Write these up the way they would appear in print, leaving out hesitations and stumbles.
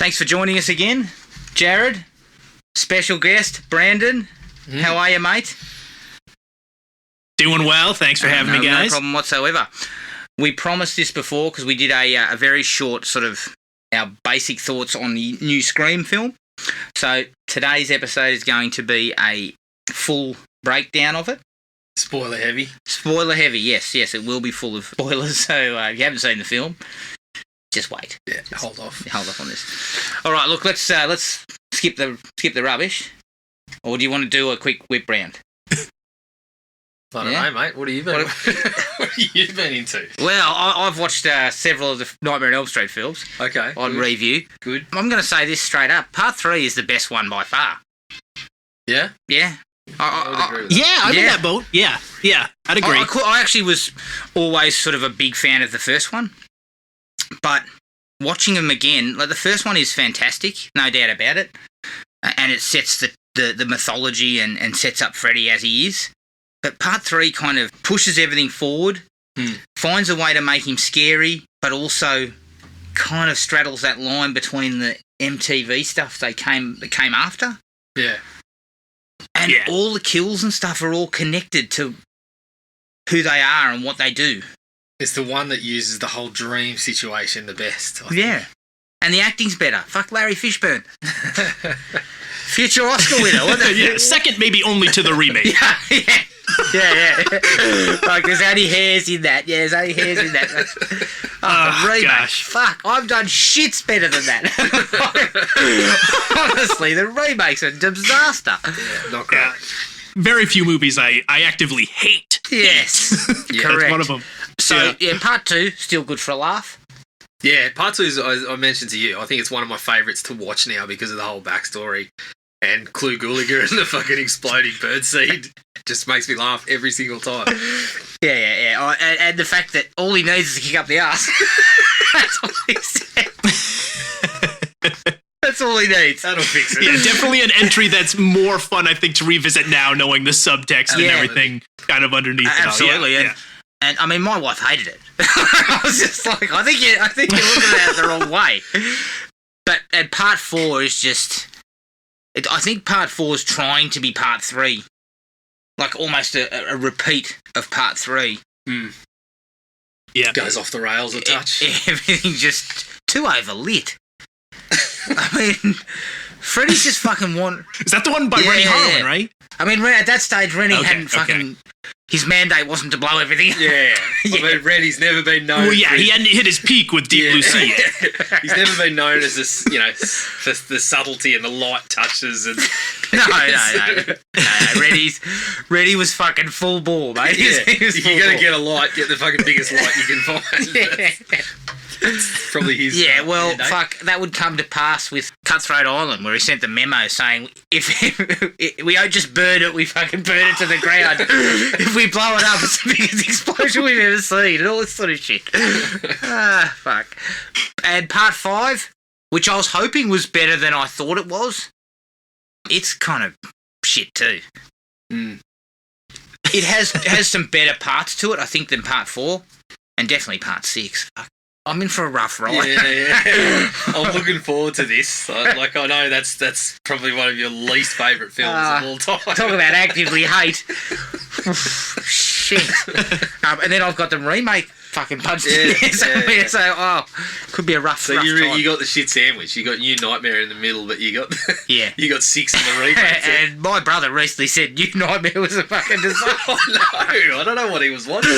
Thanks for joining us again, Jared. Special guest, Brandon. How are you, mate? Doing well. Thanks for having me, guys. No problem whatsoever. We promised this before because we did a very short sort of our basic thoughts on the new Scream film. So today's episode is going to be a full breakdown of it. Spoiler heavy. Spoiler heavy, yes, it will be full of spoilers. So if you haven't seen the film, just wait. Yeah, hold off on this. All right, look, let's skip the rubbish, or do you want to do a quick whip round? I don't know, mate. What have you been? What have you been into? Well, I've watched several of the Nightmare on Elm Street films. Okay. On review. Good. I'm going to say this straight up. Part 3 is the best one by far. Yeah? Yeah. I would agree with that. Yeah, I'm in that boat. Yeah, I'd agree. I actually was always sort of a big fan of the first one. But watching them again, like the first one is fantastic, no doubt about it. And it sets the mythology and sets up Freddy as he is. But part 3 kind of pushes everything forward, finds a way to make him scary, but also kind of straddles that line between the MTV stuff that came after. Yeah. And all the kills and stuff are all connected to who they are and what they do. It's the one that uses the whole dream situation the best. I think. And the acting's better. Fuck Larry Fishburne. Future Oscar winner. Yeah, second maybe only to the remake. Yeah. Like, there's only hairs in that. Yeah, there's only hairs in that. The remake. Gosh. Fuck, I've done shits better than that. Honestly, the remake's a disaster. Yeah, not great. Very few movies I actively hate. Yes. Yeah, correct. That's one of them. So, part 2, still good for a laugh. Yeah, part 2 is, I mentioned to you, I think it's one of my favourites to watch now because of the whole backstory. And Clu Gulager and the fucking exploding bird seed just makes me laugh every single time. Yeah. And the fact that all he needs is to kick up the arse. That's all he said. That's all he needs. That'll fix it. Yeah, definitely an entry that's more fun, I think, to revisit now, knowing the subtext and everything kind of underneath it all. Absolutely. Yeah. And I mean, my wife hated it. I was just like, I think you're looking at it the wrong way. And part 4 is just... I think part 4 is trying to be part 3. Like almost a repeat of part 3. Yeah. Goes off the rails a touch. Everything just too overlit. I mean, Freddy's just fucking Is that the one by Rennie Harlan, right? I mean, at that stage, Rennie hadn't fucking... His mandate wasn't to blow everything up. Yeah. I mean, Reddy's never been known... Well, yeah, he hadn't hit his peak with Deep Blue Sea. He's never been known as this, for the subtlety and the light touches and... No. Reddy was fucking full bore, mate. Yeah. If you're going to get a light, get the fucking biggest light you can find. Yeah. It's probably his... fuck, that would come to pass with Cutthroat Island, where he sent the memo saying, if we don't just burn it, we fucking burn it to the ground. If we blow it up, it's the biggest explosion we've ever seen, and all this sort of shit. Fuck. And part 5, which I was hoping was better than I thought it was, it's kind of shit too. It has some better parts to it, I think, than part 4, and definitely part 6. Fuck. I'm in for a rough ride. Yeah. I'm looking forward to this. Like, I know that's probably one of your least favourite films of all time. Talk about actively hate. Shit. And then I've got the remake fucking punched in there. So, could be a rough time. You got the shit sandwich. You got New Nightmare in the middle, but you got you got 6 in the remake. And my brother recently said New Nightmare was a fucking disaster. Oh, no. I don't know what he was watching,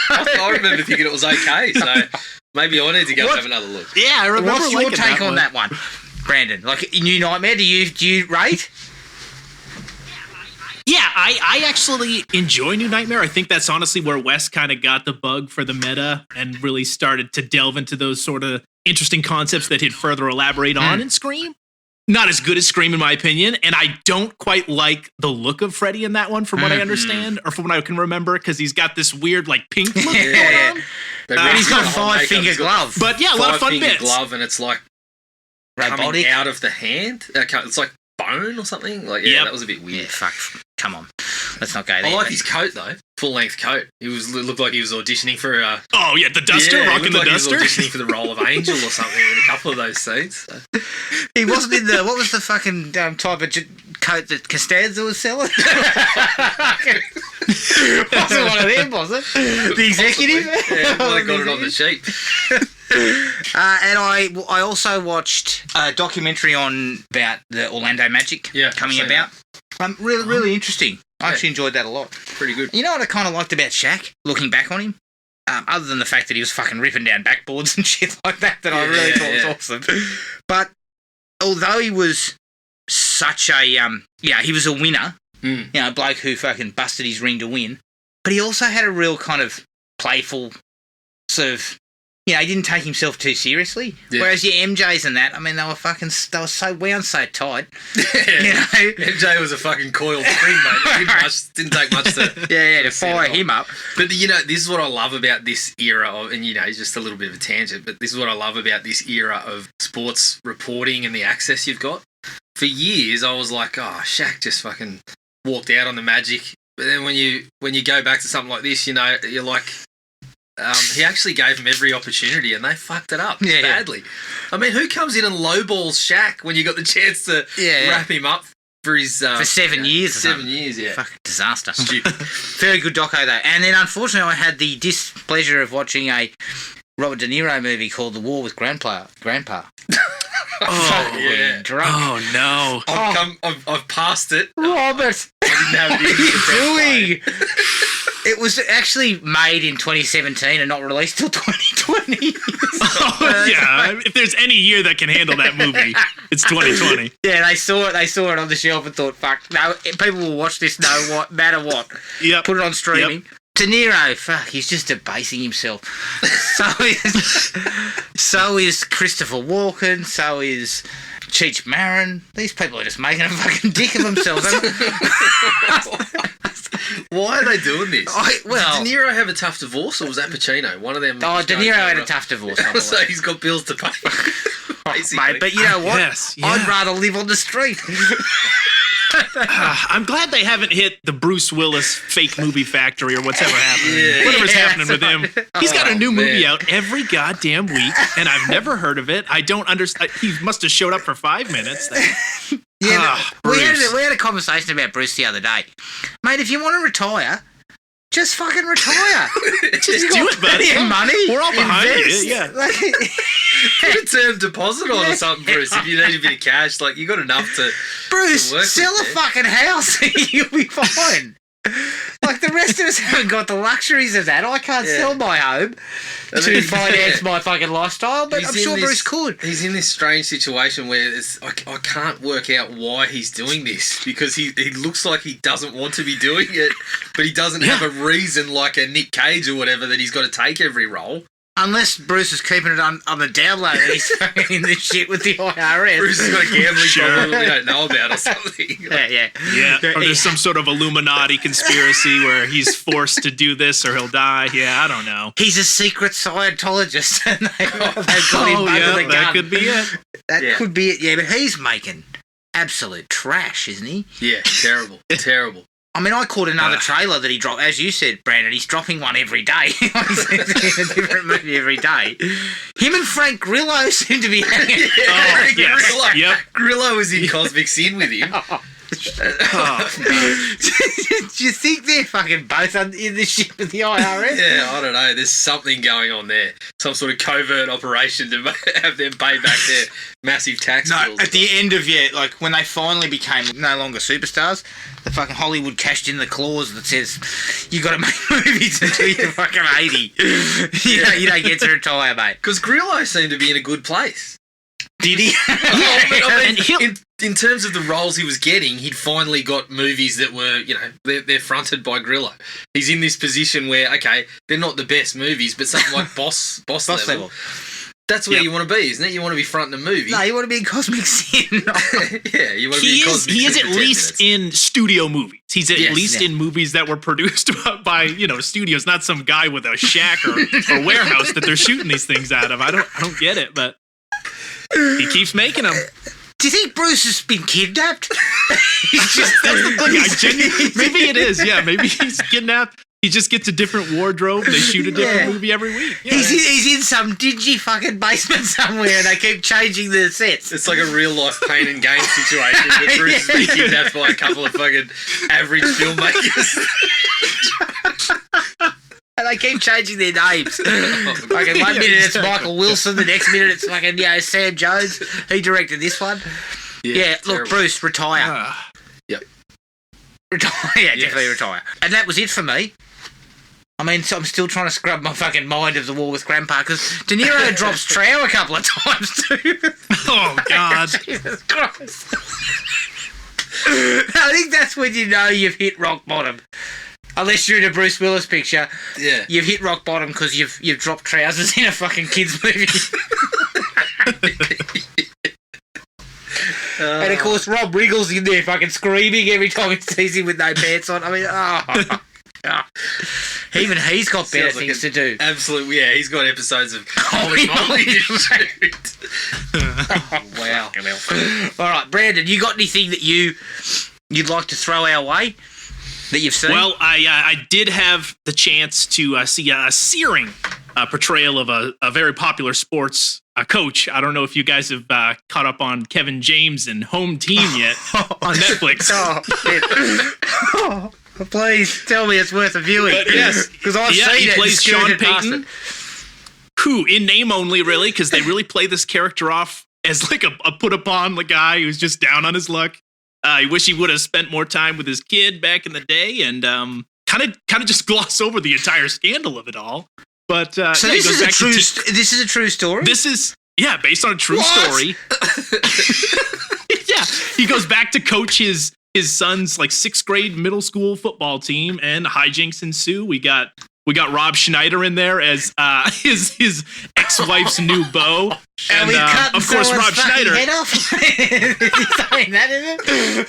but I remember thinking it was okay, so... Maybe I need to go and have another look. Yeah, I remember. What's your take on that one, Brandon? Like, New Nightmare, do you rate? Yeah, I actually enjoy New Nightmare. I think that's honestly where Wes kind of got the bug for the meta and really started to delve into those sort of interesting concepts that he'd further elaborate on in Scream. Not as good as Scream, in my opinion, and I don't quite like the look of Freddy in that one, from what I understand, or from what I can remember, because he's got this weird, like, pink look going on. And he's got a 5-finger glove. But yeah, a lot of fun bits. 5-finger glove, and it's like coming out of the hand. It's like bone or something. Like, that was a bit weird. Yeah, fuck. Come on. let's not go there. I like his coat though, full length coat. Looked like he was auditioning for. Oh yeah, the Duster, rocking the Duster. He was auditioning for the role of Angel or something in a couple of those scenes. So. He wasn't in the. What was the fucking type of coat that Costanza was selling? Wasn't one of them, was it? The executive. Yeah, well, they got it on the sheet. And I also watched a documentary about the Orlando Magic coming about. Really interesting. I actually enjoyed that a lot. Pretty good. You know what I kind of liked about Shaq, looking back on him? Other than the fact that he was fucking ripping down backboards and shit like that, I really thought was awesome. But although he was such a, he was a winner, you know, a bloke who fucking busted his ring to win, but he also had a real kind of playful sort of, you know, he didn't take himself too seriously. Yeah. Whereas your MJs and that, I mean, they were so wound so tight. You know? MJ was a fucking coiled spring, mate. It didn't take much to to fire him up. But, you know, this is what I love about this era of, and, you know, it's just a little bit of a tangent, but this is what I love about this era of sports reporting and the access you've got. For years, I was like, oh, Shaq just fucking walked out on the Magic. But then when you go back to something like this, you know, you're like... he actually gave him every opportunity and they fucked it up badly. I mean, who comes in and lowballs Shaq when you got the chance to wrap him up for his... for 7 years or 7 years, yeah. Fucking disaster. Stupid. Very good doco, though. And then, unfortunately, I had the displeasure of watching a Robert De Niro movie called The War with Grandpa. Oh, yeah. Drunk. Oh, no. I've passed it. Robert! I didn't have the What are you doing? It was actually made in 2017 and not released till 2020. Yeah, if there's any year that can handle that movie, it's 2020. Yeah, they saw it on the shelf and thought, fuck, no, people will watch this no matter what. Yep. Put it on streaming. Yep. De Niro, fuck, he's just debasing himself. So is Christopher Walken, so is Cheech Marin. These people are just making a fucking dick of themselves. Why are they doing this? Did De Niro have a tough divorce, or was that Pacino? One of them. Oh, De Niro had a tough divorce. So he's got bills to pay. Mate, but you know what? Yes, yeah. I'd rather live on the street. I'm glad they haven't hit the Bruce Willis fake movie factory or whatever happening. Whatever's happening with him. He's got a new movie out every goddamn week, and I've never heard of it. I don't understand. He must have showed up for 5 minutes. We had a conversation about Bruce the other day. Mate, if you want to retire, just fucking retire. Just do it, buddy. Money. We're all behind you. Yeah. Put a term deposit on or something, Bruce. If you need a bit of cash, like you got enough to. Bruce, to work sell a fucking house and you'll be fine. Like the rest of us haven't got the luxuries of that. I can't sell my home to finance my fucking lifestyle, but I'm sure Bruce could. He's in this strange situation where I can't work out why he's doing this, because he looks like he doesn't want to be doing it, but he doesn't have a reason like a Nick Cage or whatever that he's got to take every role. Unless Bruce is keeping it on the down low and he's fucking in this shit with the IRS. Bruce has got a gambling problem that we don't know about or something. Yeah. Or there's some sort of Illuminati conspiracy where he's forced to do this or he'll die. Yeah, I don't know. He's a secret Scientologist and they've got him under the gun. That could be it. That could be it, yeah. But he's making absolute trash, isn't he? Yeah, terrible. Terrible. I mean, I caught another trailer that he dropped. As you said, Brandon, he's dropping one every day. He's in a different movie every day. Him and Frank Grillo seem to be hanging out. Grillo. Yep. Grillo was in Cosmic Sin with him. Do you think they're fucking both in this shit with the IRS? Yeah, I don't know. There's something going on there. Some sort of covert operation to have them pay back their massive tax bills. At the end of, like when they finally became no longer superstars, the fucking Hollywood cashed in the clause that says you got to make movies until you're fucking 80. You don't get to retire, mate. Because Grillo seemed to be in a good place. Did he? In terms of the roles he was getting, he'd finally got movies that were, they're fronted by Grillo. He's in this position where, okay, they're not the best movies, but something like boss level. That's where you want to be, isn't it? You want to be fronting a movie. No, you want to be in Cosmic Sin. Yeah, you want to be in Cosmic Sin. He is at least in studio movies. He's at least in movies that were produced by studios, not some guy with a shack or warehouse that they're shooting these things out of. I don't get it, but he keeps making them. Do you think Bruce has been kidnapped? Maybe it is. Yeah, maybe he's kidnapped. He just gets a different wardrobe. They shoot a different movie every week. Yeah. He's in some dingy fucking basement somewhere, and they keep changing the sets. It's like a real life pain and gain situation. But Bruce has been kidnapped by a couple of fucking average filmmakers. And they keep changing their names. Fucking 1 minute it's Michael Wilson, the next minute it's fucking Sam Jones. He directed this one. Yeah, look, Bruce, retire. Yep. Retire, definitely retire. And that was it for me. I mean, so I'm still trying to scrub my fucking mind of The War with Grandpa, because De Niro drops trow a couple of times too. Oh, God. Jesus Christ. I think that's when you know you've hit rock bottom. Unless you're in a Bruce Willis picture, you've hit rock bottom because you've dropped trousers in a fucking kids movie. And of course, Rob Riggle's in there fucking screaming every time he sees him with no pants on. I mean, even he's got better things to do. Absolutely, yeah. He's got episodes of Holy Moly to shoot. Wow. All right, Brandon, you got anything that you'd like to throw our way that you've seen? Well, I did have the chance to see a searing portrayal of a very popular sports coach. I don't know if you guys have caught up on Kevin James and Home Team yet on Netflix. Please tell me it's worth a viewing. Yes, because I've seen it. He plays Sean Payton, who in name only, really, because they really play this character off as like a put upon guy who's just down on his luck. I wish he would have spent more time with his kid back in the day, and kind of just gloss over the entire scandal of it all. But so this is a true. This is a true story. This is based on a true story. Yeah, he goes back to coach his son's 6th grade middle school football team, and hijinks ensue. We got Rob Schneider in there as his ex-wife's new beau, and of course Rob Schneider. Head off? Is he saying that, is it?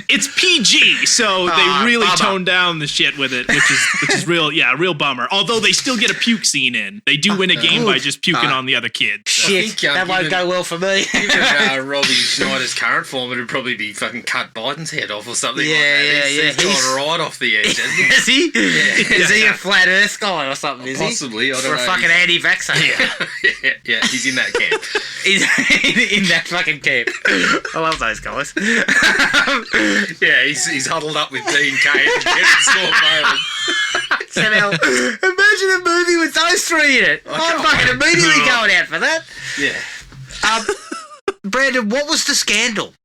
It's PG, so they really toned down the shit with it, which is real bummer. Although they still get a puke scene in. They do win a game by just puking on the other kids. So. Shit, that won't go well for me. Given Robbie Schneider's current form, it'd probably be fucking cut Biden's head off or something like that. He's gone right off the edge, hasn't he? Is he? Yeah. Is he a flat earth guy or something, is Possibly, he? I don't know. Or a fucking anti-vaxxer. Yeah, he's in that camp. He's in that fucking camp. I love those guys. Yeah, he's huddled up with Dean Cain and Kevin Sorbo. Imagine a movie with those three in it. I'm fucking immediately going out for that. Yeah. Brandon, what was the scandal?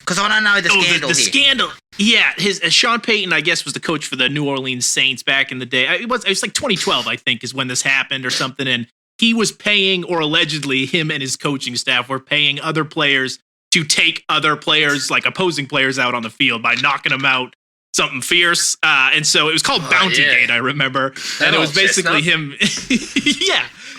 Because I don't know the scandal the scandal. Yeah, Sean Payton, I guess, was the coach for the New Orleans Saints back in the day. It was like 2012, I think, is when this happened or something. And he was paying, or allegedly him and his coaching staff were paying other players to take other players, opposing players, out on the field by knocking them out, something fierce. And so it was called Bountygate, I remember. And it was basically him.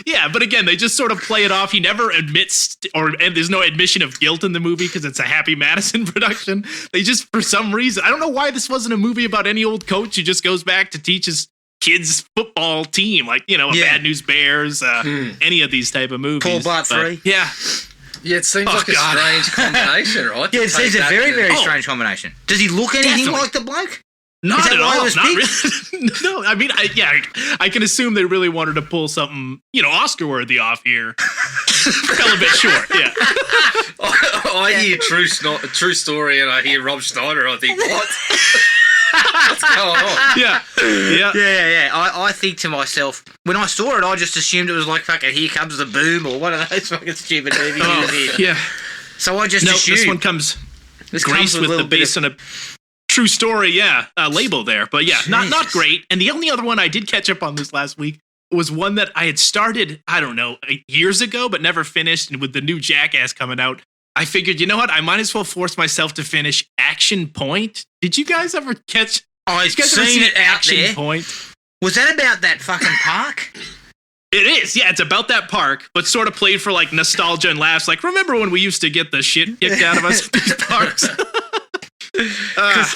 Yeah. But again, they just sort of play it off. He never admits, and there's no admission of guilt in the movie because it's a Happy Madison production. They just, for some reason, I don't know why this wasn't a movie about any old coach who just goes back to teach his kids' football team, Bad News Bears, any of these type of movies. Paul Blart 3. Yeah. Yeah, it seems like a strange combination, right? Yeah, it seems a very, very strange combination. Does he look anything like the bloke? Not at all. Not really. No, I mean, I can assume they really wanted to pull something, Oscar-worthy off here. Fell a bit short, yeah. I hear true story, and I hear Rob Schneider. I think, what? What's going on? Yeah. I think to myself, when I saw it, I just assumed it was like fucking Here Comes the Boom or one of those fucking stupid movies. Yeah. So I just assumed. This one comes graced with the based on a true story, label there. But yeah, not great. And the only other one I did catch up on this last week was one that I had started, I don't know, years ago, but never finished. And with the new Jackass coming out, I figured, you know what? I might as well force myself to finish Action Point. Did you guys ever catch? I've seen it out Action there. Point. Was that about that fucking park? It is, yeah. It's about that park, but sort of played for nostalgia and laughs. Remember when we used to get the shit kicked out of us at these parks?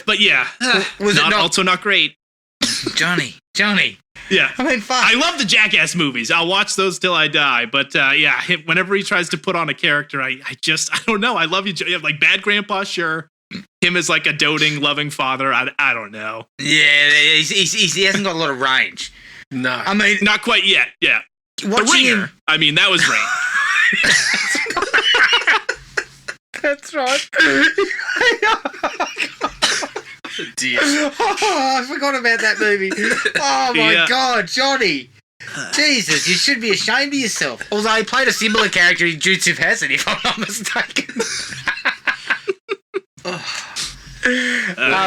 But yeah, was it also not great. Johnny, Yeah. I mean, fuck. I love the Jackass movies. I'll watch those till I die. But yeah, whenever he tries to put on a character, I don't know. I love you. Like Bad Grandpa, sure. Him as like a doting, loving father. I don't know. Yeah, he hasn't got a lot of range. No. I mean, Not quite yet. Yeah. The Ringer. him, I mean, that was range. that's right. Dear. Oh, I forgot about that movie. Oh my God, Johnny. Jesus, you should be ashamed of yourself. Although he played a similar character in Dukes of Hazzard, if I'm not mistaken.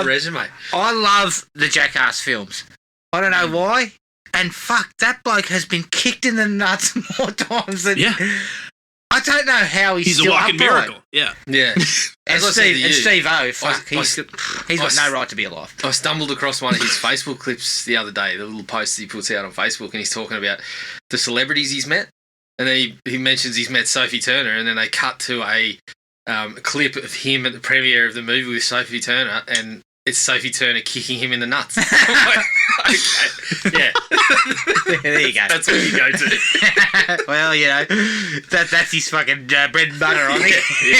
Resume. I love the Jackass films. I don't know why. And fuck, that bloke has been kicked in the nuts more times than... Yeah. I don't know how he's a still walking upright. miracle. Yeah. Yeah. And As I said to you, Steve O, fuck, he's got no right to be alive. I stumbled across one of his Facebook clips the other day, the little post he puts out on Facebook, and he's talking about the celebrities he's met. And then he mentions he's met Sophie Turner, and then they cut to a clip of him at the premiere of the movie with Sophie Turner, and it's Sophie Turner kicking him in the nuts. Okay. Yeah. There you go. That's what you go to. Well, you know, that's his fucking bread and butter, I think.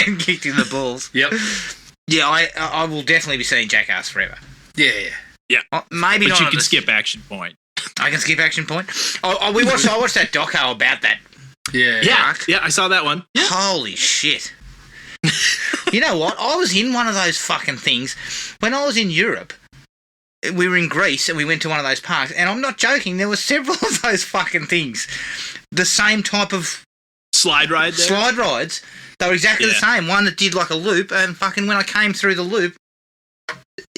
Yeah. Kicked in the balls. Yep. Yeah, I will definitely be seeing Jackass forever. Yeah. Maybe but not. you can skip Action Point. I can skip Action Point. I watched that doco about that. Yeah. Yeah, I saw that one. Yeah. Holy shit. You know what? I was in one of those fucking things when I was in Europe. We were in Greece and we went to one of those parks, and I'm not joking, there were several of those fucking things. The same type of slide ride there? Slide rides. They were exactly the same. One that did like a loop, and fucking when I came through the loop,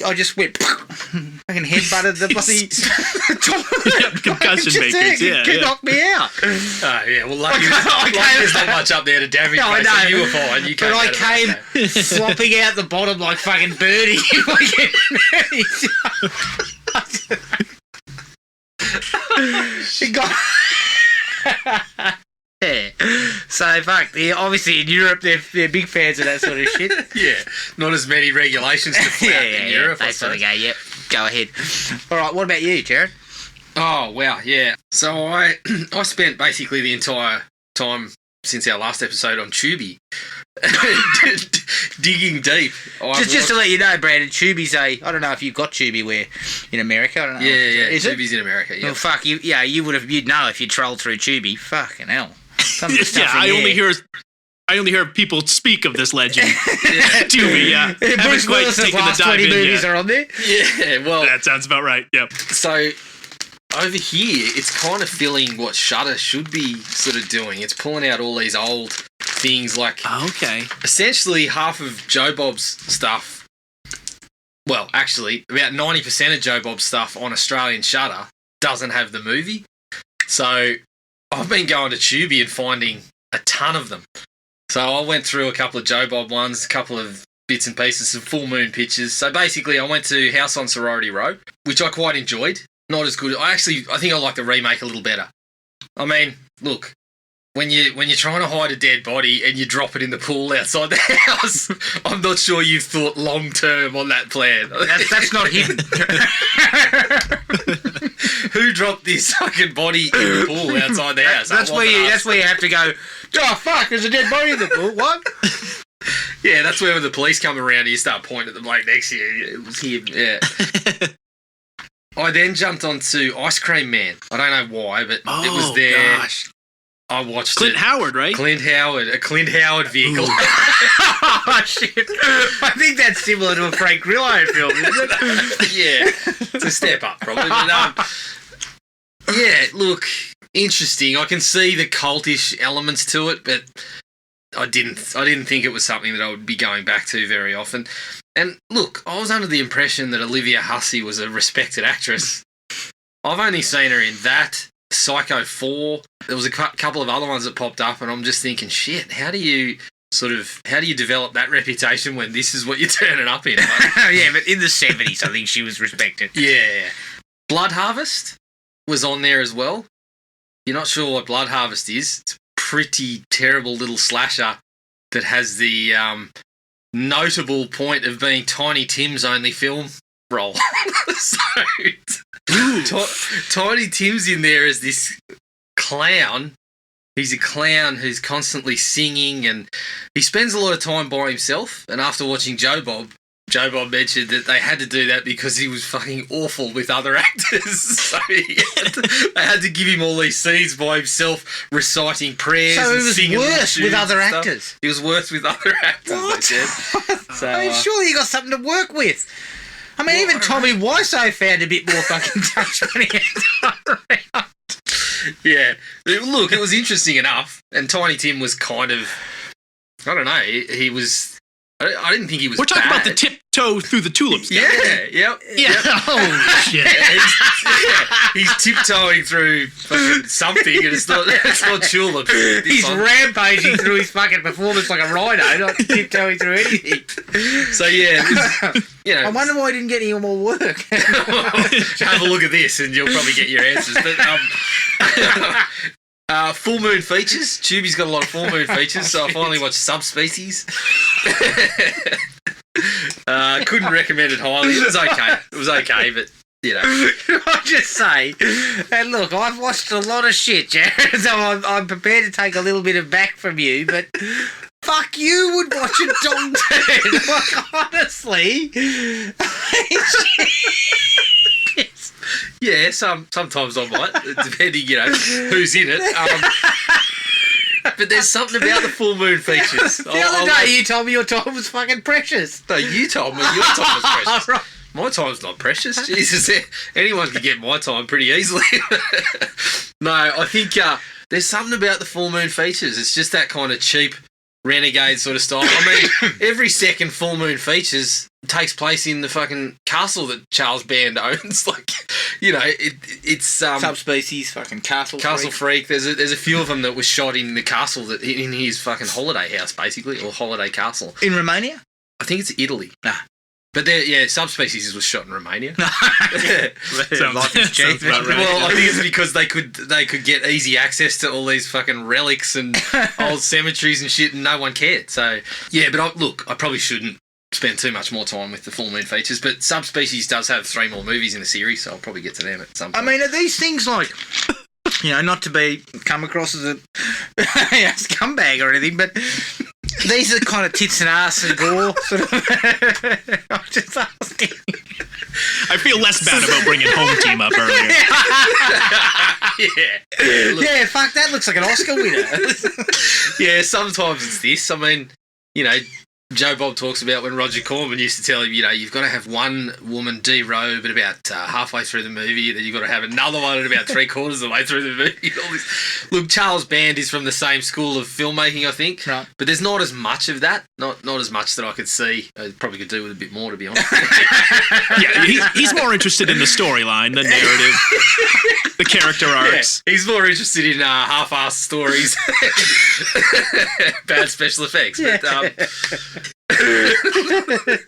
I just went fucking headbutted the bloody concussion makers. It knocked me out. Oh, yeah. Well, lucky there's not much up there to damage. No, I know. So you were fine. But I came flopping out the bottom like fucking Birdie. It got... Yeah. So, fuck, obviously in Europe they're big fans of that sort of shit. Yeah. Not as many regulations to flout in Europe. They sort of go, yep, go ahead. All right, what about you, Jared? Oh, wow, yeah. So I spent basically the entire time since our last episode on Tubi digging deep. Just to let you know, Brandon, Tubi's I don't know if you've got Tubi where in America. I don't know. Yeah. Is Tubi's in America, yeah. Well, fuck, you'd know if you trolled through Tubi. Fucking hell. Some of the stuff I only hear people speak of this legend. Tubi, yeah. Bruce Willis' last 20 movies are on there. Yeah, well... That sounds about right, yep. So... Over here, it's kind of filling what Shudder should be sort of doing. It's pulling out all these old things like... Okay. Essentially, half of Joe Bob's stuff... Well, actually, about 90% of Joe Bob's stuff on Australian Shudder doesn't have the movie. So, I've been going to Tubi and finding a ton of them. So, I went through a couple of Joe Bob ones, a couple of bits and pieces, some full moon pictures. So, basically, I went to House on Sorority Row, which I quite enjoyed. Not as good. I think I like the remake a little better. I mean, look, when you're trying to hide a dead body and you drop it in the pool outside the house, I'm not sure you've thought long term on that plan. That's not hidden. Who dropped this fucking body in the pool outside the house? That's where you have to go. Oh fuck! There's a dead body in the pool. What? Yeah, that's where when the police come around and you start pointing at the bloke next to you. It was him. Yeah. I then jumped onto Ice Cream Man. I don't know why, but it was there. Gosh. I watched Clint Howard, right? Clint Howard, a Clint Howard vehicle. Oh, shit. I think that's similar to a Frank Grillo film, isn't it? Yeah. It's a step up, probably. But, yeah, look, interesting. I can see the cultish elements to it, but I didn't think it was something that I would be going back to very often. And look, I was under the impression that Olivia Hussey was a respected actress. I've only seen her in that, Psycho 4. There was a couple of other ones that popped up, and I'm just thinking, shit, how do you develop that reputation when this is what you're turning up in? Yeah, but in the 70s, I think she was respected. Yeah. Blood Harvest was on there as well. You're not sure what Blood Harvest is. It's a pretty terrible little slasher that has the notable point of being Tiny Tim's only film role. So, Ooh, Tiny Tim's in there as this clown. He's a clown who's constantly singing, and he spends a lot of time by himself. And after watching Joe Bob mentioned that they had to do that because he was fucking awful with other actors. So they had to give him all these scenes by himself, reciting prayers. So and he was singing worse with other and stuff. actors. He was worse with other actors. What? They said. So, I mean, surely you got something to work with. I mean, even Tommy Wiseau found a bit more fucking touch when he had around. yeah. Look, it was interesting enough, and Tiny Tim was kind of, I don't know, he was. I didn't think he was. We're talking bad. about the tiptoe through the tulips. Yeah, yep. Yeah. Yep. Oh shit. He's tiptoeing through fucking something, and it's not tulips. He's rampaging through his fucking performance like a rhino, not tiptoeing through anything. So yeah, it was, I wonder why he didn't get any more work. have a look at this, and you'll probably get your answers. But full moon features. Tubi's got a lot of full moon features, so I finally watched Subspecies. Couldn't recommend it highly. It was okay, but you know. I'll just say, and look, I've watched a lot of shit, Jared, so I'm prepared to take a little bit of back from you, but fuck, you would watch a dong turn. Like, honestly. Yeah, sometimes I might, depending, who's in it. But there's something about the full moon features. The other day you told me your time was fucking precious. No, you told me your time was precious. Right. My time's not precious. Jesus, anyone can get my time pretty easily. No, I think there's something about the full moon features. It's just that kind of cheap renegade sort of style. I mean, every second full moon features takes place in the fucking castle that Charles Band owns. Like, it's Subspecies, fucking Castle Freak. There's a few of them that was shot in the castle in his fucking holiday house, basically, or holiday castle In Romania? I think it's Italy. Nah. But Subspecies was shot in Romania. Life is cheap. Well, I think it's because they could get easy access to all these fucking relics and old cemeteries and shit, and no one cared. So yeah, but I probably shouldn't spend too much more time with the full moon features. But Subspecies does have 3 more movies in the series, so I'll probably get to them at some point. I mean, are these things like, not to come across as a scumbag or anything, but these are kind of tits and ass and gore sort of. I'm just asking. I feel less bad about bringing Home Team up earlier. Yeah, Fuck, that looks like an Oscar winner. Yeah, sometimes it's this. I mean, Joe Bob talks about when Roger Corman used to tell him, you've got to have one woman derobe at about halfway through the movie, then you've got to have another one at about 3/4 of the way through the movie. All this. Look, Charles Band is from the same school of filmmaking, I think, right. But there's not as much of that. Not as much that I could see. I probably could do with a bit more, to be honest. Yeah, he's more interested in the storyline, the narrative, the character arcs. Yeah, he's more interested in half-assed stories, bad special effects. Yeah. But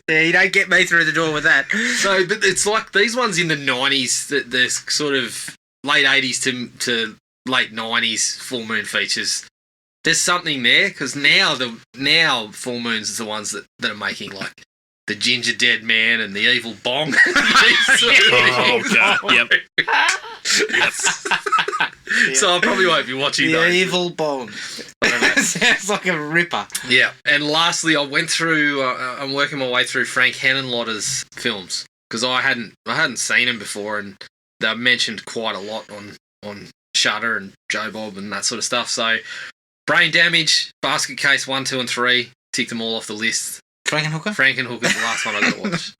Yeah, you don't get me through the door with that. So, but it's like these ones in the 90s, that there's sort of late 80s to late 90s full moon features. There's something there, because now full moons is the ones that are making like the Ginger Dead Man and the Evil Bong. Oh god, yep. So I probably won't be watching the those. Evil Bong. Sounds like a ripper. Yeah, and lastly, I went through. I'm working my way through Frank Henenlotter's films because I hadn't seen him before, and they're mentioned quite a lot on Shudder and Joe Bob and that sort of stuff. So, Brain Damage, Basket Case 1, 2, and 3, tick them all off the list. Frankenhooker? Frankenhooker's the last one I got to watch.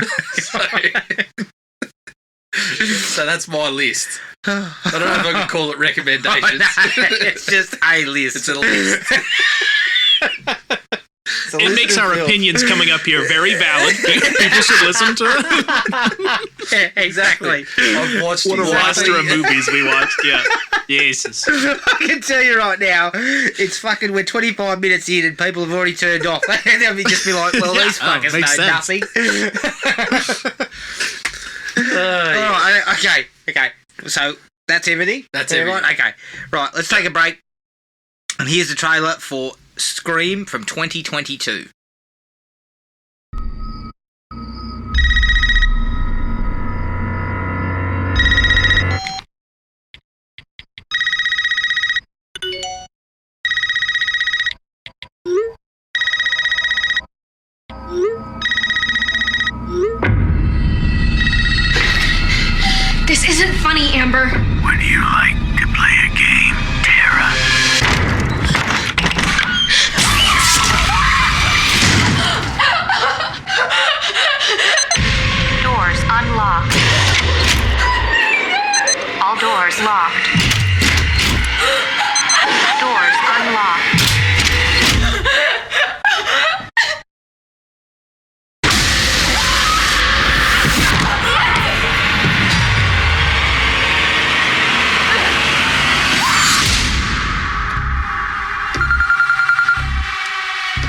So that's my list. I don't know if I can call it recommendations. It's just a list. It's a list. It makes our opinions coming up here very valid. People should listen to it. Yeah, exactly. I've watched What a roster of movies we watched. Yeah. Jesus. I can tell you right now, it's fucking, we're 25 minutes in and people have already turned off. They'll just be like, well, these fuckers know nothing. Right, okay. So that's everything? That's everything. Okay. Right, let's take a break. And here's the trailer for Scream from 2022. This isn't funny, Amber. Would you like to play a game, Tara? Doors unlocked. All doors locked. Doors unlocked.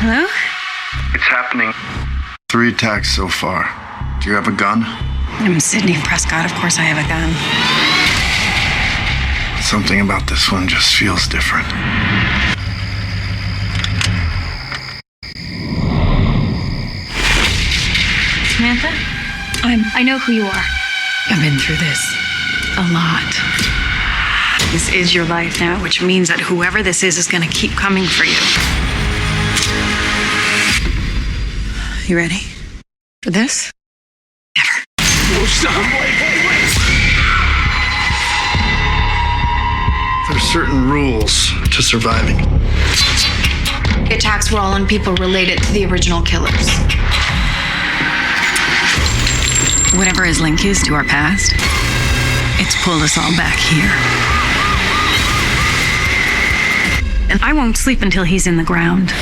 Hello? It's happening. 3 attacks so far. Do you have a gun? I'm Sydney Prescott. Of course I have a gun. Something about this one just feels different. Samantha? I know who you are. I've been through this a lot. This is your life now, which means that whoever this is going to keep coming for you. You ready for this? Never. Oh, stop. Wait. There's certain rules to surviving. The attacks were all on people related to the original killers. Whatever his link is to our past, it's pulled us all back here. And I won't sleep until he's in the ground.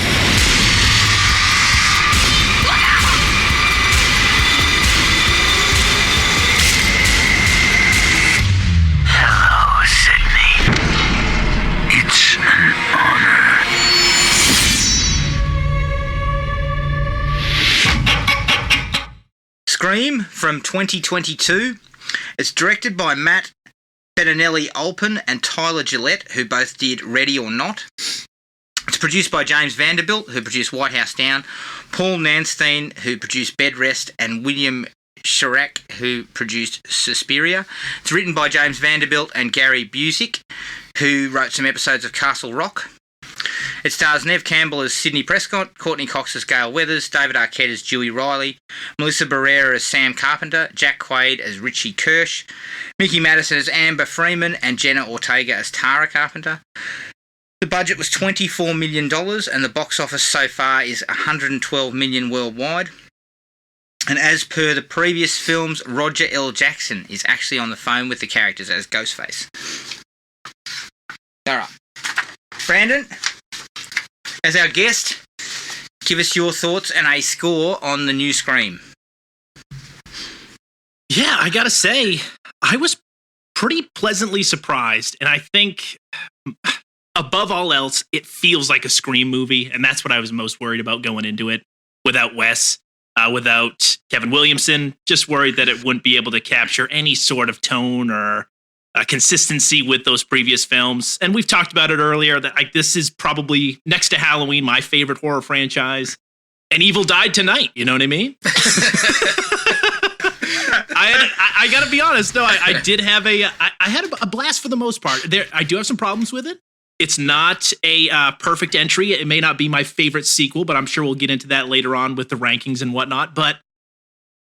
Hello, Sydney. It's an honor. Scream from 2022. It's directed by Matt Bettinelli-Olpin and Tyler Gillette, who both did Ready or Not. It's produced by James Vanderbilt, who produced White House Down, Paul Nanstein, who produced Bed Rest, and William Chirac, who produced Suspiria. It's written by James Vanderbilt and Gary Busick, who wrote some episodes of Castle Rock. It stars Neve Campbell as Sydney Prescott, Courtney Cox as Gail Weathers, David Arquette as Dewey Riley, Melissa Barrera as Sam Carpenter, Jack Quaid as Richie Kirsch, Mickey Madison as Amber Freeman, and Jenna Ortega as Tara Carpenter. The budget was $24 million, and the box office so far is $112 million worldwide. And as per the previous films, Roger L. Jackson is actually on the phone with the characters as Ghostface. All right. Brandon, as our guest, give us your thoughts and a score on the new Scream. Yeah, I gotta say, I was pretty pleasantly surprised, and I think above all else, it feels like a Scream movie, and that's what I was most worried about going into it. Without Wes, without Kevin Williamson, just worried that it wouldn't be able to capture any sort of tone or consistency with those previous films. And we've talked about it earlier that this is probably, next to Halloween, my favorite horror franchise. And Evil died tonight, you know what I mean? I gotta be honest, though, I did have I had a blast for the most part. I do have some problems with it. It's not a perfect entry. It may not be my favorite sequel, but I'm sure we'll get into that later on with the rankings and whatnot. But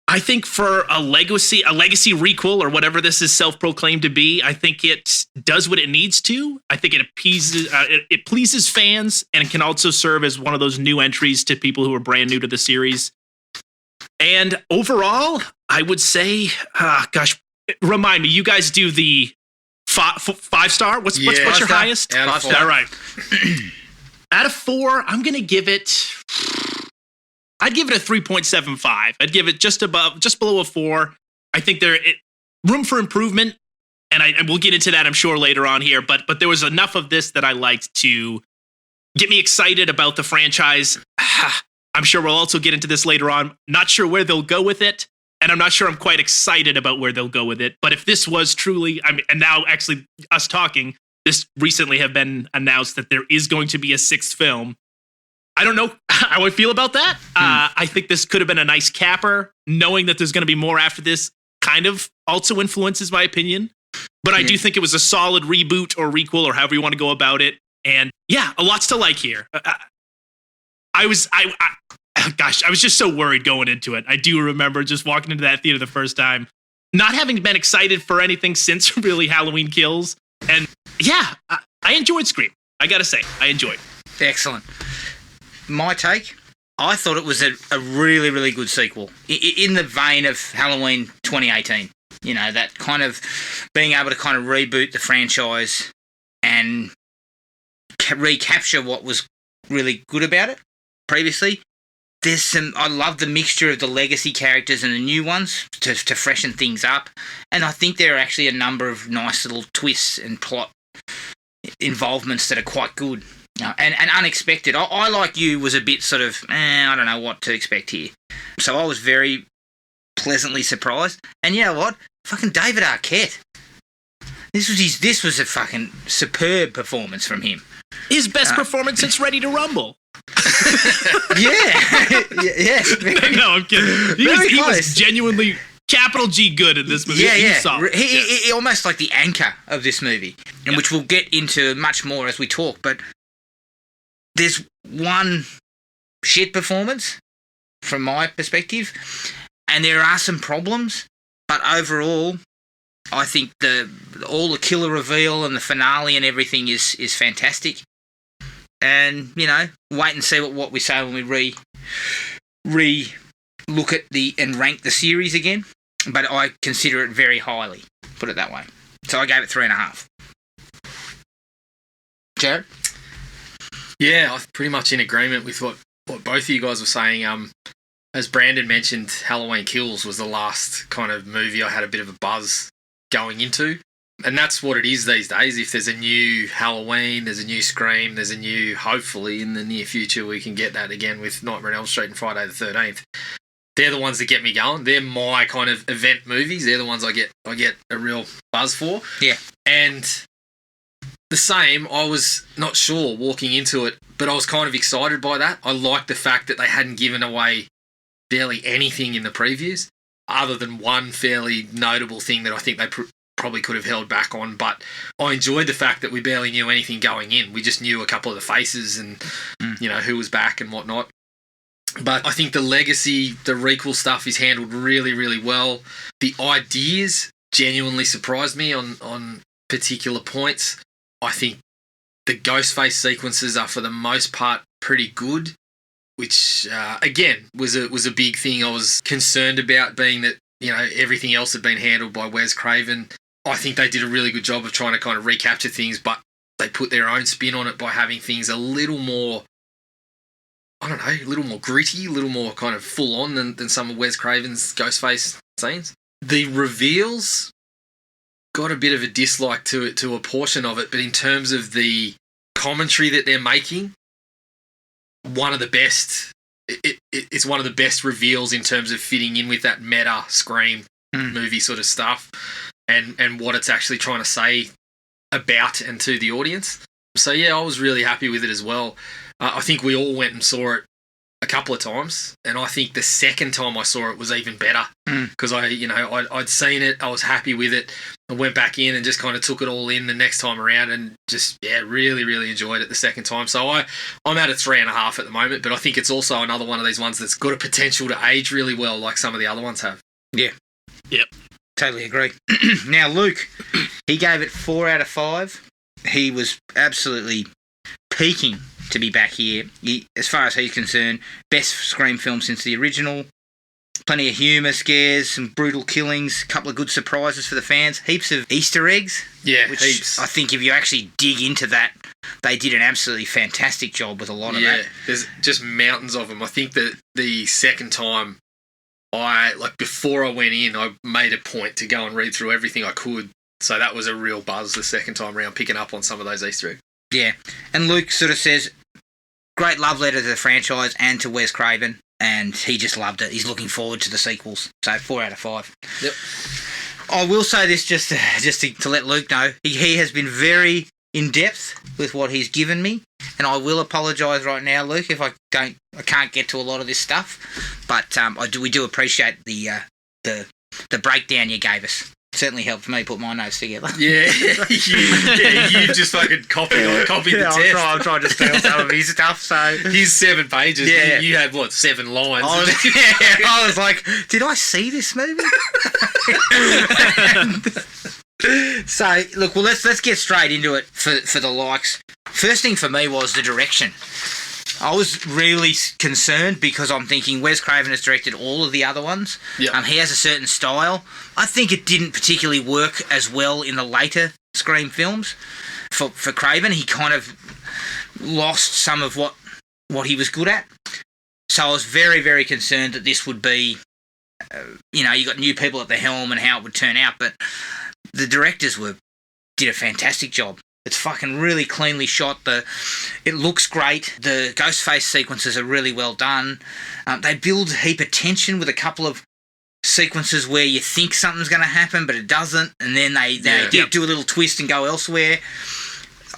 I think for a legacy requel or whatever this is self-proclaimed to be, I think it does what it needs to. I think it appeases, it pleases fans, and it can also serve as one of those new entries to people who are brand new to the series. And overall, I would say, remind me, you guys do the 5-star? What's your highest? Out of 4. All right. Out of 4, I'm gonna give it. I'd give it a 3.75. I'd give it just below a 4. I think there room for improvement, and we'll get into that, I'm sure, later on here. But there was enough of this that I liked to get me excited about the franchise. I'm sure we'll also get into this later on. Not sure where they'll go with it, and I'm not sure I'm quite excited about where they'll go with it. But if this was truly, and now actually us talking, this recently have been announced that there is going to be a 6th film. I don't know how I feel about that. I think this could have been a nice capper. Knowing that there's going to be more after this kind of also influences my opinion. But I do think it was a solid reboot or requel or however you want to go about it. And yeah, a lot's to like here. I was just so worried going into it. I do remember just walking into that theater the first time. not having been excited for anything since really Halloween Kills. And yeah, I enjoyed Scream. I gotta say, I enjoyed it. Excellent. My take, I thought it was a really, really good sequel. In the vein of Halloween 2018. You know, that kind of being able to kind of reboot the franchise and recapture what was really good about it previously. I love the mixture of the legacy characters and the new ones to freshen things up. And I think there are actually a number of nice little twists and plot involvements that are quite good and unexpected. I, like you, was a bit sort of, I don't know what to expect here. So I was very pleasantly surprised. And you know what? Fucking David Arquette. This was a fucking superb performance from him. His best performance since Ready to Rumble. Yes. No, I'm kidding. He was genuinely capital G good in this movie. Yeah. He almost like the anchor of this movie, and which we'll get into much more as we talk. But there's one shit performance from my perspective, and there are some problems. But overall, I think all the killer reveal and the finale and everything is fantastic. And, you know, wait and see what we say when we look at and rank the series again. But I consider it very highly, put it that way. So I gave it 3.5. Jared? Yeah, I'm pretty much in agreement with what both of you guys were saying. As Brandon mentioned, Halloween Kills was the last kind of movie I had a bit of a buzz going into. And that's what it is these days. If there's a new Halloween, there's a new Scream, there's a new, hopefully in the near future we can get that again with Nightmare on Elm Street and Friday the 13th. They're the ones that get me going. They're my kind of event movies. They're the ones I get a real buzz for. Yeah. And the same, I was not sure walking into it, but I was kind of excited by that. I liked the fact that they hadn't given away barely anything in the previews, other than one fairly notable thing that I think they probably could have held back on. But I enjoyed the fact that we barely knew anything going in. We just knew a couple of the faces and, you know, who was back and whatnot. But I think the legacy, the requel stuff is handled really, really well. The ideas genuinely surprised me on particular points. I think the Ghostface sequences are, for the most part, pretty good, which, again, was a big thing I was concerned about, being that, you know, everything else had been handled by Wes Craven. I think they did a really good job of trying to kind of recapture things, but they put their own spin on it by having things a little more, I don't know, a little more gritty, a little more kind of full on than some of Wes Craven's Ghostface scenes. The reveals got a bit of a dislike to a portion of it, but in terms of the commentary that they're making, one of the best. It's one of the best reveals in terms of fitting in with that meta Scream movie sort of stuff, and what it's actually trying to say about and to the audience. So yeah, I was really happy with it as well. I think we all went and saw it a couple of times, and I think the second time I saw it was even better because I'd seen it, I was happy with it. I went back in and just kind of took it all in the next time around, and just really, really enjoyed it the second time. So I'm at a 3.5 at the moment, but I think it's also another one of these ones that's got a potential to age really well, like some of the other ones have. Yeah. Yep. Totally agree. Now, Luke, he gave it 4 out of 5. He was absolutely peaking to be back here. As far as he's concerned, best Scream film since the original. Plenty of humour, scares, some brutal killings, a couple of good surprises for the fans, heaps of Easter eggs. Yeah, which heaps. I think if you actually dig into that, they did an absolutely fantastic job with a lot of that. Yeah, there's just mountains of them. I think that the second time, before I went in, I made a point to go and read through everything I could. So that was a real buzz the second time around, picking up on some of those Easter eggs. Yeah. And Luke sort of says, great love letter to the franchise and to Wes Craven, and he just loved it. He's looking forward to the sequels. So 4 out of 5. Yep. I will say this just to let Luke know, he has been very in-depth with what he's given me, and I will apologise right now, Luke, if I can't get to a lot of this stuff, but we do appreciate the breakdown you gave us. Certainly helped me put my notes together. Yeah, you just fucking copied the test. I'm trying to steal some of his stuff. So Here's 7 pages. Yeah. You had, 7 lines? I was like, did I see this movie? So, look, well, let's get straight into it for the likes. First thing for me was the direction. I was really concerned because I'm thinking Wes Craven has directed all of the other ones. Yep. He has a certain style. I think it didn't particularly work as well in the later Scream films. For Craven, he kind of lost some of what he was good at. So I was very, very concerned that this would be, you got new people at the helm and how it would turn out. But the directors did a fantastic job. It's fucking really cleanly shot. It looks great. The Ghostface sequences are really well done. They build a heap of tension with a couple of sequences where you think something's going to happen, but it doesn't, and then they do a little twist and go elsewhere.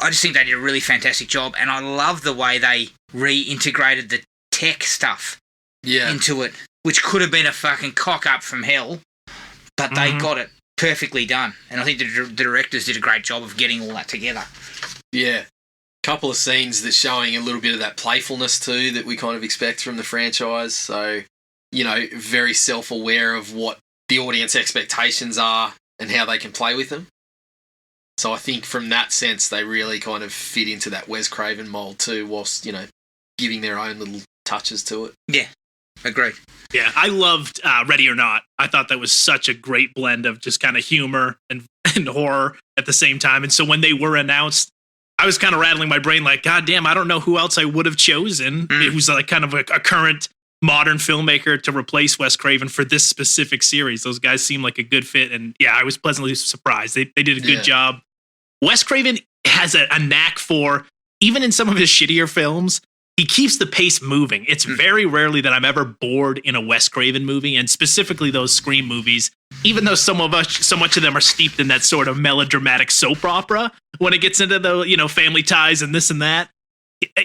I just think they did a really fantastic job, and I love the way they reintegrated the tech stuff into it, which could have been a fucking cock up from hell, but they got it perfectly done, and I think the directors did a great job of getting all that together. Yeah. Couple of scenes that's showing a little bit of that playfulness too that we kind of expect from the franchise. So, very self-aware of what the audience expectations are and how they can play with them. So I think from that sense, they really kind of fit into that Wes Craven mold too, whilst, giving their own little touches to it. Yeah. Agreed. Yeah, I loved Ready or Not. I thought that was such a great blend of just kind of humor and horror at the same time. And so when they were announced, I was kind of rattling my brain like, God damn, I don't know who else I would have chosen. It was like kind of a current modern filmmaker to replace Wes Craven for this specific series. Those guys seem like a good fit. And yeah, I was pleasantly surprised. They did a good job. Wes Craven has a knack for, even in some of his shittier films, he keeps the pace moving. It's very rarely that I'm ever bored in a Wes Craven movie, and specifically those Scream movies, even though so much of them are steeped in that sort of melodramatic soap opera when it gets into the, family ties and this and that.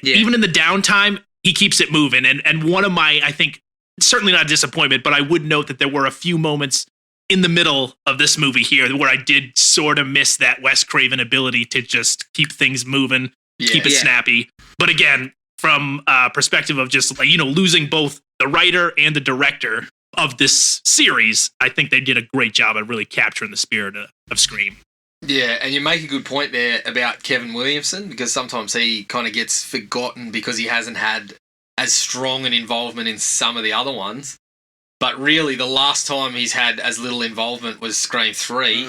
Even in the downtime, he keeps it moving. And one of my, I think, certainly not a disappointment, but I would note that there were a few moments in the middle of this movie here where I did sort of miss that Wes Craven ability to just keep things moving, keep it snappy. But again, from perspective of just losing both the writer and the director of this series, I think they did a great job at really capturing the spirit of Scream. Yeah, and you make a good point there about Kevin Williamson, because sometimes he kind of gets forgotten because he hasn't had as strong an involvement in some of the other ones. But really, the last time he's had as little involvement was Scream 3.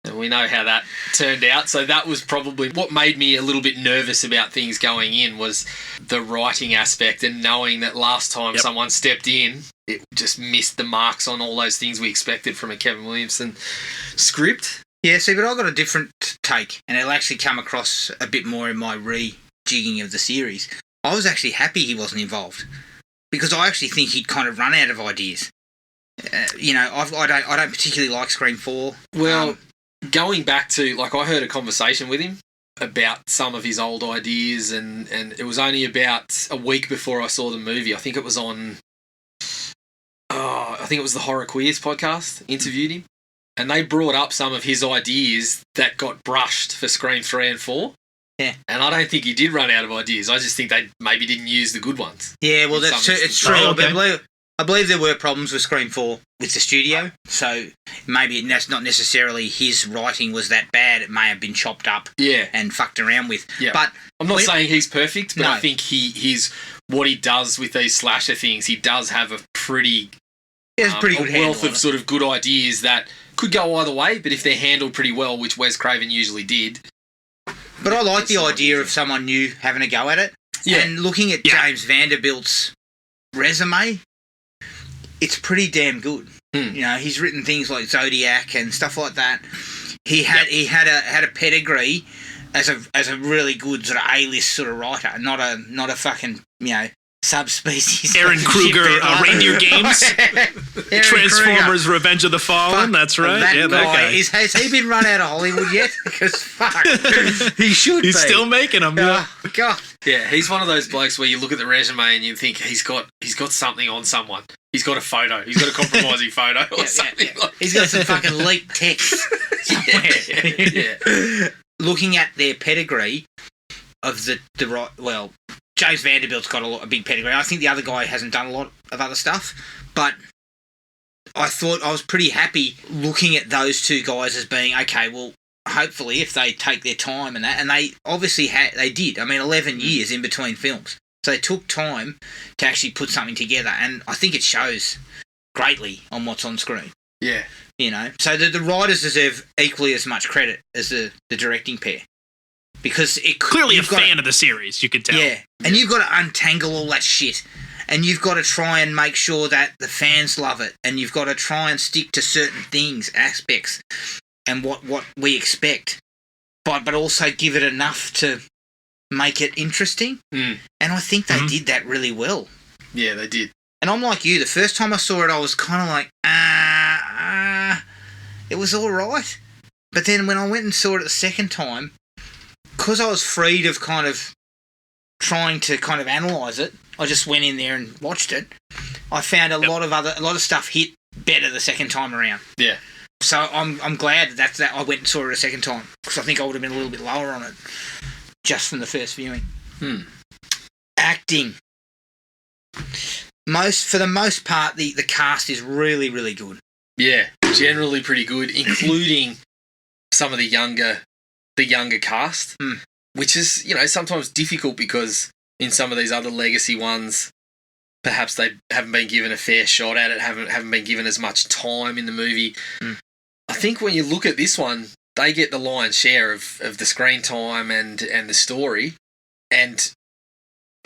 And we know how that turned out. So that was probably what made me a little bit nervous about things going in, was the writing aspect and knowing that last time someone stepped in, it just missed the marks on all those things we expected from a Kevin Williamson script. Yeah, see, but I got a different take, and it'll actually come across a bit more in my rejigging of the series. I was actually happy he wasn't involved, because I actually think he'd kind of run out of ideas. I don't particularly like Scream 4. Well, going back to, I heard a conversation with him about some of his old ideas, and it was only about a week before I saw the movie. I think it was on, I think it was the Horror Queers podcast, interviewed him, and they brought up some of his ideas that got brushed for Scream 3 and 4. Yeah. And I don't think he did run out of ideas. I just think they maybe didn't use the good ones. Yeah, well, it's true. Oh, okay. I believe there were problems with Scream 4 with the studio, so maybe that's not necessarily his writing was that bad. It may have been chopped up and fucked around with. Yeah. But I'm not saying he's perfect, but I think he's what he does with these slasher things, he does have a pretty good wealth of sort of good ideas that could go either way, but if they're handled pretty well, which Wes Craven usually did. But I like the idea of someone new having a go at it. Yeah. And looking at James Vanderbilt's resume, it's pretty damn good. He's written things like Zodiac and stuff like that. He had a pedigree as a really good sort of A-list sort of writer, not a fucking subspecies. Aaron Kruger, Reindeer Games, Aaron Transformers: Revenge of the Fallen. That's right. That guy. Has he been run out of Hollywood yet? Because fuck, he should. He's be. still making them. Yeah. Oh, God. Yeah, he's one of those blokes where you look at the resume and you think he's got something on someone. He's got a photo. He's got a compromising photo or something. Like He's got some fucking leaked text somewhere. yeah. Looking at their pedigree of the right, well, James Vanderbilt's got a big pedigree. I think the other guy hasn't done a lot of other stuff, but I thought I was pretty happy looking at those two guys as being okay. Well, hopefully, if they take their time and they obviously they did. I mean, 11 years in between films, so they took time to actually put something together, and I think it shows greatly on what's on screen. Yeah. You know, so the writers deserve equally as much credit as the directing pair, because Clearly a fan of the series, you could tell. Yeah, and you've got to untangle all that shit, and you've got to try and make sure that the fans love it, and you've got to try and stick to certain things, aspects, and what we expect, but also give it enough to make it interesting. And I think they did that really well. Yeah, they did. And I'm like you, the first time I saw it, I was kind of like, it was all right. But then when I went and saw it the second time, because I was freed of kind of trying to kind of analyse it, I just went in there and watched it. I found a lot of stuff hit better the second time around. Yeah. So I'm glad that I went and saw it a second time, because I think I would have been a little bit lower on it just from the first viewing. Acting. For the most part, the cast is really, really good. Yeah, generally pretty good, including some of the younger cast, which is, sometimes difficult because in some of these other legacy ones, perhaps they haven't been given a fair shot at it, haven't been given as much time in the movie. I think when you look at this one, they get the lion's share of the screen time and the story, and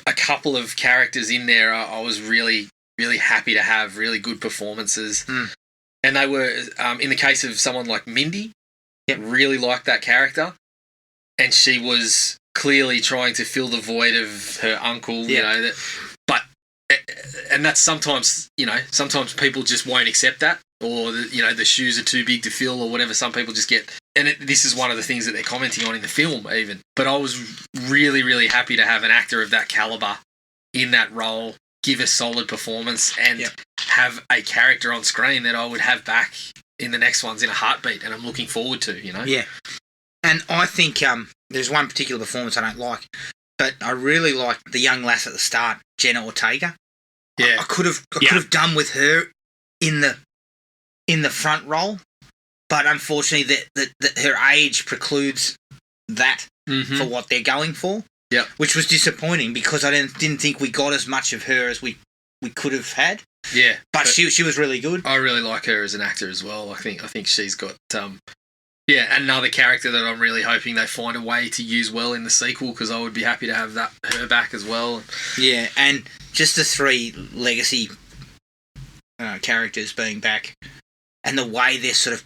a couple of characters in there I was really, really happy to have really good performances. And they were, in the case of someone like Mindy, really liked that character, and she was clearly trying to fill the void of her uncle, and that's sometimes people just won't accept that, or the shoes are too big to fill, or whatever. Some people just get, and this is one of the things that they're commenting on in the film even. But I was really, really happy to have an actor of that caliber in that role, give a solid performance, and have a character on screen that I would have back in the next ones in a heartbeat, and I'm looking forward to, Yeah. And I think there's one particular performance I don't like, but I really like the young lass at the start, Jenna Ortega. Yeah. I could have done with her in the front role, but unfortunately that her age precludes that for what they're going for. Yeah. Which was disappointing, because I didn't think we got as much of her as we could have had. Yeah. But she was really good. I really like her as an actor as well. I think she's got another character that I'm really hoping they find a way to use well in the sequel, because I would be happy to have her back as well. Yeah, and just the three legacy characters being back, and the way they're sort of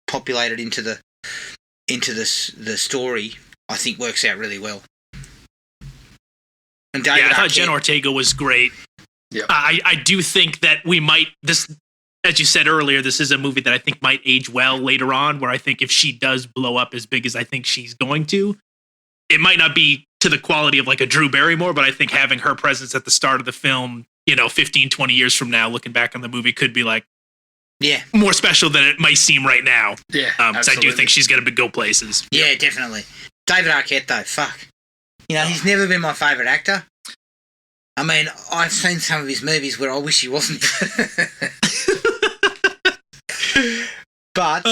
populated into the story, I think works out really well. And David I thought Jen Ortega was great. Yeah, I do think that we might, this, as you said earlier, this is a movie that I think might age well later on, where I think if she does blow up as big as I think she's going to, it might not be to the quality of like a Drew Barrymore, but I think having her presence at the start of the film, 15, 20 years from now, looking back on the movie, could be like, more special than it might seem right now. Yeah, so I do think she's going to go places. Yeah, definitely. David Arquette, though, fuck. He's never been my favourite actor. I mean, I've seen some of his movies where I wish he wasn't. But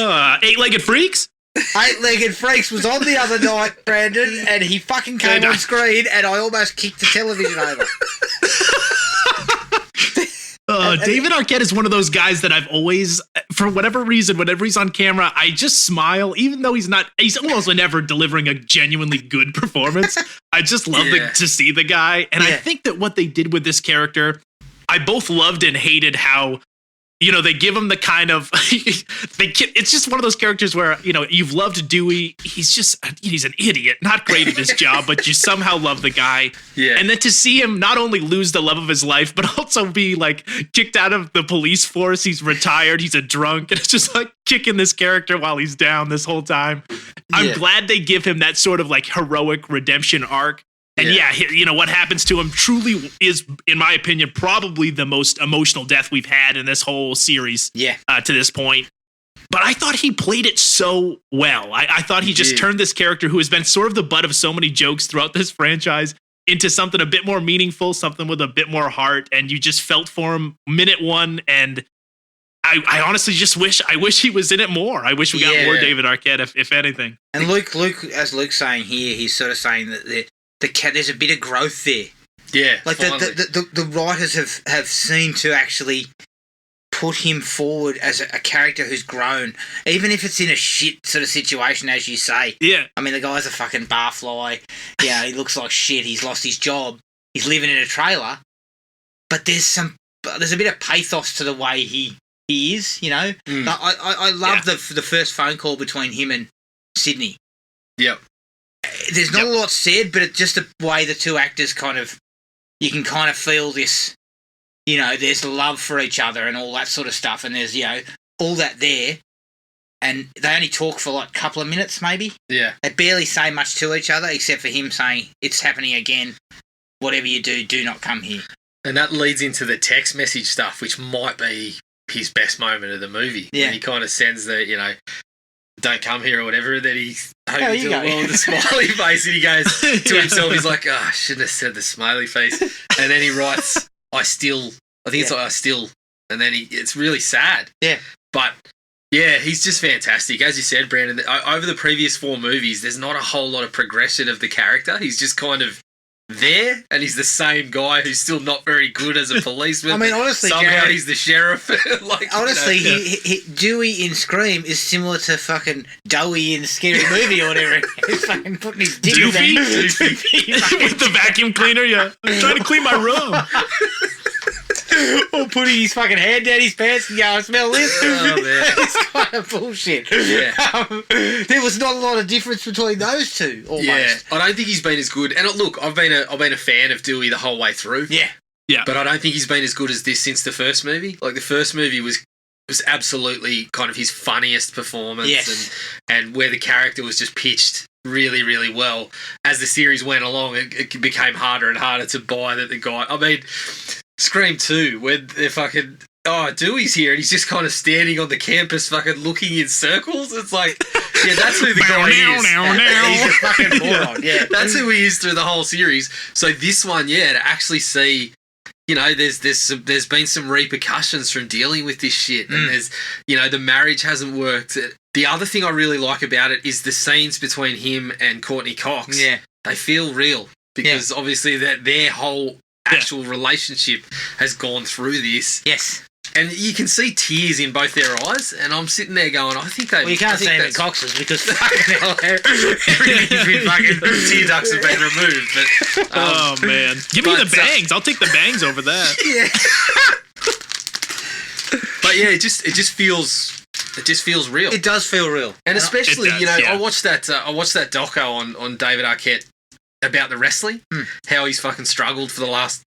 Eight-Legged Freaks? Eight-Legged Freaks was on the other night, Brandon, and he fucking came on screen, and I almost kicked the television over. David Arquette is one of those guys that I've always, for whatever reason, whenever he's on camera, I just smile, even though he's almost never delivering a genuinely good performance. I just love to see the guy. And I think that what they did with this character, I both loved and hated how they give him the kind of it's just one of those characters where you've loved Dewey. He's an idiot, not great at his job, but you somehow love the guy. Yeah. And then to see him not only lose the love of his life, but also be like kicked out of the police force. He's retired. He's a drunk, and it's just like kicking this character while he's down this whole time. I'm glad they give him that sort of like heroic redemption arc. And what happens to him truly is, in my opinion, probably the most emotional death we've had in this whole series to this point. But I thought he played it so well. I thought he just turned this character who has been sort of the butt of so many jokes throughout this franchise into something a bit more meaningful, something with a bit more heart. And you just felt for him minute one. And I honestly just wish he was in it more. I wish we got more David Arquette, if anything. And Luke, as Luke's saying here, he's sort of saying that there's a bit of growth there. Yeah, like the writers have seemed to actually put him forward as a character who's grown, even if it's in a shit sort of situation, as you say. Yeah, I mean, the guy's a fucking barfly. Yeah, he looks like shit. He's lost his job. He's living in a trailer. But there's a bit of pathos to the way he is. I love the first phone call between him and Sydney. Yep. There's not a lot said, but it's just the way the two actors you can kind of feel this, there's love for each other and all that sort of stuff. And there's, all that there. And they only talk for like a couple of minutes, maybe. Yeah. They barely say much to each other, except for him saying, it's happening again. Whatever you do not come here. And that leads into the text message stuff, which might be his best moment of the movie. Yeah. When he kind of sends the, don't come here or whatever, and then he's hoping to well with the smiley face, and he goes to himself, he's like, I shouldn't have said the smiley face. And then he writes, I think it's like, I still, and then it's really sad. Yeah. But he's just fantastic. As you said, Brandon, over the previous 4 movies, there's not a whole lot of progression of the character. He's just kind of there, and he's the same guy who's still not very good as a policeman. I mean, honestly, somehow Jared, he's the sheriff. honestly, he Dewey in Scream is similar to fucking Dowie in Scary Movie or whatever. He's fucking putting his dick in Doofy with the vacuum cleaner. Yeah, I'm trying to clean my room. Or putting his fucking hand down his pants and go, smell this. Oh, man. It's kind of bullshit. Yeah. There was not a lot of difference between those two, almost. Yeah, I don't think he's been as good. And look, I've been a fan of Dewey the whole way through. Yeah. But I don't think he's been as good as this since the first movie. Like, the first movie was absolutely kind of his funniest performance. Yes. And where the character was just pitched really, really well. As the series went along, it became harder and harder to buy that the guy... I mean... Scream 2, where they're fucking, Dewey's here, and he's just kind of standing on the campus fucking looking in circles. It's like, that's who the guy is. He's a fucking moron, yeah. That's who he is through the whole series. So this one, to actually see, there's been some repercussions from dealing with this shit, and there's, the marriage hasn't worked. The other thing I really like about it is the scenes between him and Courtney Cox. Yeah. They feel real, because obviously that their whole actual relationship has gone through this. Yes. And you can see tears in both their eyes, and I'm sitting there going, I think they... Well, you can't see them in Cox's because fucking hell, everything's been fucking... tear ducts have been removed, but... oh, man. Give me the bangs. I'll take the bangs over that. Yeah. But yeah, it just feels real. It does feel real. And especially, does, I watched that doco on David Arquette about the wrestling, how he's fucking struggled for the last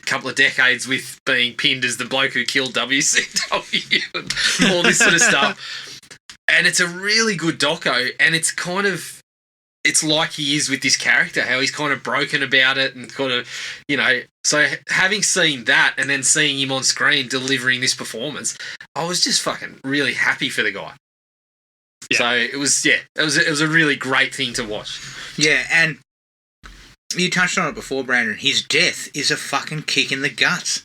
couple of decades with being pinned as the bloke who killed WCW and all this sort of stuff. And it's a really good doco, and it's like he is with this character, how he's kind of broken about it and kind of, so having seen that and then seeing him on screen delivering this performance, I was just fucking really happy for the guy. Yeah. So it was a really great thing to watch. Yeah, and you touched on it before, Brandon. His death is a fucking kick in the guts.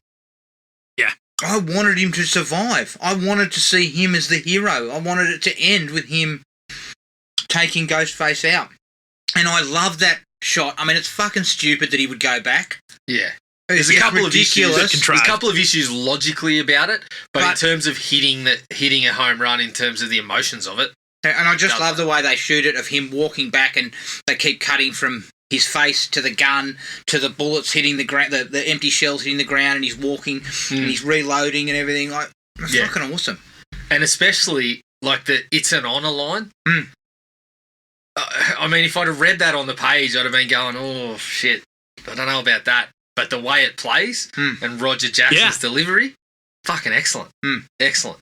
Yeah. I wanted him to survive. I wanted to see him as the hero. I wanted it to end with him taking Ghostface out. And I love that shot. I mean, it's fucking stupid that he would go back. Yeah. There's a couple of issues logically about it, but in terms of hitting a home run in terms of the emotions of it. And I just love the way they shoot it, of him walking back, and they keep cutting from his face to the gun to the bullets hitting the ground, the empty shells hitting the ground, and he's walking and he's reloading and everything. That's Yeah. fucking awesome. And especially like the "it's an honour" line. Mm. I mean, if I'd have read that on the page, I'd have been going, "Oh shit, I don't know about that." But the way it plays and Roger Jackson's delivery, fucking excellent. Excellent.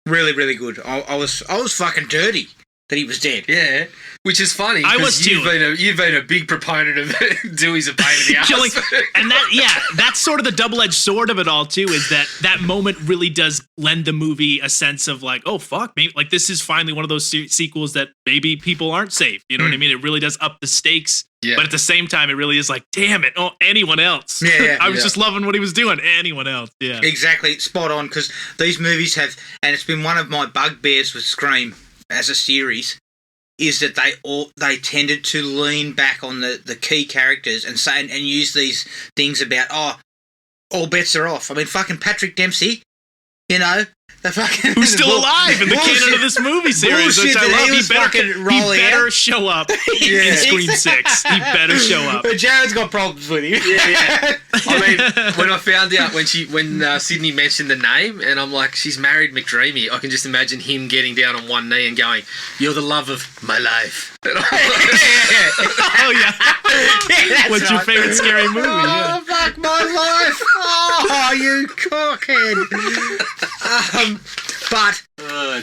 Really, really good. I was fucking dirty that he was dead. Yeah, which is funny. I was 'cause too. You've been a big proponent of Dewey's a pain in the ass. Killing, and that's sort of the double-edged sword of it all too. Is that moment really does lend the movie a sense of like, oh fuck, maybe like this is finally one of those sequels that maybe people aren't safe. You know what I mean? It really does up the stakes. Yeah. But at the same time, it really is like, damn it, oh, anyone else. Yeah, I was just loving what he was doing. Anyone else, yeah. Exactly, spot on. Because these movies have, and it's been one of my bugbears with Scream as a series, is that they tended to lean back on the key characters and say and use these things about all bets are off. I mean, fucking Patrick Dempsey, you know, the fucking who's still alive in the canon of this movie series, which I love. He better show up in Scream 6. He better show up. But Jared's got problems with him. Yeah. I mean, when I found out when Sydney mentioned the name, and I'm like, she's married McDreamy, I can just imagine him getting down on one knee and going, "You're the love of my life." Oh yeah. What's your favorite scary movie? Oh, fuck my life. Oh, you cockhead. But,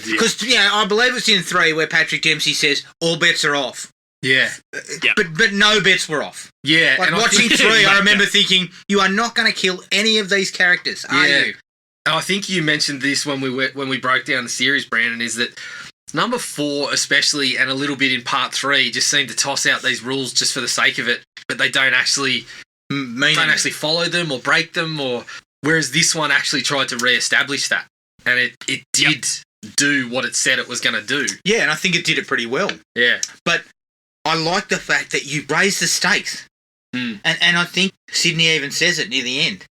because, I believe it's in 3 where Patrick Dempsey says, all bets are off. Yeah. But no bets were off. Yeah. Like, and watching 3, I remember thinking, you are not going to kill any of these characters, are you? And I think you mentioned this when we broke down the series, Brandon, is that number 4 especially, and a little bit in part 3, just seem to toss out these rules just for the sake of it, but they don't actually follow them or break them, or whereas this one actually tried to re-establish that, and it did do what it said it was going to do. Yeah, and I think it did it pretty well. Yeah. But I like the fact that you raise the stakes. And I think Sydney even says it near the end.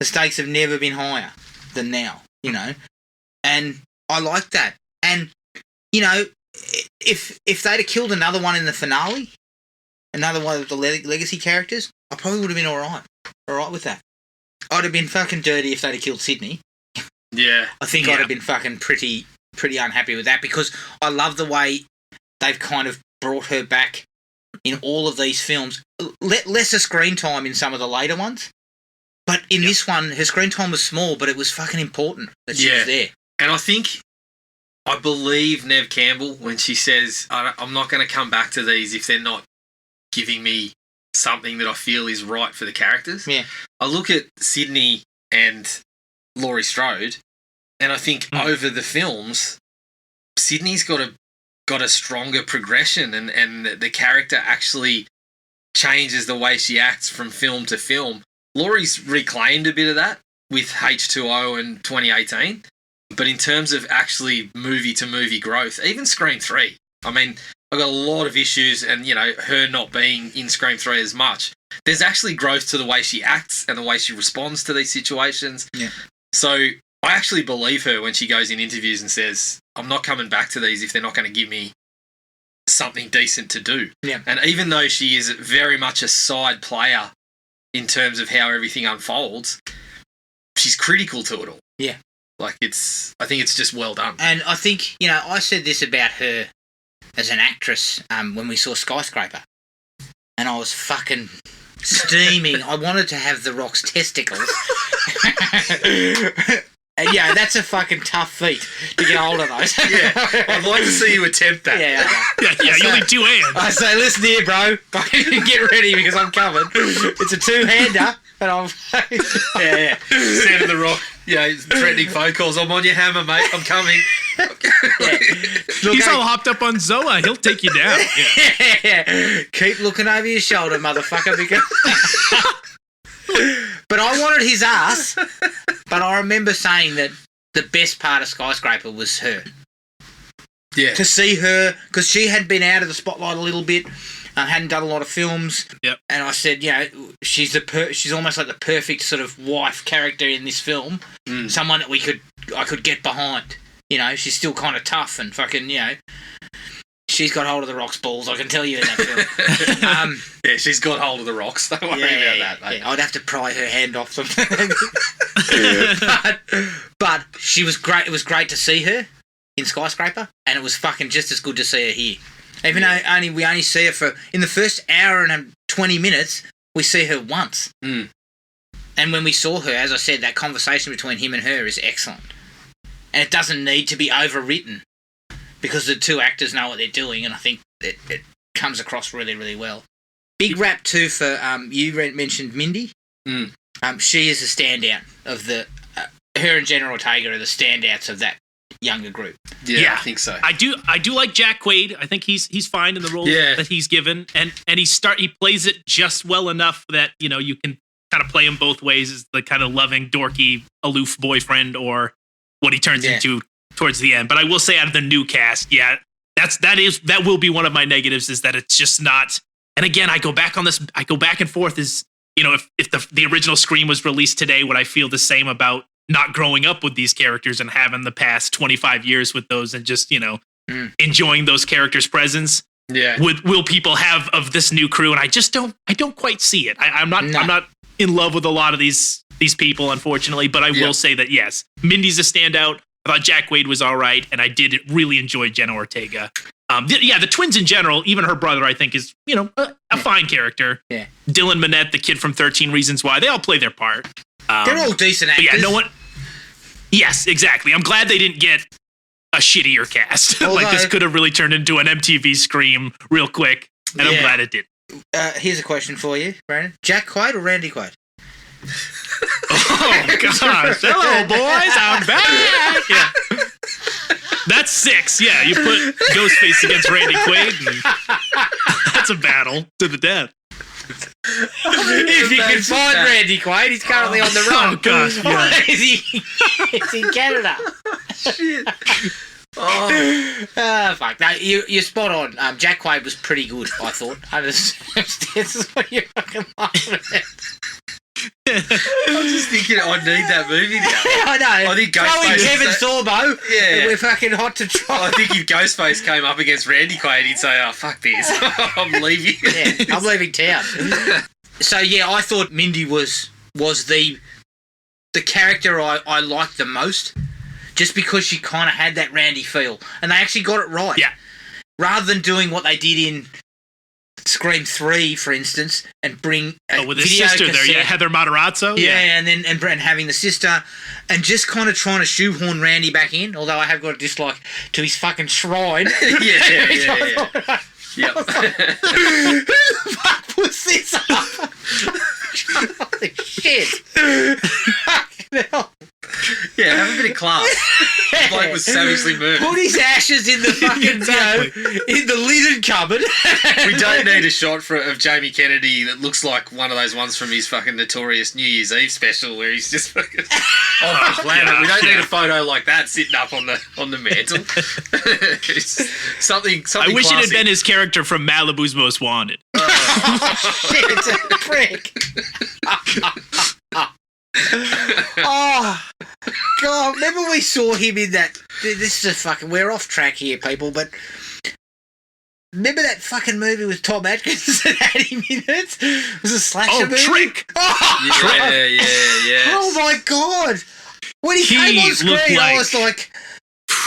The stakes have never been higher than now, you know? And I like that. And, you know, if they'd have killed another one in the finale, another one of the legacy characters, I probably would have been all right with that. I'd have been fucking dirty if they'd have killed Sydney. Yeah. I think I'd have been fucking pretty unhappy with that, because I love the way they've kind of brought her back in all of these films. Lesser screen time in some of the later ones, but in this one, her screen time was small, but it was fucking important that she was there. And I believe Nev Campbell when she says, I'm not going to come back to these if they're not giving me something that I feel is right for the characters. Yeah. I look at Sydney and Laurie Strode, and I think over the films, Sydney's got a stronger progression, and the character actually changes the way she acts from film to film. Laurie's reclaimed a bit of that with H2O and 2018, but in terms of actually movie to movie growth, even Scream 3, I mean, I've got a lot of issues, and her not being in Scream 3 as much. There's actually growth to the way she acts and the way she responds to these situations. Yeah. So I actually believe her when she goes in interviews and says, I'm not coming back to these if they're not going to give me something decent to do. Yeah. And even though she is very much a side player in terms of how everything unfolds, she's critical to it all. Yeah. Like I think it's just well done. And I think, I said this about her as an actress when we saw Skyscraper, and I was fucking steaming. I wanted to have The Rock's testicles. And that's a fucking tough feat to get hold of those. Yeah, I'd like to see you attempt that. Yeah, you need 2 hands. I say, listen here, bro. Get ready because I'm coming. It's a 2-hander, and I'm... Yeah. Stand in The Rock. Yeah, threatening phone calls. I'm on your hammer, mate. I'm coming. He's all hopped up on Zoa. He'll take you down. Yeah. Keep looking over your shoulder, motherfucker, because... But I wanted his ass. But I remember saying that the best part of Skyscraper was her. Yeah. To see her, because she had been out of the spotlight a little bit, hadn't done a lot of films. Yep. And I said, she's she's almost like the perfect sort of wife character in this film. Someone that I could get behind. She's still kind of tough and fucking, she's got hold of the Rock's balls. I can tell you in that film. Yeah, she's got hold of the rocks. Don't worry about that, mate. Yeah, I'd have to pry her hand off them. but she was great. It was great to see her in Skyscraper, and it was fucking just as good to see her here. Even though we only see her for in the first hour and 20 minutes, we see her once. Mm. And when we saw her, as I said, that conversation between him and her is excellent, and it doesn't need to be overwritten because the two actors know what they're doing, and I think it comes across really, really well. Big rap too for you mentioned Mindy. Mm. She is a standout of the. Her and General Ortega are the standouts of that younger group. Yeah, I think so. I do like Jack Quaid. I think he's fine in the role that he's given, and he plays it just well enough that you can kind of play him both ways as the kind of loving, dorky, aloof boyfriend, or what he turns into towards the end. But I will say, out of the new cast, that will be one of my negatives, is that it's just not. And again, I go back and forth. Is if the original Scream was released today, would I feel the same about not growing up with these characters and having the past 25 years with those and just enjoying those characters' presence? Yeah. Will people have of this new crew? And I just don't quite see it. I'm not in love with a lot of these people, unfortunately. But I will say that yes, Mindy's a standout. I thought Jack Quaid was all right, and I did really enjoy Jenna Ortega. The twins in general, even her brother, I think is a fine character. Yeah. Dylan Minnette, the kid from 13 Reasons Why, they all play their part. They're all decent actors. Yeah, no one. Yes, exactly. I'm glad they didn't get a shittier cast. Like this could have really turned into an MTV Scream real quick, and I'm glad it did. Here's a question for you, Brandon: Jack Quaid or Randy Quaid? Oh gosh! Hello, boys. I'm back. Yeah. That's 6. Yeah, you put Ghostface against Randy Quaid, and that's a battle to the death. If you can find Randy Quaid, he's currently on the run. Oh gosh! Yeah. He's in Canada. Shit. Fuck. No, you're spot on. Jack Quaid was pretty good, I thought. Under the circumstances, what you fucking laughing at? I'm just thinking I need that movie now. I know. I think Throwing Ghostface. Kevin Sorbo. Yeah. We're fucking hot to try. I think if Ghostface came up against Randy Quaid, he'd say, "Oh fuck this, I'm leaving." Yeah, I'm leaving town. So yeah, I thought Mindy was the character I liked the most, just because she kind of had that Randy feel, and they actually got it right. Yeah. Rather than doing what they did in Scream 3, for instance, and bring with his sister cassette. there, Heather Matarazzo. Yeah, and then and having the sister, and just kind of trying to shoehorn Randy back in. Although I have got a dislike to his fucking shrine. Yeah. Yep. Who the fuck puts this up? Holy shit! Fucking hell. Yeah, have a bit of class. The bloke was savagely murdered. Put his ashes in the fucking, in the linen cupboard. We don't need a shot of Jamie Kennedy that looks like one of those ones from his fucking notorious New Year's Eve special where he's just fucking off the planet. We don't need a photo like that sitting up on the mantle. something I wish classy. it had been his character from Malibu's Most Wanted. Shit, it's a prick. Oh God! Remember we saw him in that. This is a fucking. We're off track here, people. But remember that fucking movie with Tom Atkins that had him in it? It was a slasher movie. Trick! Yeah. Oh my God! When he came on screen, I was like,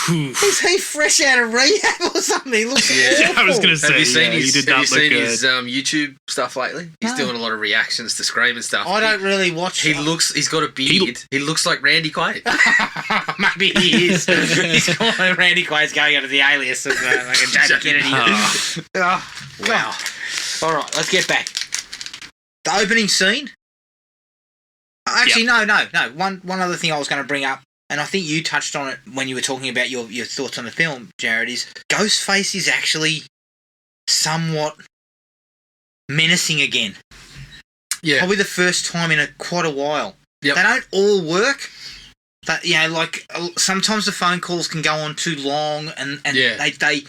"Is he fresh out of rehab or something?" He looks awful. I was going to say, Have you seen he did not look good. his YouTube stuff lately? He's doing a lot of reactions to Scream and stuff. I don't really watch. He's got a beard. He looks like Randy Quaid. Maybe he is. He's going, Randy Quaid's going under the alias of like a Jamie Kennedy. Oh, wow. All right, let's get back. The opening scene. Actually, no. One other thing I was going to bring up, and I think you touched on it when you were talking about your thoughts on the film, Jared, is Ghostface is actually somewhat menacing again. Yeah. Probably the first time in quite a while. Yep. They don't all work. But like sometimes the phone calls can go on too long, and they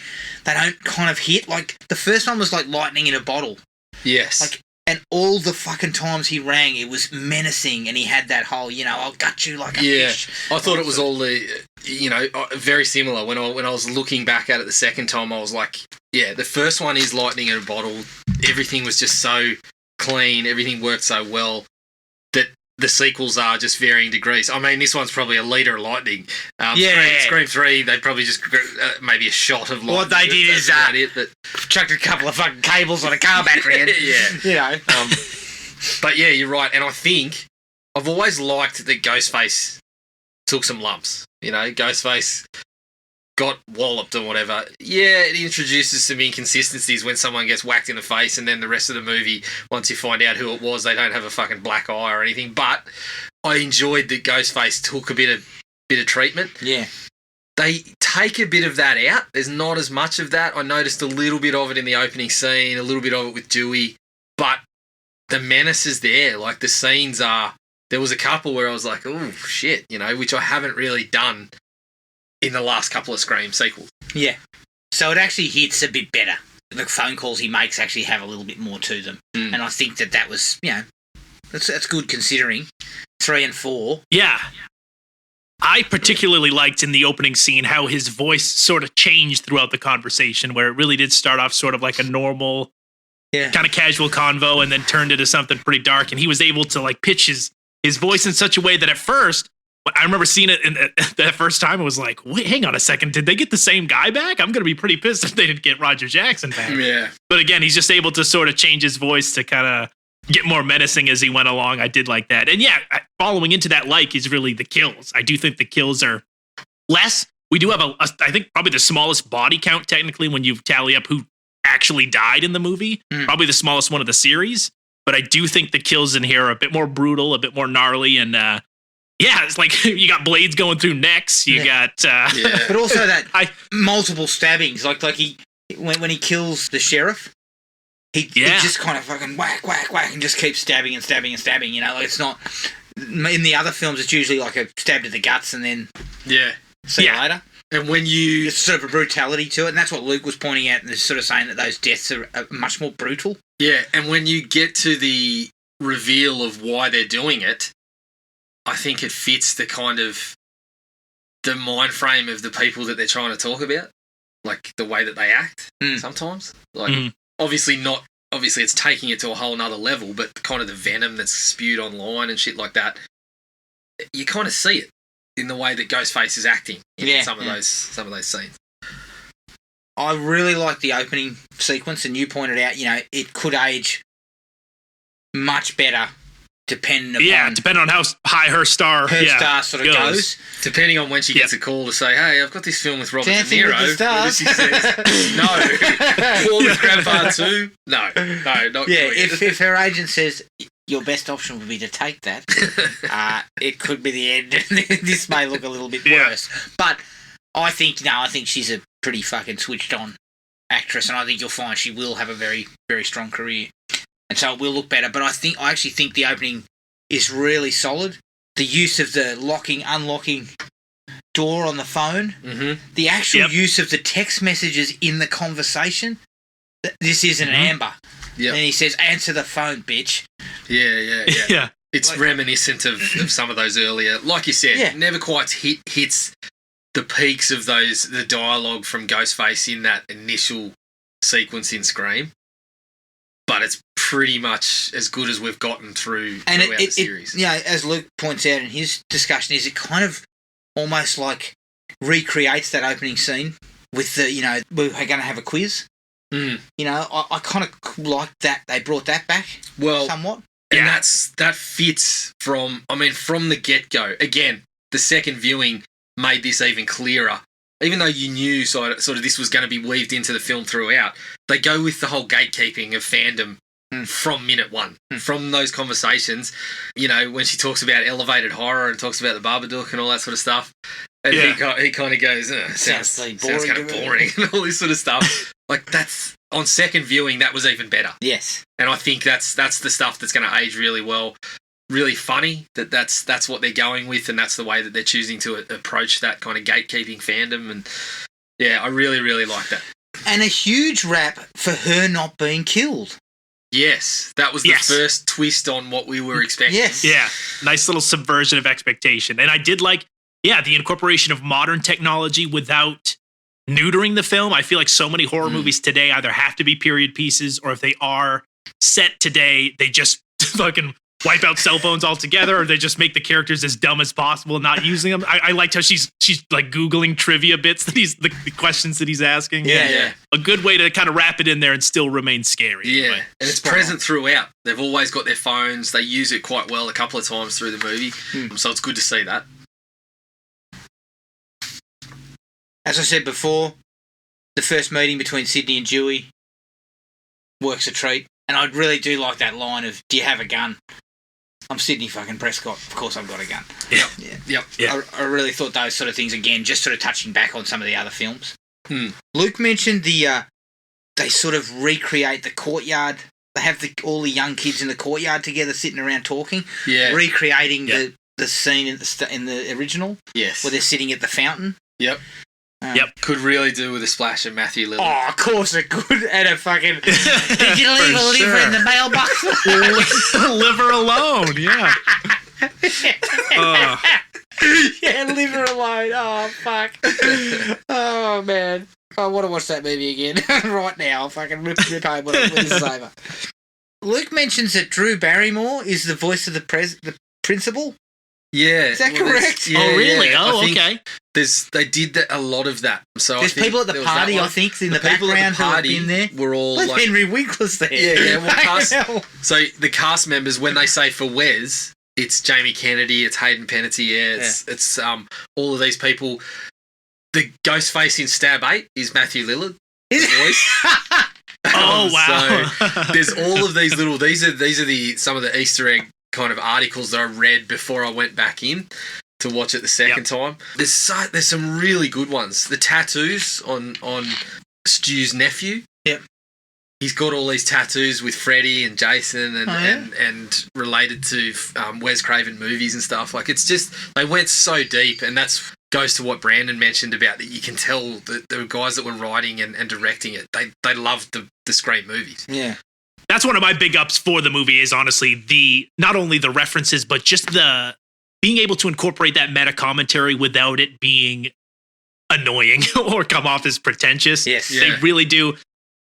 don't kind of hit. Like the first one was like lightning in a bottle. Yes. Like, and all the fucking times he rang, it was menacing, and he had that whole, I'll gut you like a fish. I thought it was all the, very similar. When I was looking back at it the second time, I was like, Yeah, the first one is lightning in a bottle. Everything was just so clean. Everything worked so well that the sequels are just varying degrees. I mean, this one's probably a litre of lightning. Scream 3, they probably just maybe a shot of lightning. What they did is but chucked a couple of fucking cables on a car battery and, you know. But yeah, you're right. And I think I've always liked that Ghostface took some lumps. You know, Ghostface got walloped or whatever. Yeah, it introduces some inconsistencies when someone gets whacked in the face, and then the rest of the movie, once you find out who it was, they don't have a fucking black eye or anything. But I enjoyed that Ghostface took a bit of treatment. Yeah. They take a bit of that out. There's not as much of that. I noticed a little bit of it in the opening scene, a little bit of it with Dewey, but the menace is there. Like, the scenes are... There was a couple where I was like, oh, shit, you know, which I haven't really done in the last couple of Scream sequels. Yeah. So it actually hits a bit better. The phone calls he makes actually have a little bit more to them. And I think that was, you know, that's good considering 3 and 4. Yeah. I particularly liked in the opening scene how his voice sort of changed throughout the conversation, where it really did start off sort of like a normal, kind of casual convo, and then turned into something pretty dark. And he was able to like pitch his voice in such a way that at first, I remember seeing it that first time, it was like, wait, hang on a second, did they get the same guy back? I'm going to be pretty pissed if they didn't get Roger Jackson back. Yeah. But again, he's just able to sort of change his voice to kind of get more menacing as he went along. I did like that. And yeah, following into that is really the kills. I do think the kills are less. We do have I think probably the smallest body count technically when you tally up who actually died in the movie. Probably the smallest one of the series. But I do think the kills in here are a bit more brutal, a bit more gnarly, and it's like you got blades going through necks. You got, but also that multiple stabbings. Like he when he kills the sheriff, he just kind of fucking whack, and just keeps stabbing and stabbing and stabbing. You know, like it's not in the other films. It's usually like a stab to the guts and then see you later. And when you... It's sort of a brutality to it, and that's what Luke was pointing out, and is sort of saying that those deaths are much more brutal. Yeah, and when you get to the reveal of why they're doing it, I think it fits the kind of the mind frame of the people that they're trying to talk about, like the way that they act sometimes. Like, obviously it's taking it to a whole nother level, but kind of the venom that's spewed online and shit like that, you kind of see it in the way that Ghostface is acting in some of those scenes. I really like the opening sequence, and you pointed out, you know, it could age much better depending on how high her star sort of goes. Depending on when she gets a call to say, hey, I've got this film with Robert De Dancing Niro. with the Stars. She says, no. War with Grandpa 2? No, not if her agent says, your best option would be to take that, it could be the end. This may look a little bit worse. But I think she's a pretty fucking switched on actress, and I think you'll find she will have a very, very strong career. And so it will look better. But I actually think the opening is really solid. The use of the locking, unlocking door on the phone, the actual use of the text messages in the conversation. This isn't an Amber. Yep. And he says, answer the phone, bitch. Yeah. It's like, reminiscent of some of those earlier, like you said, never quite hits the peaks of the dialogue from Ghostface in that initial sequence in Scream. But it's pretty much as good as we've gotten throughout the series. As Luke points out in his discussion, it kind of almost like recreates that opening scene with the, we're going to have a quiz. You know, I kind of like that they brought that back somewhat. And that fits from the get-go. Again, the second viewing made this even clearer. Even though you knew sort of this was going to be weaved into the film throughout, they go with the whole gatekeeping of fandom from minute one. From those conversations, when she talks about elevated horror and talks about the Babadook and all that sort of stuff, and he kind of goes, sounds kind of boring and all this sort of stuff. Like, that's, on second viewing, that was even better. Yes. And I think that's the stuff that's going to age really well. Really funny that's what they're going with, and that's the way that they're choosing to approach that kind of gatekeeping fandom. And I really, really like that. And a huge rap for her not being killed. Yes, that was the first twist on what we were expecting. Yes. Yeah, nice little subversion of expectation. And I did like, the incorporation of modern technology without neutering the film. I feel like so many horror movies today either have to be period pieces, or if they are set today, they just fucking wipe out cell phones altogether, or they just make the characters as dumb as possible and not using them. I liked how she's like Googling trivia bits that the questions that he's asking. Yeah. A good way to kind of wrap it in there and still remain scary. Yeah, But and it's present throughout. They've always got their phones. They use it quite well a couple of times through the movie, so it's good to see that. As I said before, the first meeting between Sydney and Dewey works a treat. And I really do like that line of, do you have a gun? I'm Sydney fucking Prescott. Of course I've got a gun. Yep. I really thought those sort of things, again, just sort of touching back on some of the other films. Luke mentioned they sort of recreate the courtyard. They have all the young kids in the courtyard together sitting around talking. Yeah. Recreating the scene in the original. Yes. Where they're sitting at the fountain. Yep. Could really do with a splash of Matthew Lillard. Oh, of course it could. And a fucking... Did you leave a liver in the mailbox? Liver alone, yeah. Yeah, liver alone. Oh, fuck. Oh, man. I want to watch that movie again right now. I'll fucking rip home when this is over. Luke mentions that Drew Barrymore is the voice of the principal. Yeah. Is that correct? Yeah, oh, really? Yeah. Oh, okay. They did a lot of that. So there's people at the party, I think, in the background who have been there. Were all like Henry Winkler's there. Yeah. So the cast members, when they say for Wes, it's Jamie Kennedy, it's Hayden Panettiere, it's all of these people. The Ghostface in Stab 8 is Matthew Lillard. The voice. Oh wow! So there's all of these little. These are some of the Easter egg kind of articles that I read before I went back in to watch it the second time. There's some really good ones. The tattoos on Stu's nephew. Yep. He's got all these tattoos with Freddy and Jason and related to Wes Craven movies and stuff. Like, it's just, they went so deep, and that's goes to what Brandon mentioned about that you can tell that the guys that were writing and directing it, they loved the Scream movies. Yeah. That's one of my big ups for the movie is honestly not only the references, but just the being able to incorporate that meta commentary without it being annoying or come off as pretentious. Yes. They really do.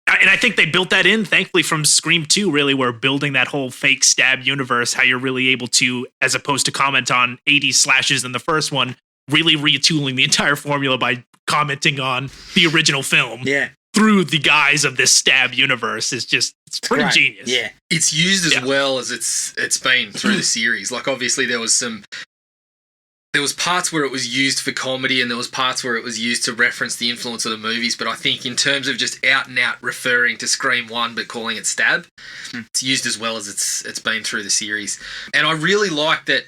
And I think they built that in, thankfully, from Scream 2, really, where building that whole fake stab universe, how you're really able to, as opposed to comment on 80s slashes in the first one, really retooling the entire formula by commenting on the original film through the guise of this stab universe is just, it's pretty genius. Yeah. It's used as well as it's been through the series. Like, obviously there was parts where it was used for comedy and there was parts where it was used to reference the influence of the movies, but I think in terms of just out and out referring to Scream 1 but calling it Stab, it's used as well as it's been through the series. And I really like that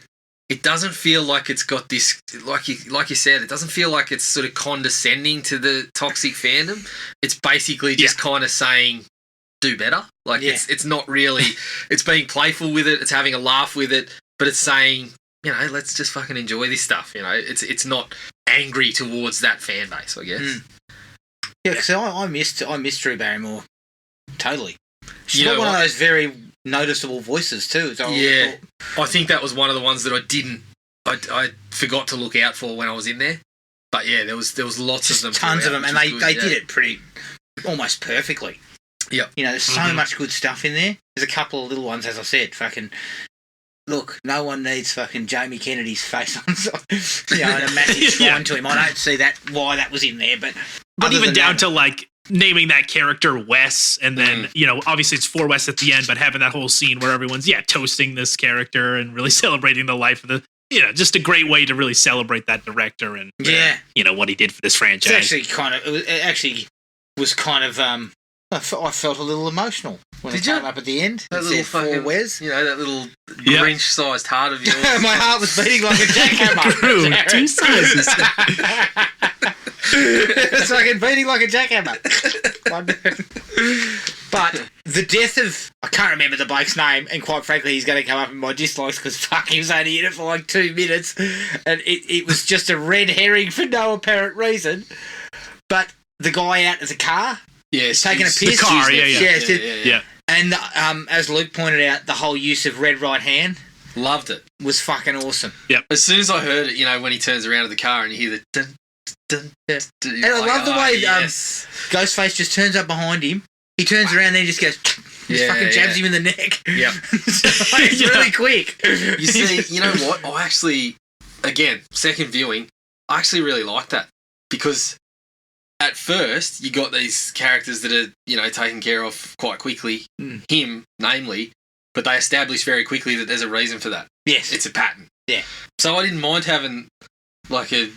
it doesn't feel like it's got this, like you said, it doesn't feel like it's sort of condescending to the toxic fandom. It's basically just kind of saying, do better. Like, it's not really, it's being playful with it, it's having a laugh with it, but it's saying, you know, let's just fucking enjoy this stuff. You know, it's not angry towards that fan base, I guess. Yeah, because I missed Drew Barrymore totally. She's got one of those very noticeable voices too. So I think that was one of the ones that I forgot to look out for when I was in there. But yeah, there was lots of them, tons of them, and they did it pretty almost perfectly. Yeah, you know, there's so much good stuff in there. There's a couple of little ones, as I said, fucking. Look, no one needs fucking Jamie Kennedy's face on, and a massive shrine to him. I don't see why that was in there, but even down to like naming that character Wes, and then obviously it's for Wes at the end, but having that whole scene where everyone's toasting this character and really celebrating the life of the just a great way to really celebrate that director and what he did for this franchise. It actually was kind of I felt a little emotional when it came up at the end. That little fucking Wes. That little Grinch-sized heart of yours. My heart was beating like a jackhammer. Two sizes. It's fucking beating like a jackhammer. But the death of, I can't remember the bloke's name, and quite frankly, he's going to come up in my dislikes because he was only in it for like 2 minutes, and it was just a red herring for no apparent reason. But the guy out of the car. Yes, taking a piss. The car, yeah. And as Luke pointed out, the whole use of red right hand, loved it. Was fucking awesome. Yep. As soon as I heard it, when he turns around to the car and you hear the dun, And And I love the way Ghostface just turns up behind him. He turns around and then he just goes, fucking jabs him in the neck. Yep. So it's really quick. You see, you know what? I actually, again, second viewing, I actually really like that because at first you got these characters that are, taken care of quite quickly. Him, namely, but they establish very quickly that there's a reason for that. Yes. It's a pattern. Yeah. So I didn't mind having like a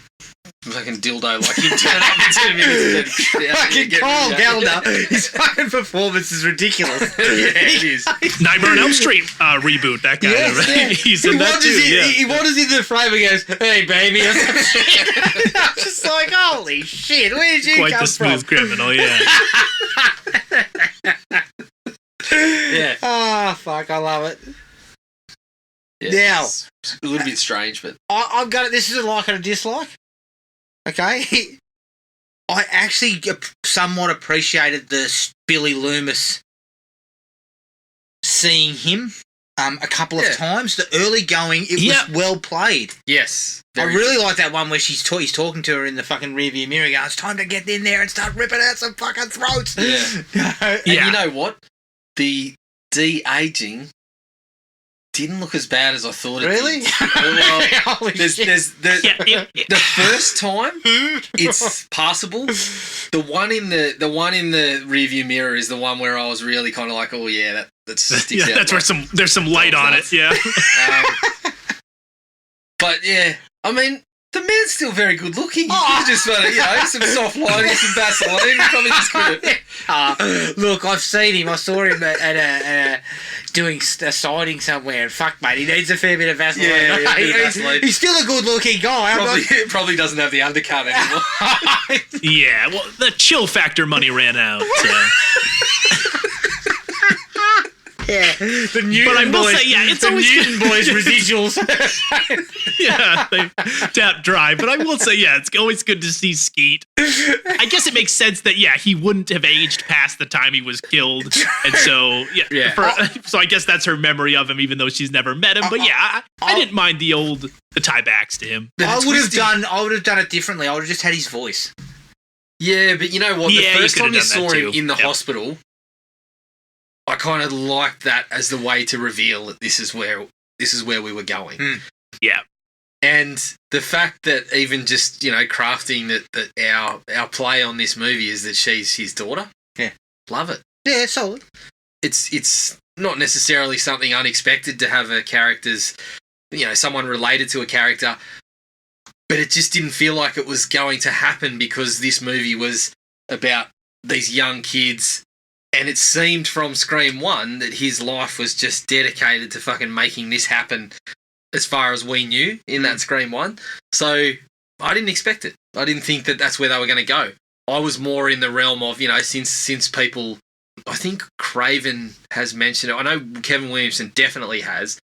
fucking dildo like him turn up in 2 minutes. Fucking Carl Gallagher. His fucking performance is ridiculous. Yeah, it is. Nightmare on Elm Street reboot. That guy. Yes, right? yeah. He's in that too. He wanders into the frame and goes, "Hey, baby." I'm just like, holy shit, where did you Quite come the smooth from? criminal. Yeah. Yeah. Oh, fuck, I love it. Yeah, Now, it's a little bit strange, but I've got it. This is a like and a dislike. Okay? I actually somewhat appreciated the Billy Loomis seeing him a couple of times. The early going, it was well played. yes. I really like that one where he's talking to her in the fucking rearview mirror going, it's time to get in there and start ripping out some fucking throats. Yeah. And you know what? The de-aging didn't look as bad as I thought it Really? did. Well, Holy there's shit. the first time it's passable. The one in the rearview mirror is the one where I was really kind of like, oh yeah, that sticks out. That's where there's some light on it. Yeah. But yeah, I mean, the man's still very good looking. You just want to, some soft lighting, some Vaseline. Probably just could. Look, I've seen him. I saw him at a doing a sighting somewhere. And fuck, mate, he needs a fair bit of Vaseline. Yeah, a bit of Vaseline. He's still a good-looking guy. Probably doesn't have the undercut anymore. Yeah. Well, the chill factor money ran out. So. Yeah, the Newton but I will boys, say, it's the always Newton boys residuals. Yeah, they tap dry. But I will say, it's always good to see Skeet. I guess it makes sense that he wouldn't have aged past the time he was killed, and so so I guess that's her memory of him, even though she's never met him. But I didn't mind the tiebacks to him. I would have done it differently. I would have just had his voice. Yeah, but you know what? The first time you saw him too. in the hospital, I kind of liked that as the way to reveal that this is where we were going. Yeah. And the fact that even just, crafting that our play on this movie is that she's his daughter. Yeah. Love it. Yeah, solid. It's not necessarily something unexpected to have a character's, someone related to a character, but it just didn't feel like it was going to happen because this movie was about these young kids. And it seemed from Scream 1 that his life was just dedicated to fucking making this happen as far as we knew in that Scream 1. So I didn't expect it. I didn't think that that's where they were going to go. I was more in the realm of, since people, I think Craven has mentioned it. I know Kevin Williamson definitely has,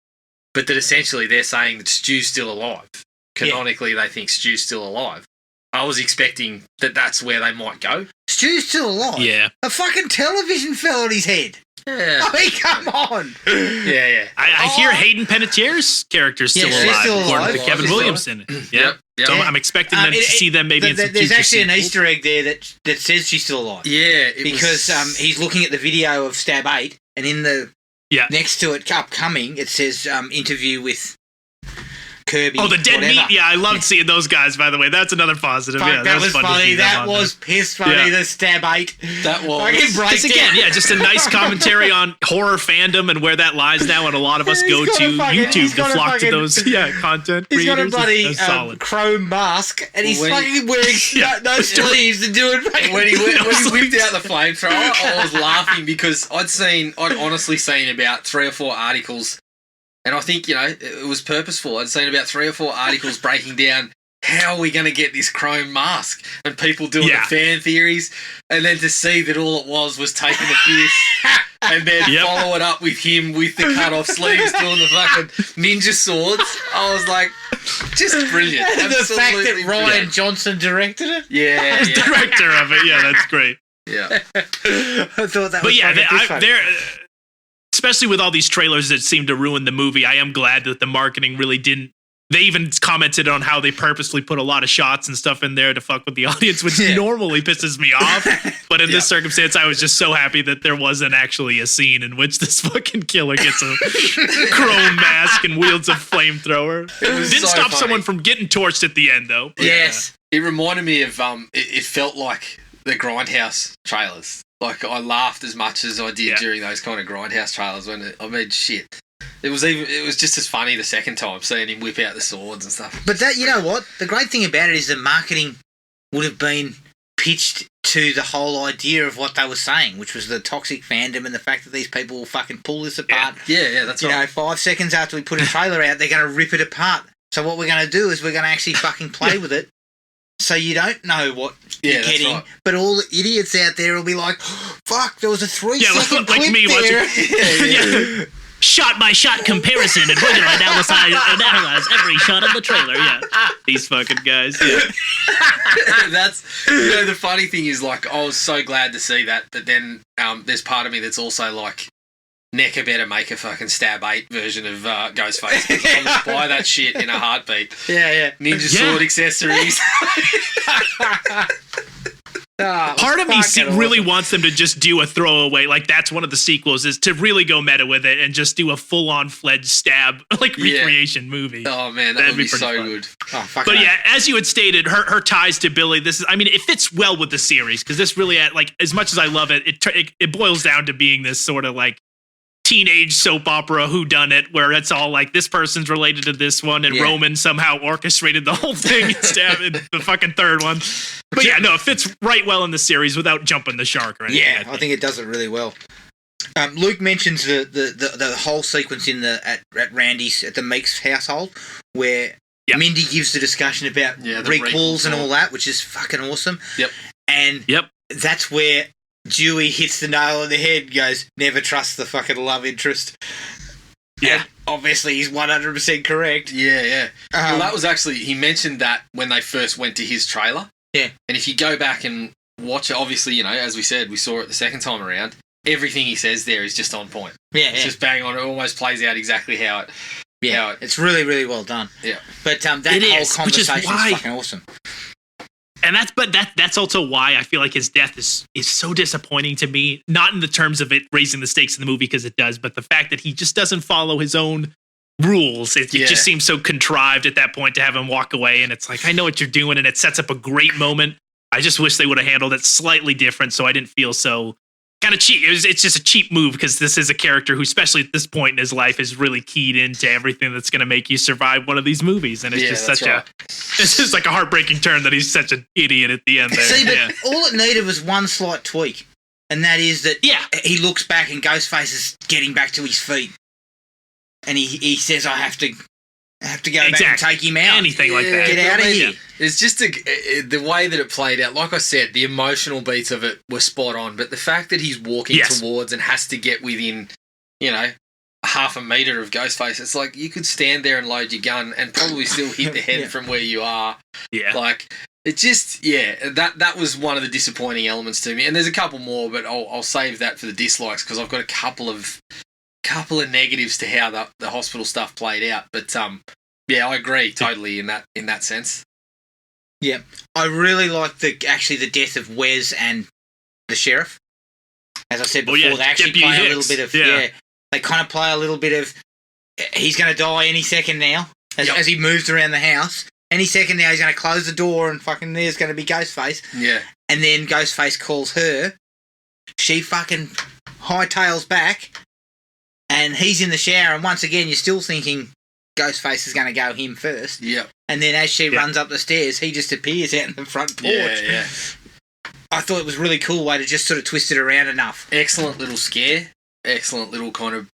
but that essentially they're saying that Stu's still alive. Canonically, they think Stu's still alive. I was expecting that that's where they might go. Stu's still alive? Yeah. A fucking television fell on his head. Yeah. I mean, come on. Yeah. I hear Hayden Panettiere's character's still she's alive, still according alive. to Kevin She's Williamson. Yep. So I'm expecting them to see them maybe in some there's future actually an sequels. Easter egg there that says she's still alive. Yeah. Because he's looking at the video of Stab 8, and in the next to it, upcoming, it says interview with Kirby. Oh, the dead whatever. meat. Yeah, I loved seeing those guys, by the way. That's another positive. Fuck, Yeah, that was fun to funny. see them That on was piss funny, Yeah. the Stab 8. That was. Fucking Because breakdown. again, just a nice commentary on horror fandom and where that lies now, and a lot of us He's go got to a fucking- YouTube he's to got a flock fucking- to those content He's got a creators. bloody That's solid. chrome mask, and he's When he- fucking wearing no sleeves and doing fucking... When he whipped out the flamethrower, I was laughing because I'd honestly seen about 3 or 4 articles, and I think, it was purposeful. I'd seen about 3 or 4 articles breaking down how are we going to get this chrome mask, and people doing the fan theories, and then to see that all it was taking the piss, and then follow it up with him with the cut-off sleeves doing the fucking ninja swords. I was like, just brilliant. And the fact that Absolutely Ryan brilliant. Johnson directed it. Yeah. As director of it, that's great. Yeah. I thought that But was they're especially with all these trailers that seem to ruin the movie. I am glad that the marketing really didn't they even commented on how they purposely put a lot of shots and stuff in there to fuck with the audience, which normally pisses me off. But in this circumstance, I was just so happy that there wasn't actually a scene in which this fucking killer gets a chrome mask and wields a flamethrower. Didn't so stop funny. someone from getting torched at the end, though. But, Yes. It reminded me of it felt like the Grindhouse trailers. Like I laughed as much as I did during those kind of Grindhouse trailers shit. It was just as funny the second time seeing him whip out the swords and stuff. But that, you know what? The great thing about it is the marketing would have been pitched to the whole idea of what they were saying, which was the toxic fandom and the fact that these people will fucking pull this apart. Yeah, that's you right. know, 5 seconds after we put a trailer out, they're going to rip it apart. So what we're going to do is we're going to actually fucking play with it. So you don't know what you're that's getting, right. but all the idiots out there will be like, "Fuck, there was a 3-second like clip me there." watching. Shot by shot comparison, and we're gonna analyze every shot of the trailer. Yeah, these fucking guys. Yeah. That's the funny thing is, like, I was so glad to see that, but then there's part of me that's also like, Necker better make a fucking Stab 8 version of Ghostface. 'Cause I'm gonna buy that shit in a heartbeat. Yeah. Ninja sword accessories. Part of me really wants them to just do a throwaway, like that's one of the sequels, is to really go meta with it and just do a full-on fledged Stab recreation movie. Oh man, That'd would be pretty so fun. good. Oh, fuck But no. yeah, as you had stated, her ties to Billy, it fits well with the series, because this really, like, as much as I love it, it boils down to being this sort of like teenage soap opera whodunit, where it's all like this person's related to this one, and Roman somehow orchestrated the whole thing and stabbed in the fucking third one. But yeah, no, it fits right well in the series without jumping the shark or anything. Yeah, I think it does it really well. Luke mentions the whole sequence at Randy's at the Meeks household where Mindy gives the discussion about the requels and requel. all that, which is fucking awesome. Yep. And that's where Dewey hits the nail on the head and goes, "Never trust the fucking love interest." Yeah. And obviously, he's 100% correct. Yeah. Well, that was actually, he mentioned that when they first went to his trailer. Yeah. And if you go back and watch it, obviously, you know, as we said, we saw it the second time around. Everything he says there is just on point. Yeah, It's just bang on. It almost plays out exactly how it. Yeah, it's really, really well done. Yeah. But that It whole is, which is conversation is why- fucking awesome. And that's also why I feel like his death is so disappointing to me. Not in the terms of it raising the stakes in the movie, because it does, but the fact that he just doesn't follow his own rules. It just seems so contrived at that point to have him walk away. And it's like, I know what you're doing, and it sets up a great moment. I just wish they would have handled it slightly different, so I didn't feel so kind of cheap. It's just a cheap move, because this is a character who, especially at this point in his life, is really keyed into everything that's going to make you survive one of these movies. And it's just it's just like a heartbreaking turn that he's such an idiot at the end there. See, but all it needed was one slight tweak, and that is that he looks back and Ghostface is getting back to his feet, and he says, "I have to go back and take him out." Anything like that. Get out of here. It's just the way that it played out. Like I said, the emotional beats of it were spot on, but the fact that he's walking towards and has to get within, you know, half a meter of Ghostface, it's like you could stand there and load your gun and probably still hit the head from where you are. Yeah. Like, it just, that was one of the disappointing elements to me. And there's a couple more, but I'll save that for the dislikes, because I've got a couple of negatives to how the hospital stuff played out. But I agree totally in that sense. Yeah, I really like the death of Wes and the sheriff. As I said before, they actually Deputy play a Hicks. little bit of they kind of play a little bit of he's going to die any second now as he moves around the house. Any second now he's going to close the door and fucking there's going to be Ghostface. Yeah, and then Ghostface calls her. She fucking hightails back, and he's in the shower. And once again, you're still thinking Ghostface is going to go him first. Yep. And then as she runs up the stairs, he just appears out in the front porch. Yeah. I thought it was a really cool way to just sort of twist it around enough. Excellent little scare. Excellent little kind of,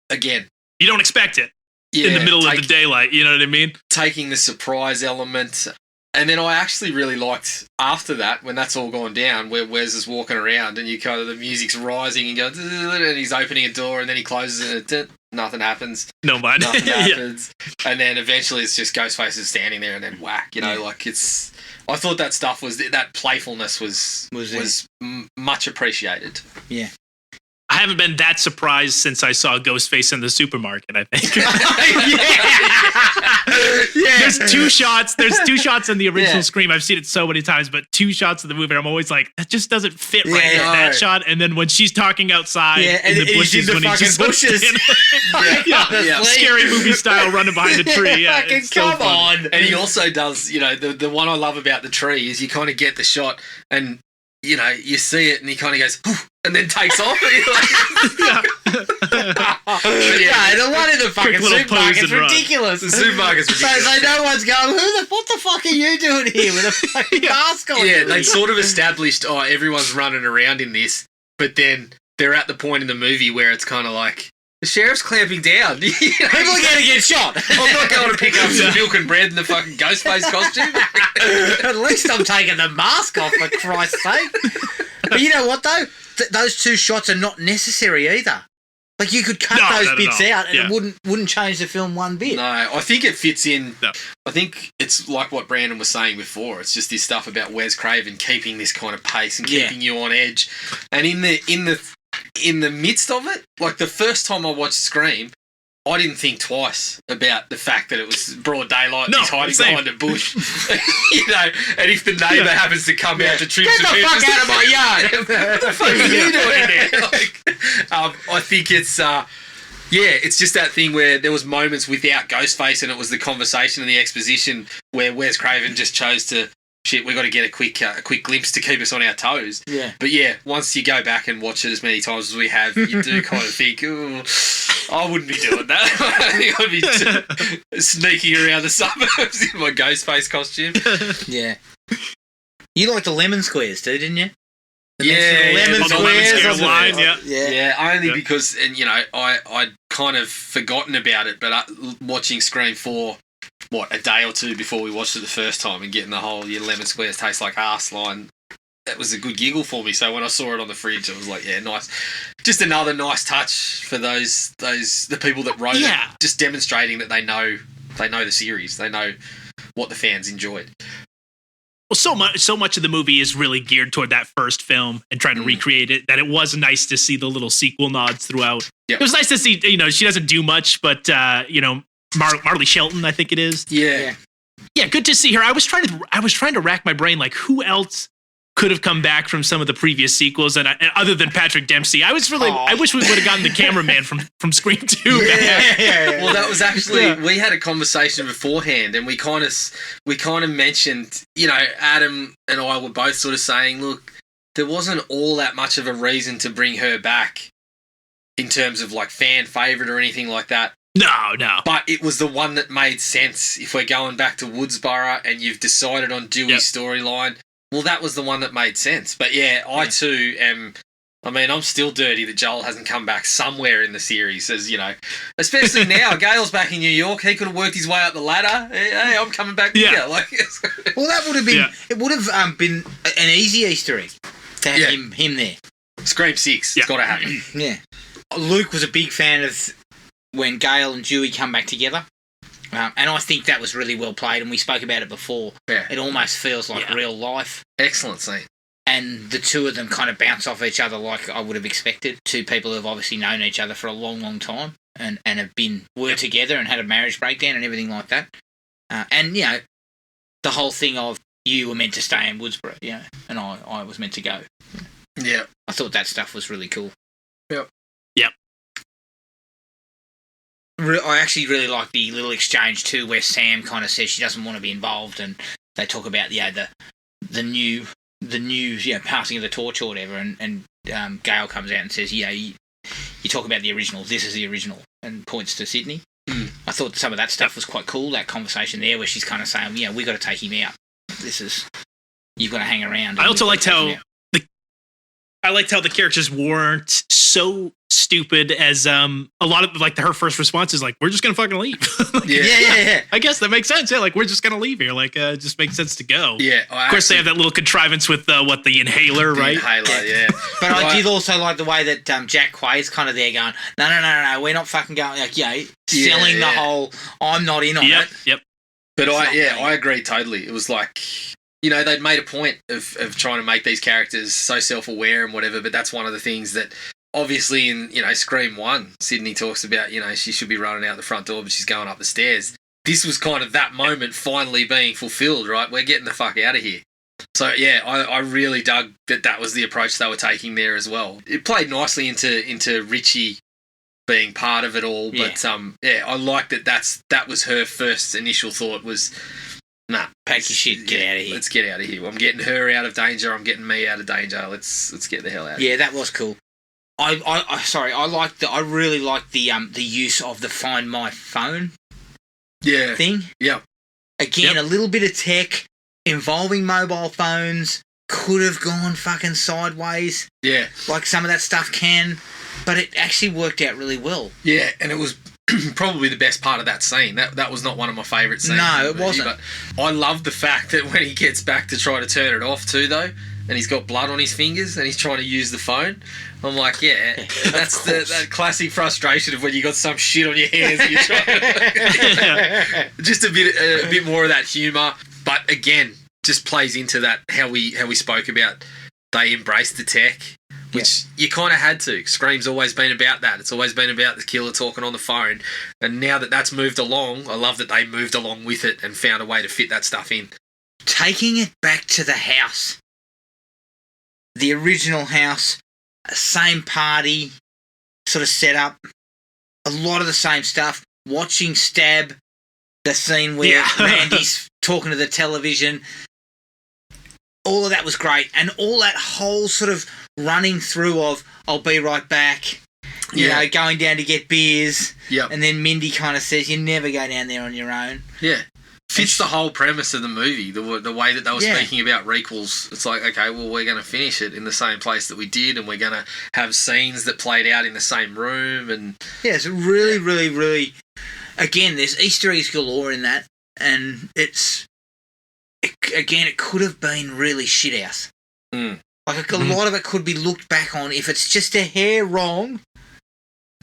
again, you don't expect it in the middle of the daylight. You know what I mean? Taking the surprise element. And then I actually really liked after that, when that's all gone down, where Wes is walking around and you kind of, the music's rising and goes, and he's opening a door and then he closes it. Nothing happens. No mind. Nothing happens. And then eventually it's just Ghostface is standing there and then whack, you know, like it's, I thought that stuff that playfulness was much appreciated. Yeah. I haven't been that surprised since I saw Ghostface in the supermarket, I think. There's two shots. There's two shots in the original Scream. I've seen it so many times, but two shots of the movie, I'm always like, that just doesn't fit right in that shot. And then when she's talking outside in the bushes, when he's just bushes. Scary movie style running behind the tree. Yeah, Fucking it's so come funny. on. And he also does, you know, the one I love about the tree is you kind of get the shot and, you know, you see it and he kind of goes, and then takes off. And you're like, the one in the fucking little pose supermarket's and run. ridiculous. the supermarket's ridiculous. So no one's going, what the fuck are you doing here with a fucking mask on? Yeah, they sort of established, everyone's running around in this, but then they're at the point in the movie where it's kind of like, the sheriff's clamping down. You know? People are going to get shot. I'm not going to pick up some milk and bread in the fucking Ghostface costume. At least I'm taking the mask off, for Christ's sake. But you know what, though? Those two shots are not necessary either. Like, you could cut those bits out and it wouldn't change the film one bit. No, I think it fits in. No. I think it's like what Brandon was saying before. It's just this stuff about Wes Craven keeping this kind of pace and keeping you on edge. And in the midst of it, like the first time I watched Scream, I didn't think twice about the fact that it was broad daylight and he's hiding behind a bush. You know, and if the neighbour happens to come out to trim Get some the fuck out of my yard! what the fuck are you doing in there? Like, I think it's it's just that thing where there was moments without Ghostface and it was the conversation and the exposition where Wes Craven just chose to, we got to get a quick glimpse to keep us on our toes. Yeah. But yeah, once you go back and watch it as many times as we have, you do kind of think, oh, I wouldn't be doing that. I think I'd be sneaking around the suburbs in my Ghostface costume. Yeah. You liked the lemon squares too, didn't you? Lemon squares line, only because, and you know, I'd kind of forgotten about it, but watching Scream 4, a day or two before we watched it the first time and getting the whole your lemon squares taste like arse line, that was a good giggle for me. So when I saw it on the fridge, I was like, yeah, nice. Just another nice touch for the people that wrote it, just demonstrating that they know the series, they know what the fans enjoyed. Well, so much of the movie is really geared toward that first film and trying to recreate it, that it was nice to see the little sequel nods throughout. Yep. It was nice to see, you know, she doesn't do much, but, you know, Marley Shelton, I think it is. Yeah. Yeah, good to see her. I was trying to rack my brain, like, who else could have come back from some of the previous sequels, and other than Patrick Dempsey. I wish we would have gotten the cameraman from Scream 2. Yeah. Well, that was actually, we had a conversation beforehand, and we kind of mentioned, you know, Adam and I were both sort of saying, look, there wasn't all that much of a reason to bring her back in terms of like fan favourite or anything like that. No. But it was the one that made sense. If we're going back to Woodsboro and you've decided on Dewey's storyline, well, that was the one that made sense. But yeah, I too am. I mean, I'm still dirty that Joel hasn't come back somewhere in the series, as you know. Especially now, Gail's back in New York. He could have worked his way up the ladder. Hey, I'm coming back with you. Like, well, that would have been. It would have been an easy Easter egg to have him there. Scream 6. It's got to happen. Yeah. Luke was a big fan of when Gail and Dewey come back together. And I think that was really well played, and we spoke about it before. Yeah. It almost feels like real life. Excellent scene. And the two of them kind of bounce off each other like I would have expected. Two people who have obviously known each other for a long, long time and were together and had a marriage breakdown and everything like that. And, you know, the whole thing of you were meant to stay in Woodsboro, you know, and I was meant to go. Yeah. I thought that stuff was really cool. Yep. I actually really like the little exchange too, where Sam kind of says she doesn't want to be involved, and they talk about the new passing of the torch or whatever, and Gail comes out and says, you talk about the original, this is the original, and points to Sydney. I thought some of that stuff was quite cool. That conversation there, where she's kind of saying, we got to take him out. You've got to hang around. I also liked how the characters weren't so stupid as a lot of like her first response is like, we're just gonna fucking leave. Yeah. I guess that makes sense. Yeah, like we're just gonna leave here. Like it just makes sense to go. Yeah. Of course, they have that little contrivance with the inhaler, right? Inhaler, yeah. But I did also like the way that Jack Quay's kind of there going, no, we're not fucking going. Like, selling the whole, I'm not in on it. Yep. But I agree totally. It was like, you know, they'd made a point of trying to make these characters so self-aware and whatever, but that's one of the things that obviously in, you know, Scream 1, Sydney talks about, you know, she should be running out the front door, but she's going up the stairs. this was kind of that moment finally being fulfilled, right? We're getting the fuck out of here. So, yeah, I really dug that was the approach they were taking there as well. It played nicely into Richie being part of it all. Yeah. But, I like that was her first initial thought was, nah. Pack your shit, get out of here. Let's get out of here. I'm getting her out of danger. I'm getting me out of danger. Let's get the hell out of here. Yeah, that was cool. I really liked the use of the Find My Phone thing. Yeah. Again, a little bit of tech involving mobile phones could have gone fucking sideways, Yeah. like some of that stuff can, but it actually worked out really well. Yeah, and it was probably the best part of that scene. That was not one of my favourite scenes. No, in the it movie, wasn't. But I love the fact that when he gets back to try to turn it off too, though, and he's got blood on his fingers and he's trying to use the phone, I'm like, yeah, that's that classic frustration of when you got some shit on your hands and you're trying to... Just a bit more of that humour. But again, just plays into that how we spoke about they embraced the tech, which you kind of had to. Scream's always been about that. It's always been about the killer talking on the phone. And now that that's moved along, I love that they moved along with it and found a way to fit that stuff in. Taking it back to the house, the original house, same party sort of setup, a lot of the same stuff. Watching Stab, the scene where Randy's talking to the television, all of that was great. And all that whole sort of running through of, I'll be right back, you know, going down to get beers. Yep. And then Mindy kind of says, you never go down there on your own. Yeah. Fits the whole premise of the movie, the way that they were speaking about requels. It's like, okay, well, we're going to finish it in the same place that we did, and we're going to have scenes that played out in the same room. And yeah, it's really, really, really... Again, there's Easter eggs galore in that, and it could have been really shithouse. Like, a lot of it could be looked back on. If it's just a hair wrong,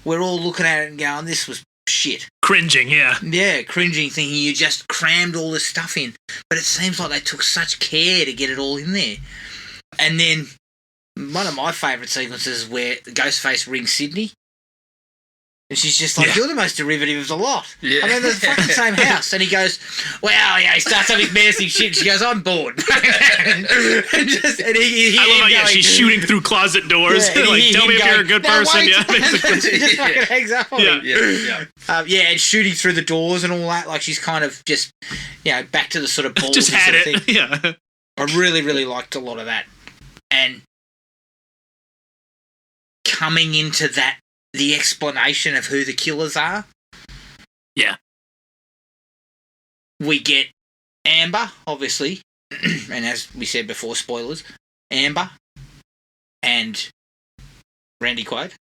we're all looking at it and going, this was shit. Cringing, yeah. Yeah, cringing, thinking you just crammed all this stuff in. But it seems like they took such care to get it all in there. And then one of my favourite sequences is where Ghostface rings Sydney. And she's just like, you're the most derivative of the lot. Yeah. I mean, they're the fucking same house. And he goes, well, yeah, he starts up his menacing shit. And she goes, I'm bored. and I love how she's shooting through closet doors. Yeah, like, tell me if you're a good person. Wait. Yeah, She just fucking hangs up on him. And shooting through the doors and all that. Like, she's kind of just, back to the sort of balls. Just had sort of it. thing. Yeah. I really, really liked a lot of that. And coming into that, the explanation of who the killers are. Yeah. We get Amber, obviously, and as we said before, spoilers, Amber and Randy Quaid.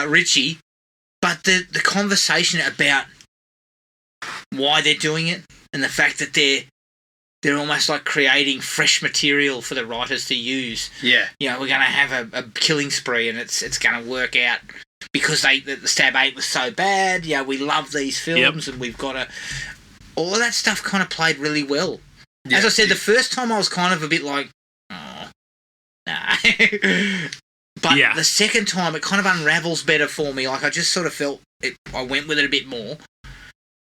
Richie. But the conversation about why they're doing it and the fact that they're almost like creating fresh material for the writers to use. Yeah. We're going to have a killing spree and it's going to work out because the Stab 8 was so bad. We love these films and we've got to... All of that stuff kind of played really well. As I said, the first time I was kind of a bit like, oh, nah. But the second time it kind of unravels better for me. Like I just sort of felt I went with it a bit more.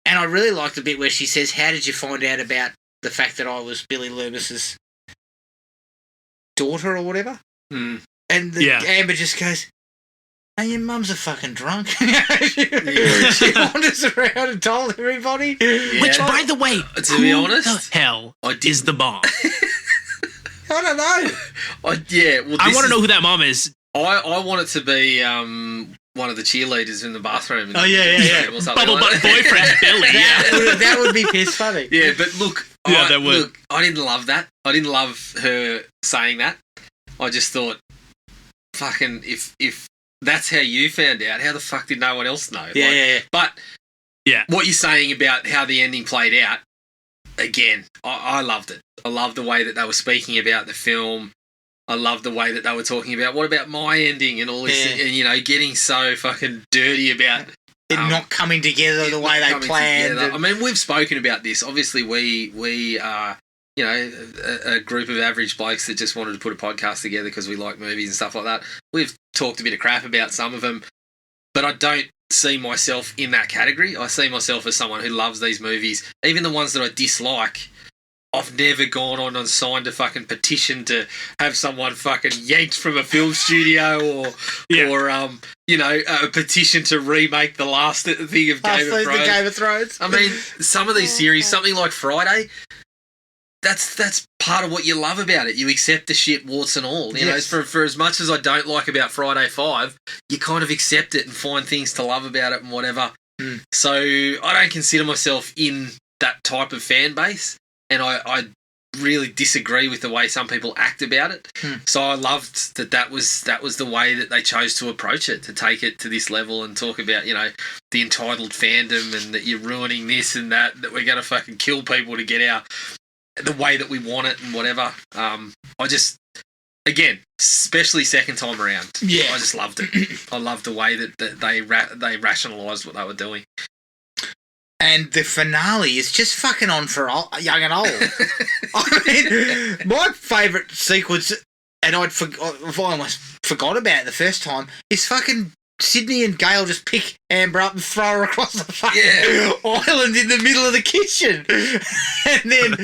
And I really liked the bit where she says, how did you find out about the fact that I was Billy Loomis's daughter or whatever? And Amber just goes, hey, your mum's a fucking drunk. She wanders around and told everybody. Yeah. Which, by the way, to be honest, the hell is the mom? I don't know. I want to know who that mom is. I want it to be one of the cheerleaders in the bathroom. Oh, yeah. Bubble butt boyfriend, Billy. That would be piss funny. Yeah, but look, that would. Look, I didn't love that. I didn't love her saying that. I just thought, fucking, if that's how you found out, how the fuck did no one else know? Yeah. But what you're saying about how the ending played out, again, I loved it. I loved the way that they were speaking about the film. I loved the way that they were talking about, what about my ending and all this, and, getting so fucking dirty about it not coming together the way they planned. I mean, we've spoken about this. Obviously, we are, a group of average blokes that just wanted to put a podcast together because we like movies and stuff like that. We've talked a bit of crap about some of them, but I don't see myself in that category. I see myself as someone who loves these movies. Even the ones that I dislike, I've never gone on and signed a fucking petition to have someone fucking yanked from a film studio or a petition to remake the last thing of Game of Thrones. I mean, some of these series, something like Friday, that's part of what you love about it. You accept the shit, warts and all. You know, for as much as I don't like about Friday 5, you kind of accept it and find things to love about it and whatever. So I don't consider myself in that type of fan base. And I really disagree with the way some people act about it. So I loved that was the way that they chose to approach it, to take it to this level and talk about, the entitled fandom and that you're ruining this and that we're going to fucking kill people to get the way that we want it and whatever. I just, again, especially second time around, I just loved it. I loved the way that they rationalised what they were doing. And the finale is just fucking on for young and old. I mean, my favourite sequence, and I've almost forgot about it the first time, is fucking Sydney and Gail just pick Amber up and throw her across the fucking island in the middle of the kitchen. And then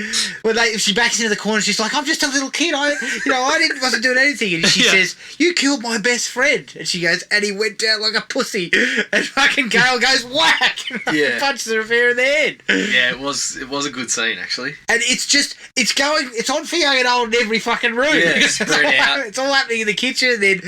when she backs into the corner, she's like, "I'm just a little kid. Wasn't doing anything." And she says, "You killed my best friend." And she goes, "And he went down like a pussy." And fucking Gail goes whack and punches her fair in the head. Yeah, it was a good scene actually. And it's on for young and old in every fucking room. Yeah, spread out. It's all happening in the kitchen. And then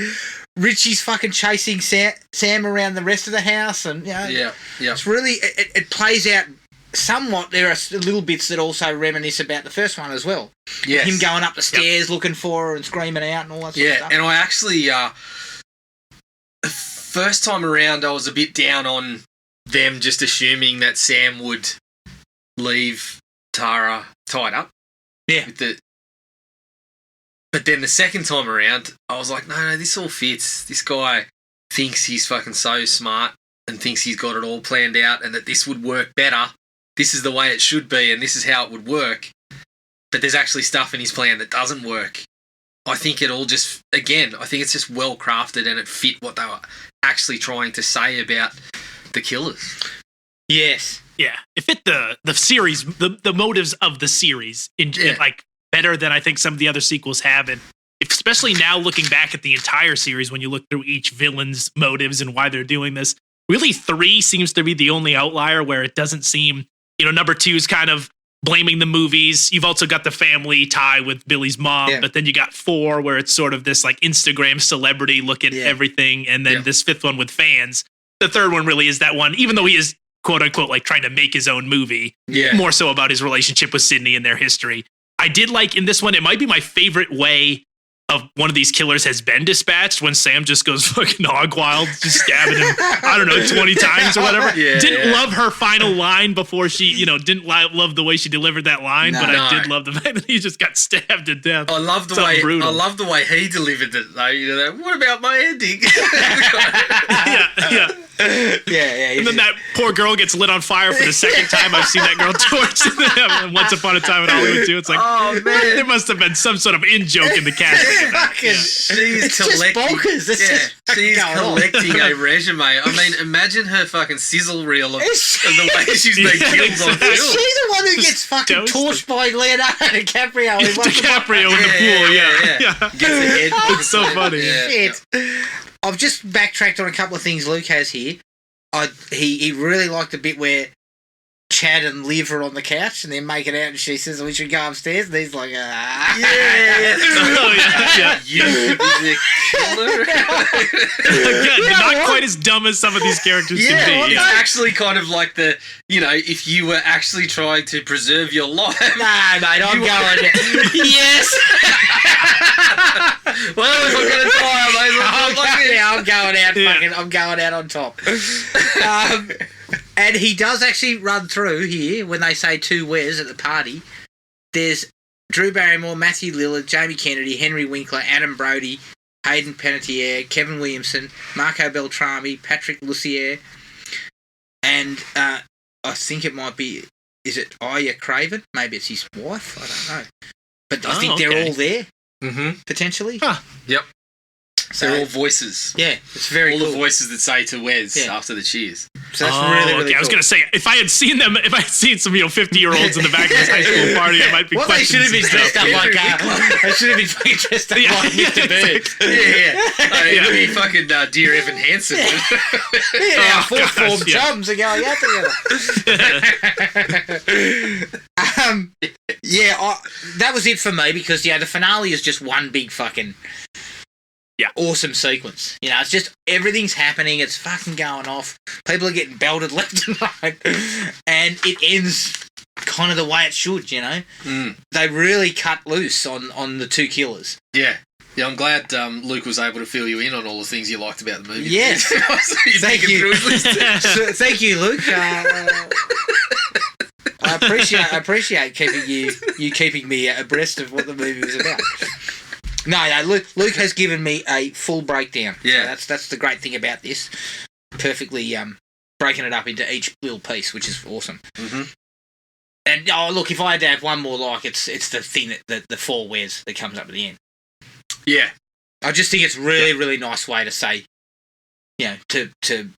Richie's fucking chasing Sam around the rest of the house, and it's really it plays out somewhat. There are little bits that also reminisce about the first one as well. Yes. Him going up the stairs looking for her and screaming out and all that sort of stuff. And I actually the first time around I was a bit down on them just assuming that Sam would leave Tara tied up. Yeah. But then the second time around, I was like, no, this all fits. This guy thinks he's fucking so smart and thinks he's got it all planned out and that this would work better. This is the way it should be and this is how it would work. But there's actually stuff in his plan that doesn't work. I think it all just, again, I think it's just well crafted and it fit what they were actually trying to say about the killers. Yes. Yeah. It fit the series, the motives of the series in better than I think some of the other sequels have. And especially now looking back at the entire series, when you look through each villain's motives and why they're doing this, really 3 seems to be the only outlier where it doesn't seem, number 2 is kind of blaming the movies. You've also got the family tie with Billy's mom, but then you got 4 where it's sort of this like Instagram celebrity look at everything. And then this 5th one with fans. The 3rd one really is that one, even though he is quote unquote like trying to make his own movie, more so about his relationship with Sydney and their history. I did like in this one, it might be my favorite way of one of these killers has been dispatched when Sam just goes fucking hog wild, just stabbing him, 20 times or whatever. Didn't love her final line before she, didn't love the way she delivered that line, but I did love the fact that he just got stabbed to death. I love the way he delivered it though. What about my ending? Yeah. And then that poor girl gets lit on fire for the second time. I've seen that girl torched Once Upon a Time in Hollywood too. It's like, oh man, there must have been some sort of in-joke in the casting. She's collecting. She's collecting a resume. I mean, imagine her fucking sizzle reel of the way she's been killed on film. Is she the one who gets fucking torched by Leonardo DiCaprio? DiCaprio in the pool, yeah. Gets the head. It's so funny. Shit. I've just backtracked on a couple of things Luke has here. He really liked the bit where Chad and Liv are on the couch and they're making out and she says we should go upstairs and he's like, Yeah. You should be the killer. Again, not quite as dumb as some of these characters can be. It's actually kind of like if you were actually trying to preserve your life. Nah, mate, I'm going. Yes. Well, if I'm gonna die, I'm going out. I'm going out on top. And he does actually run through here when they say 2 wheres at the party. There's Drew Barrymore, Matthew Lillard, Jamie Kennedy, Henry Winkler, Adam Brody, Hayden Panettiere, Kevin Williamson, Marco Beltrami, Patrick Lussier, and I think it might be, is it Aya Craven? Maybe it's his wife. I don't know. But I think they're all there, potentially. Huh. Yep. So They're all voices. yeah, it's very All cool. the voices that say to Wes Yeah. after the cheers. So that's really, really okay. I was cool. gonna say if I had seen some 50-year-olds in the back of this high school party, I might be Well, they should questioning have some been stuff. dressed up like they should have been fucking dressed up Yeah, like Mr. Bird. Yeah. It'll be fucking Dear Evan Hansen. Yeah, our fourth gosh, form yeah. chums are going out together. That was it for me because the finale is just one big fucking awesome sequence. You know, it's just everything's happening. It's fucking going off. People are getting belted left and right, and it ends kind of the way it should. You know, they really cut loose on the two killers. Yeah. Yeah, I'm glad Luke was able to fill you in on all the things you liked about the movie. Yes. Thank you. So, thank you, Luke. I appreciate keeping me abreast of what the movie was about. No, Luke has given me a full breakdown. Yeah. So that's the great thing about this. Perfectly breaking it up into each little piece, which is awesome. Mm-hmm. And look, if I had to have one more like, it's the thing that the four wears that comes up at the end. Yeah. I just think it's really, really nice way to say, you know, to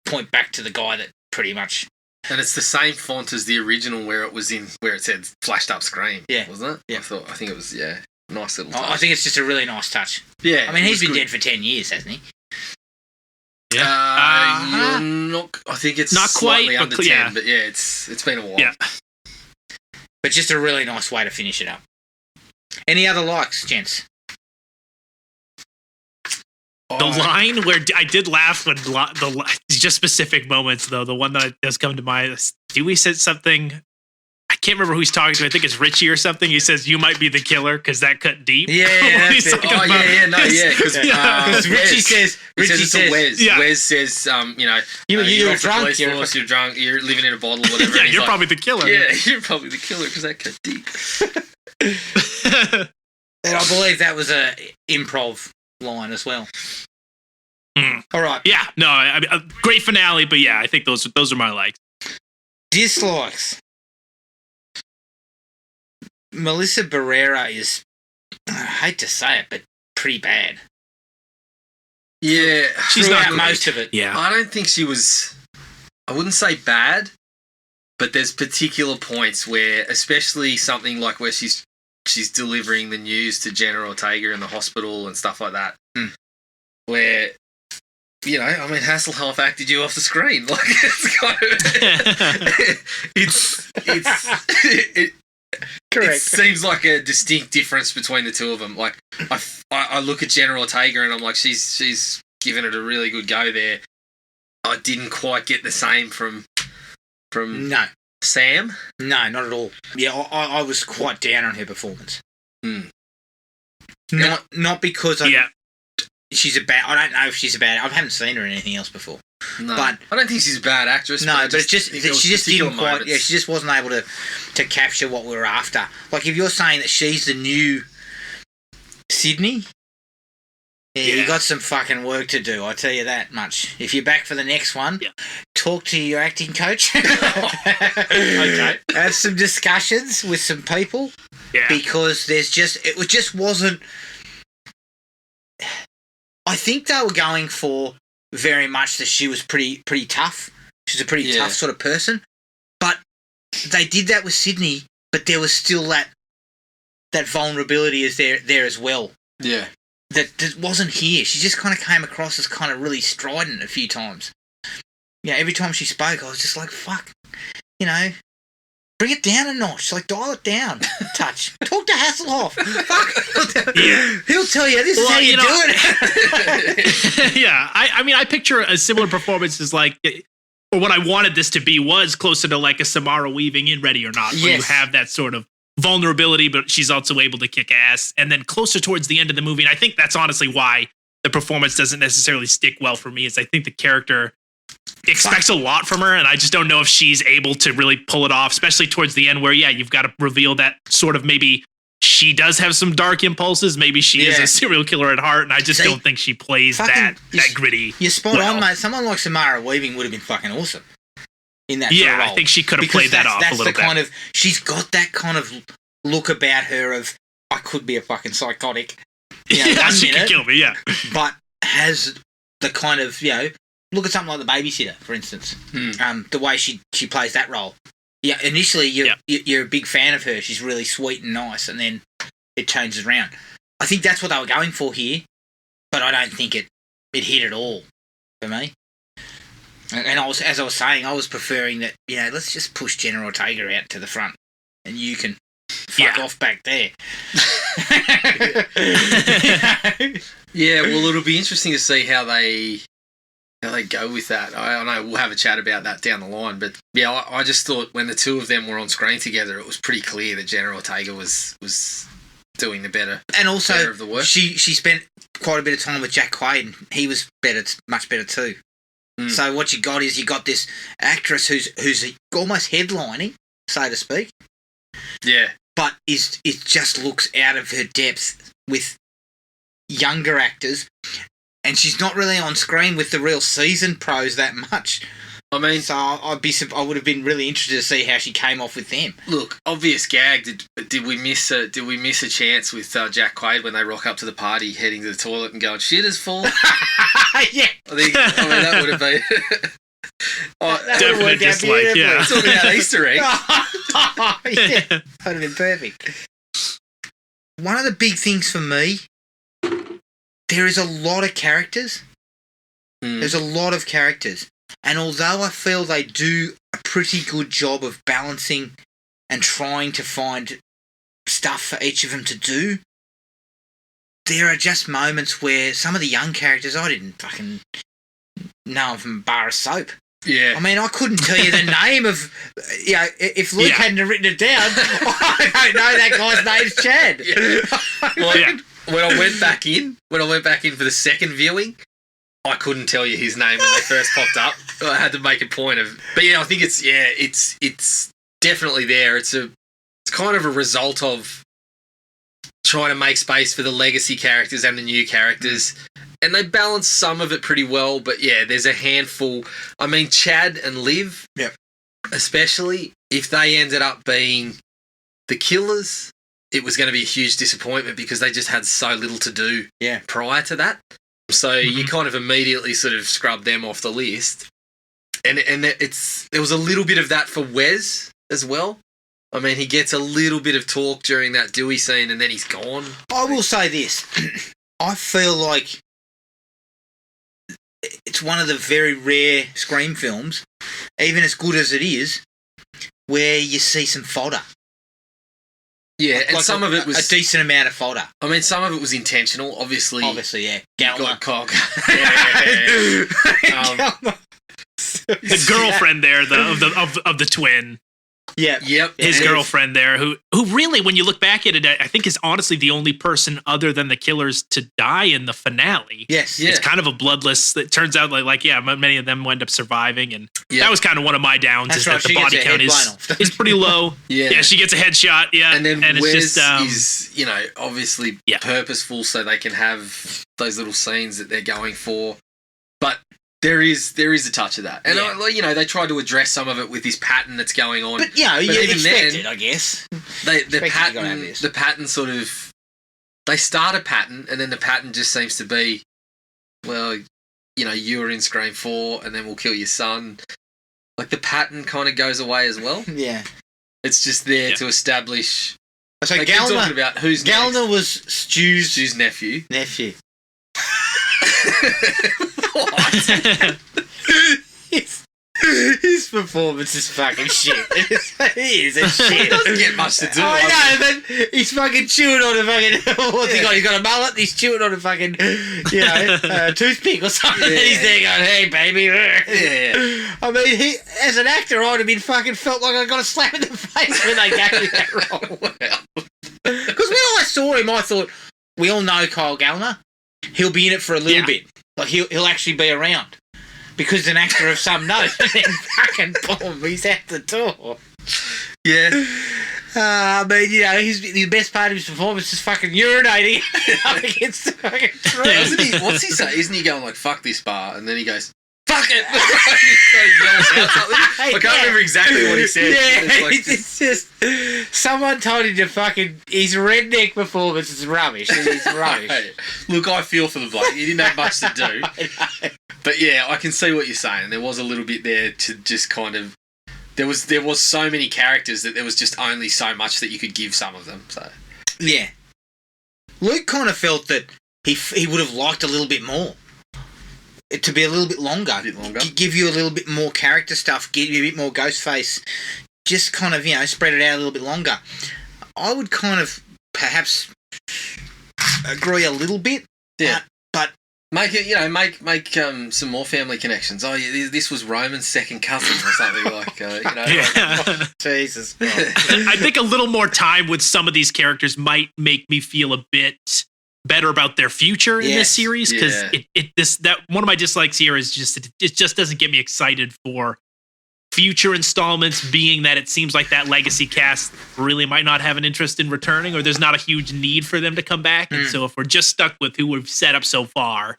point back to the guy that pretty much. And it's the same font as the original where it said flashed up screen. Yeah. Wasn't it? Yeah. I think it was, nice little touch. I think it's just a really nice touch. Yeah. I mean, it he's was been good. dead for 10 years, hasn't he? You're not, I think it's Not quite, slightly but under 10, yeah. but yeah, it's been a while. Yeah. But just a really nice way to finish it up. Any other likes, gents? The line where I did laugh when just specific moments though. The one that does come to mind is Dewey said something. I can't remember who he's talking to. I think it's Richie or something. He says, "You might be the killer," because that cut deep. Yeah, When that's he's it. talking about- Because Richie says, Wes. Yeah. Wes says, you're off the drunk, police you're force, you're drunk, you're living in a bottle or whatever. Yeah, and he's you're like, probably the killer. Yeah, you're probably the killer because that cut deep. and I believe that was a improv line as well. All right. Yeah, no, I mean, a great finale, but yeah, I think those are my likes. Dislikes. Melissa Barrera is, I hate to say it, but pretty bad. Yeah, She's Throughout not great. most of it. Yeah, I don't think she was. I wouldn't say bad, but there's particular points where, especially something like where she's delivering the news to Jenna Ortega in the hospital and stuff like that, where. You know, I mean, Hasselhoff acted you off the screen. Like, it's kind of, Correct. It seems like a distinct difference between the two of them. Like, I look at Jenna Ortega and I'm like, she's given it a really good go there. I didn't quite get the same from No. Sam. No, not at all. Yeah, I was quite down on her performance. Not because she's a bad. I don't know if she's a bad. I haven't seen her in anything else before. No, but I don't think she's a bad actress. No, but think she there was just particular didn't quite. moments. Yeah, she just wasn't able to capture what we were after. Like if you're saying that she's the new Sydney, you got some fucking work to do. I tell you that much. If you're back for the next one, talk to your acting coach. Okay. Have some discussions with some people. yeah. Because it just wasn't. I think they were going for very much that she was pretty tough. She's a pretty tough sort of person. But they did that with Sydney, but there was still that vulnerability is there as well. Yeah. That wasn't here. She just kind of came across as kind of really strident a few times. Yeah, every time she spoke, I was just like, fuck, you know, bring it down a notch. Like, dial it down. Touch. Talk to Hasselhoff. Fuck. Yeah. He'll tell you this is how you do it. Yeah, I mean, I picture a similar performance as like, or what I wanted this to be was closer to like a Samara Weaving in Ready or Not, where you have that sort of vulnerability, but she's also able to kick ass. And then closer towards the end of the movie, and I think that's honestly why the performance doesn't necessarily stick well for me, is I think the character expects a lot from her, and I just don't know if she's able to really pull it off, especially towards the end where, you've got to reveal that sort of maybe she does have some dark impulses. Maybe she is a serial killer at heart, and I just don't think she plays that gritty. You're spot on, mate. Someone like Samara Weaving would have been fucking awesome in that sort of role. I think she could have played that off a little bit. She's got that kind of look about her of, I could be a fucking psychotic, Yeah, she minute, could kill me, yeah. but has the kind of, look at something like The Babysitter, for instance. The way she plays that role. Yeah, initially you're a big fan of her. She's really sweet and nice, and then it changes around. I think that's what they were going for here, but I don't think it hit at all for me. And as I was saying, I was preferring that, let's just push Jenna Ortega out to the front, and you can fuck off back there. Yeah, well, it'll be interesting to see how they go with that. I know we'll have a chat about that down the line, but yeah, I just thought when the two of them were on screen together, it was pretty clear that Jenna Ortega was doing the better. And also, better of the work. she spent quite a bit of time with Jack Quaid, and he was much better too. So what you got is this actress who's almost headlining, so to speak. Yeah. But it just looks out of her depth with younger actors, and she's not really on screen with the real seasoned pros that much. I mean, so I would have been really interested to see how she came off with them. Look, obvious gag. Did we miss a chance with Jack Quaid when they rock up to the party, heading to the toilet and going, "Shit is full"? Yeah, I mean that would have been. Definitely dislike. Yeah, talking about Easter egg. Yeah, that would have been perfect. One of the big things for me, there is a lot of characters. There's a lot of characters. And although I feel they do a pretty good job of balancing and trying to find stuff for each of them to do, there are just moments where some of the young characters I didn't fucking know them from a bar of soap. Yeah. I mean, I couldn't tell you the name of, if Luke hadn't written it down, I don't know that guy's name's Chad. When I went back in for the second viewing, I couldn't tell you his name when they first popped up. I had to make a point of, but I think it's definitely there. It's kind of a result of trying to make space for the legacy characters and the new characters, and they balance some of it pretty well. But yeah, there's a handful. I mean, Chad and Liv, especially if they ended up being the killers, it was going to be a huge disappointment because they just had so little to do prior to that. So you kind of immediately sort of scrub them off the list. And there was a little bit of that for Wes as well. I mean, he gets a little bit of talk during that Dewey scene and then he's gone. I will say this. I feel like it's one of the very rare Scream films, even as good as it is, where you see some fodder. Yeah, and some of it was a decent amount of fodder. I mean, some of it was intentional, obviously. Yeah. Got cock. The girlfriend there, of the twin. Yeah. Yep. His girlfriend there, who really, when you look back at it, I think is honestly the only person other than the killers to die in the finale. Yes. It's kind of a bloodless. It turns out many of them wind up surviving, and that was kind of one of my downs. That's is right, that the body count is pretty low. Yeah, she gets a headshot. Yeah, and then it's Wes just is obviously purposeful so they can have those little scenes that they're going for, but. There is a touch of that. And, they tried to address some of it with this pattern that's going on. But, you expect it, I guess. The pattern sort of... They start a pattern, and then the pattern just seems to be, well, you were in Scream 4, and then we'll kill your son. Like, the pattern kind of goes away as well. Yeah. It's just there to establish... So they keep talking about who's Gallner next. was Stu's nephew. What? His performance is fucking shit. He is a shit. He doesn't get much to do. I know, but he's fucking chewing on a fucking... What's he got? He's got a mullet. He's chewing on a fucking, toothpick or something. And he's there going, "Hey, baby." Yeah. I mean, as an actor, I'd have been fucking felt like I got a slap in the face when they gave me that role. Because when I saw him, I thought, we all know Kyle Gallner. He'll be in it for a little bit. Like, he'll actually be around. Because he's an actor of some note. And then fucking boom, he's out the door. Yeah. I mean, the best part of his performance is fucking urinating against the fucking tree. What's he say? Isn't he going like, "Fuck this bar," and then he goes, "Fuck fuck it. He's trying to yell out something. I can't remember exactly what he said. Yeah, It's like it's just someone told him to fucking his redneck performance is rubbish. It's rubbish. Hey, look, I feel for the bloke. He didn't have much to do. But yeah, I can see what you're saying. There was a little bit there to just kind of... There was so many characters that there was just only so much that you could give some of them. So Yeah. Luke kind of felt that he would have liked a little bit more. It to be a little bit longer. A bit longer. Give you a little bit more character stuff, give you a bit more Ghostface. Just kind of, spread it out a little bit longer. I would kind of perhaps agree a little bit. Yeah. But make it, make some more family connections. Oh, yeah, this was Roman's second cousin or something like, Yeah. Jesus Christ. I think a little more time with some of these characters might make me feel a bit better about their future in this Yes. series, because one of my dislikes here is just it just doesn't get me excited for future installments, being that it seems like that legacy cast really might not have an interest in returning, or there's not a huge need for them to come back. And so if we're just stuck with who we've set up so far,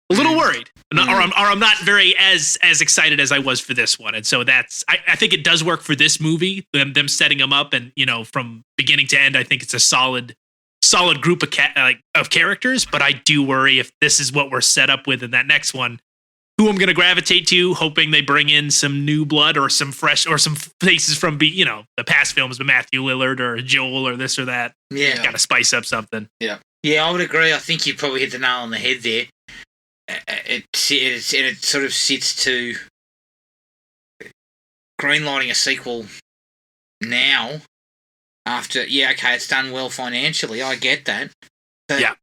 a little worried, or I'm not very as excited as I was for this one. And so I think it does work for this movie, them setting them up, and from beginning to end, I think it's a solid group of characters. But I do worry if this is what we're set up with in that next one, who I'm going to gravitate to, hoping they bring in some new blood or some fresh or some faces from the past films, but Matthew Lillard or Joel or this or that. Yeah. Got to spice up something. Yeah. Yeah, I would agree. I think you probably hit the nail on the head there. It sort of sits to greenlighting a sequel now. After, it's done well financially. I get that. But,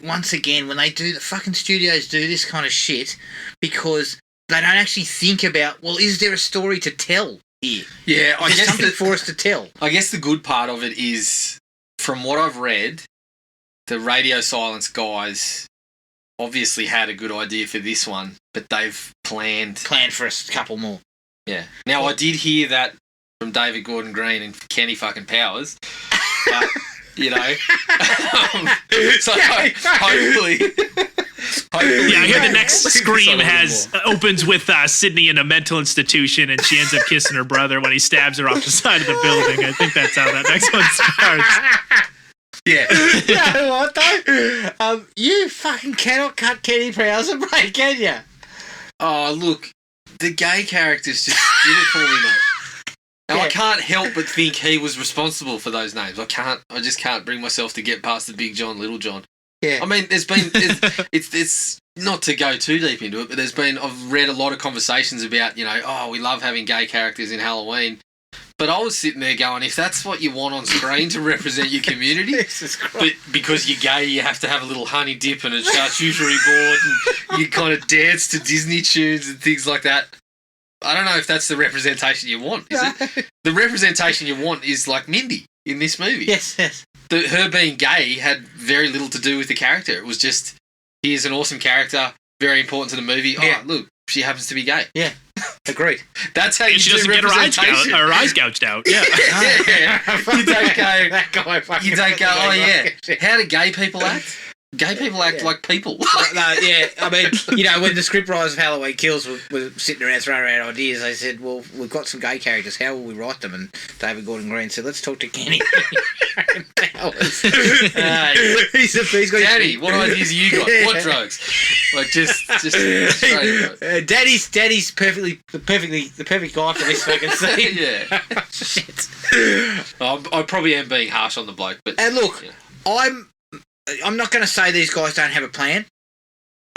once again, when they do, the fucking studios do this kind of shit because they don't actually think about, well, is there a story to tell here? Yeah, I Is there guess something for us to tell? I guess the good part of it is, from what I've read, the Radio Silence guys obviously had a good idea for this one, but they've planned For a couple more. Yeah. Now, I did hear that from David Gordon Green and Kenny fucking Powers, but, so hopefully... Yeah, I hear the next Scream opens with Sydney in a mental institution, and she ends up kissing her brother when he stabs her off the side of the building. I think that's how that next one starts. Yeah. You know what, though? You fucking cannot cut Kenny Powers a break, can you? Oh, look, the gay characters just did it for me, mate. Now, I can't help but think he was responsible for those names. I just can't bring myself to get past the Big John, Little John. Yeah. I mean, it's not to go too deep into it, but I've read a lot of conversations about, we love having gay characters in Halloween. But I was sitting there going, if that's what you want on screen to represent your community, but because you're gay, you have to have a little honey dip and a charcuterie board, and you kind of dance to Disney tunes and things like that. I don't know if that's the representation you want, is it? The representation you want is like Mindy in this movie. Yes. Her being gay had very little to do with the character. It was just, here's an awesome character, very important to the movie. Yeah. Oh, look, she happens to be gay. Yeah. Agreed. That's how you She do doesn't get representation. her eyes gouged out. Yeah. Yeah. You don't go, That guy fucking... you don't go, oh yeah, how do gay people act? Gay people act like people. No, yeah, I mean, when the scriptwriters of Halloween Kills were sitting around throwing around ideas, they said, well, we've got some gay characters, how will we write them? And David Gordon Green said, let's talk to Kenny Powers. He's got Daddy, what ideas have you got? What drugs? Like, just straight. Daddy's the perfect guy for this fucking scene. Yeah. Shit. I probably am being harsh on the bloke, but... And look, yeah. I'm not going to say these guys don't have a plan,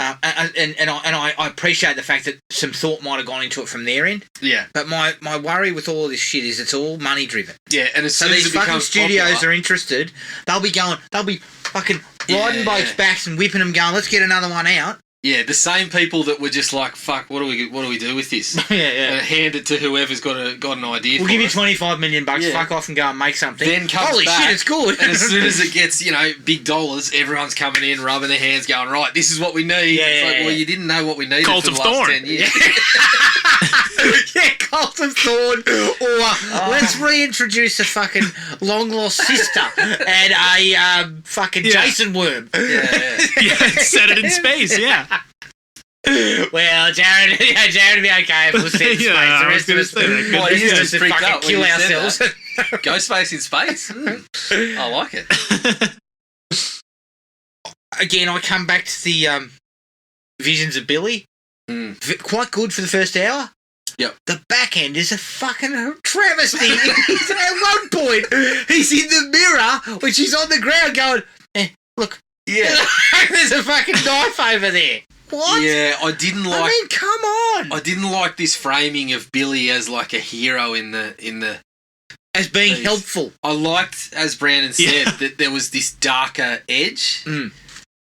and I appreciate the fact that some thought might have gone into it from their end. Yeah. But my worry with all this shit is it's all money driven. Yeah, and as So soon as these it fucking becomes studios popular, are interested. They'll be fucking riding boats backs and whipping them, going, let's get another one out. Yeah, the same people that were just like, fuck, what do we do with this? Yeah. And hand it to whoever's got an idea. We'll for give you it. $25 million. Yeah. Fuck off and go and make something. Then comes holy back, shit, it's good. And as soon as it gets, big dollars, everyone's coming in, rubbing their hands, going, right, this is what we need. Yeah, it's like, yeah. well, you didn't know what we needed Cult for of the last Thorn. 10 years. Yeah, Cult of Thorn. Or let's reintroduce a fucking long lost sister and a fucking Jason worm. Yeah. Yeah, set it in space. Yeah. Well, Jared would be okay if we'll sit in space. Yeah, The I rest was of us, gonna say that. Well, the he's rest of us just would freaked fucking out when kill you said ourselves. Ghostface in space. I like it. Again, I come back to the visions of Billy. Quite good for the first hour. Yep. The back end is a fucking travesty. At one point, he's in the mirror when she's on the ground going, look. Yeah. There's a fucking knife over there. What? Yeah, I didn't like. I mean, come on. I didn't like this framing of Billy as like a hero in the. As being helpful. I liked, as Brandon said, that there was this darker edge.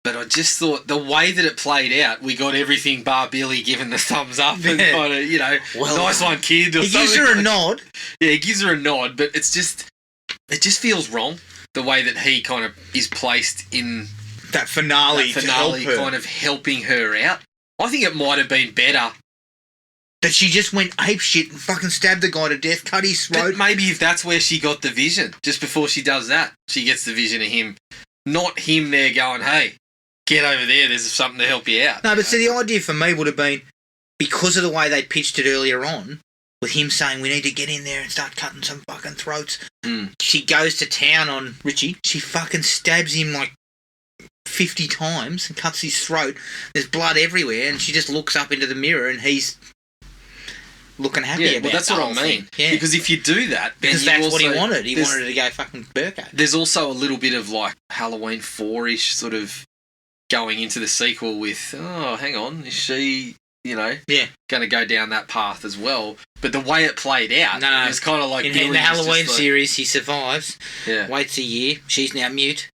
But I just thought the way that it played out, we got everything bar Billy giving the thumbs up and kind of, nice one, kid. Or he gives her a nod. Yeah, he gives her a nod, but it just feels wrong the way that he kind of is placed in that finale to help her. Kind of helping her out. I think it might have been better that she just went apeshit and fucking stabbed the guy to death, cut his throat. But maybe if that's where she got the vision, just before she does that, she gets the vision of him, not him there going, hey, get over there, there's something to help you out. No, but see, the idea for me would have been, because of the way they pitched it earlier on, with him saying we need to get in there and start cutting some fucking throats, she goes to town on Richie, she fucking stabs him like 50 times and cuts his throat. There's blood everywhere, and she just looks up into the mirror and he's looking happy about it. Well, that's what I mean. Yeah. Because if you do that, then because that's what he wanted. He wanted her to go fucking Burko. There's also a little bit of like Halloween 4-ish sort of going into the sequel with, oh, hang on, is she, going to go down that path as well? But the way it played out, it was kind of like in the Halloween series, he survives. Yeah. Waits a year. She's now mute.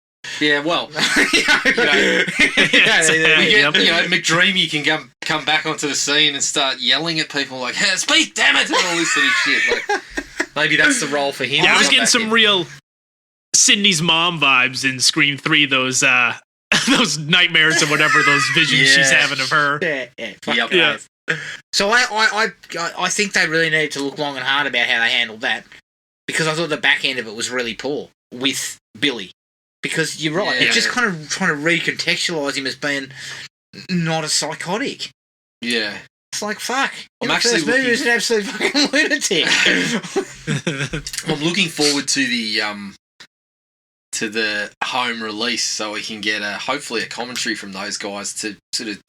Yeah, well, McDreamy can come back onto the scene and start yelling at people like, hey, speak, damn it, and all this sort of shit. Like, maybe that's the role for him. Yeah, I was getting some real Sydney's mom vibes in Scream 3, those nightmares or whatever, those visions she's having of her. Yeah. So I think they really needed to look long and hard about how they handled that, because I thought the back end of it was really poor with Billy. Because you're right, it's just kind of trying to recontextualise him as being not a psychotic. Yeah. It's like, fuck. I'm actually movie was an absolute fucking lunatic. I'm looking forward to the home release so we can get hopefully a commentary from those guys to sort of.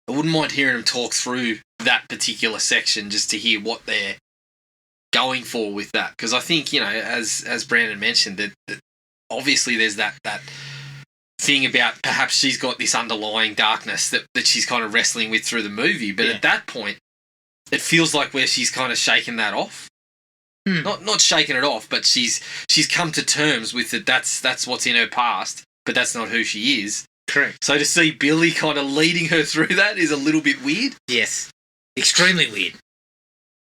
I wouldn't mind hearing them talk through that particular section just to hear what they're going for with that, because I think as Brandon mentioned that obviously there's that thing about perhaps she's got this underlying darkness that she's kind of wrestling with through the movie, but at that point it feels like where she's kind of shaken that off. Not shaking it off, but she's come to terms with it. That's what's in her past, but that's not who she is. Correct. So to see Billy kind of leading her through that is a little bit weird. Yes. Extremely weird.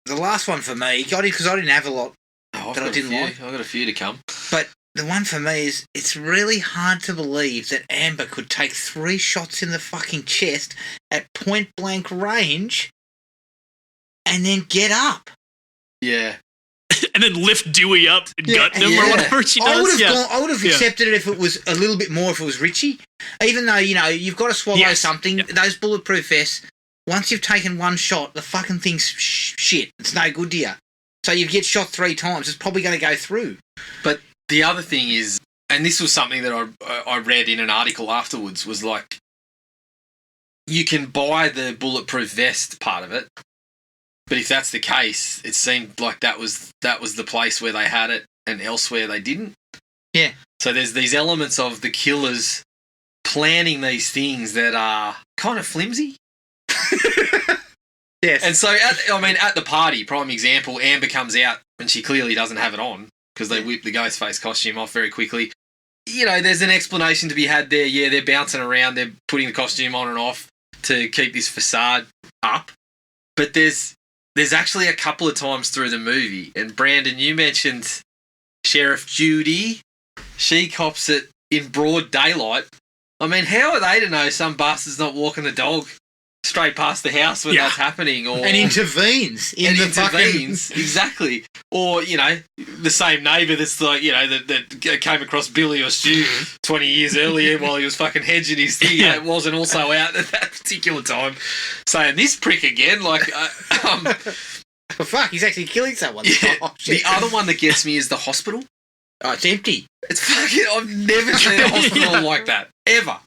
The last one for me, because I didn't have a lot that I didn't like. I've got a few to come. But the one for me is, it's really hard to believe that Amber could take 3 shots in the fucking chest at point blank range and then get up. Yeah. And then lift Dewey up and gut him or whatever she does. I would have accepted it if it was a little bit more, if it was Richie. Even though, you've got to swallow something. Yep. Those bulletproof vests, once you've taken one shot, the fucking thing's shit. It's no good to you. So you get shot 3 times, it's probably going to go through. But the other thing is, and this was something that I read in an article afterwards, was like, you can buy the bulletproof vest part of it, but if that's the case, it seemed like that was the place where they had it and elsewhere they didn't. Yeah. So there's these elements of the killers planning these things that are kind of flimsy. Yes. And so, at the party, prime example, Amber comes out and she clearly doesn't have it on because they whip the Ghostface costume off very quickly. There's an explanation to be had there. Yeah, they're bouncing around, they're putting the costume on and off to keep this facade up. But there's actually a couple of times through the movie, and Brandon, you mentioned Sheriff Judy. She cops it in broad daylight. I mean, how are they to know some bastard's not walking the dog straight past the house when that's happening, or and intervenes in the intervenes exactly, or the same neighbour that's like that came across Billy or Stu 20 years earlier while he was fucking hedging his thing. It wasn't also out at that particular time, saying this prick again. Like, fuck, he's actually killing someone. Yeah. Oh, shit. The other one that gets me is the hospital. Oh, it's empty. It's fucking. I've never seen a hospital like that ever.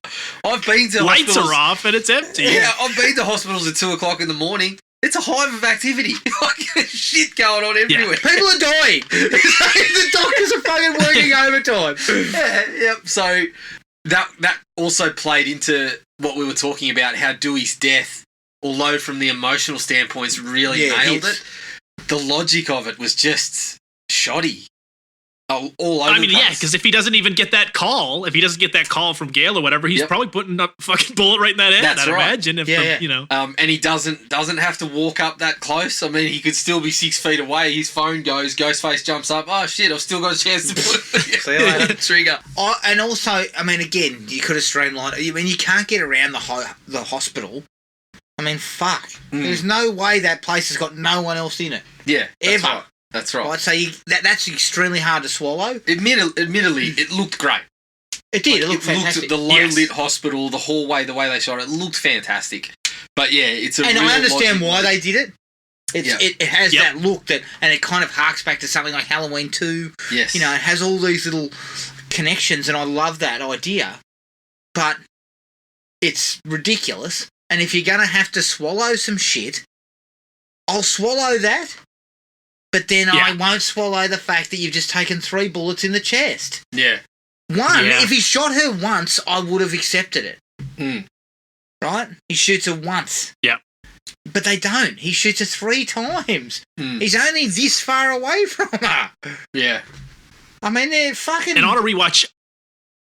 I've been to lights hospitals. are off and it's empty. Yeah, I've been to hospitals at 2:00 in the morning. It's a hive of activity. Like, there's shit going on everywhere. People are dying. The doctors are fucking working overtime. Yep. So that also played into what we were talking about, how Dewey's death, although from the emotional standpoints really nailed it, the logic of it was just shoddy. All over the place. because if he doesn't even get that call, from Gale or whatever, he's probably putting a fucking bullet right in that head. That's I'd right. imagine. If and he doesn't have to walk up that close. I mean, he could still be 6 feet away. His phone goes, Ghostface jumps up. Oh shit! I've still got a chance to put See you later. trigger. And also, I mean, again, you could have streamlined. I mean, you can't get around the hospital. I mean, fuck. There's no way that place has got no one else in it. Yeah, that's ever. right. That's right. Right, so that's extremely hard to swallow. Admittedly, it looked great. It did. Like, it looked fantastic. the low-lit hospital, the hallway, the way they shot it looked fantastic. But yeah, it's a and real I understand logic why one. they did it. It has that look that, and it kind of harks back to something like Halloween 2. Yes. It has all these little connections, and I love that idea. But it's ridiculous. And if you're going to have to swallow some shit, I'll swallow that. But then I won't swallow the fact that you've just taken 3 bullets in the chest. Yeah. If he shot her once, I would have accepted it. Right? He shoots her once. Yeah. But they don't. He shoots her 3 times. He's only this far away from her. Yeah. I mean, they're fucking... And on a rewatch,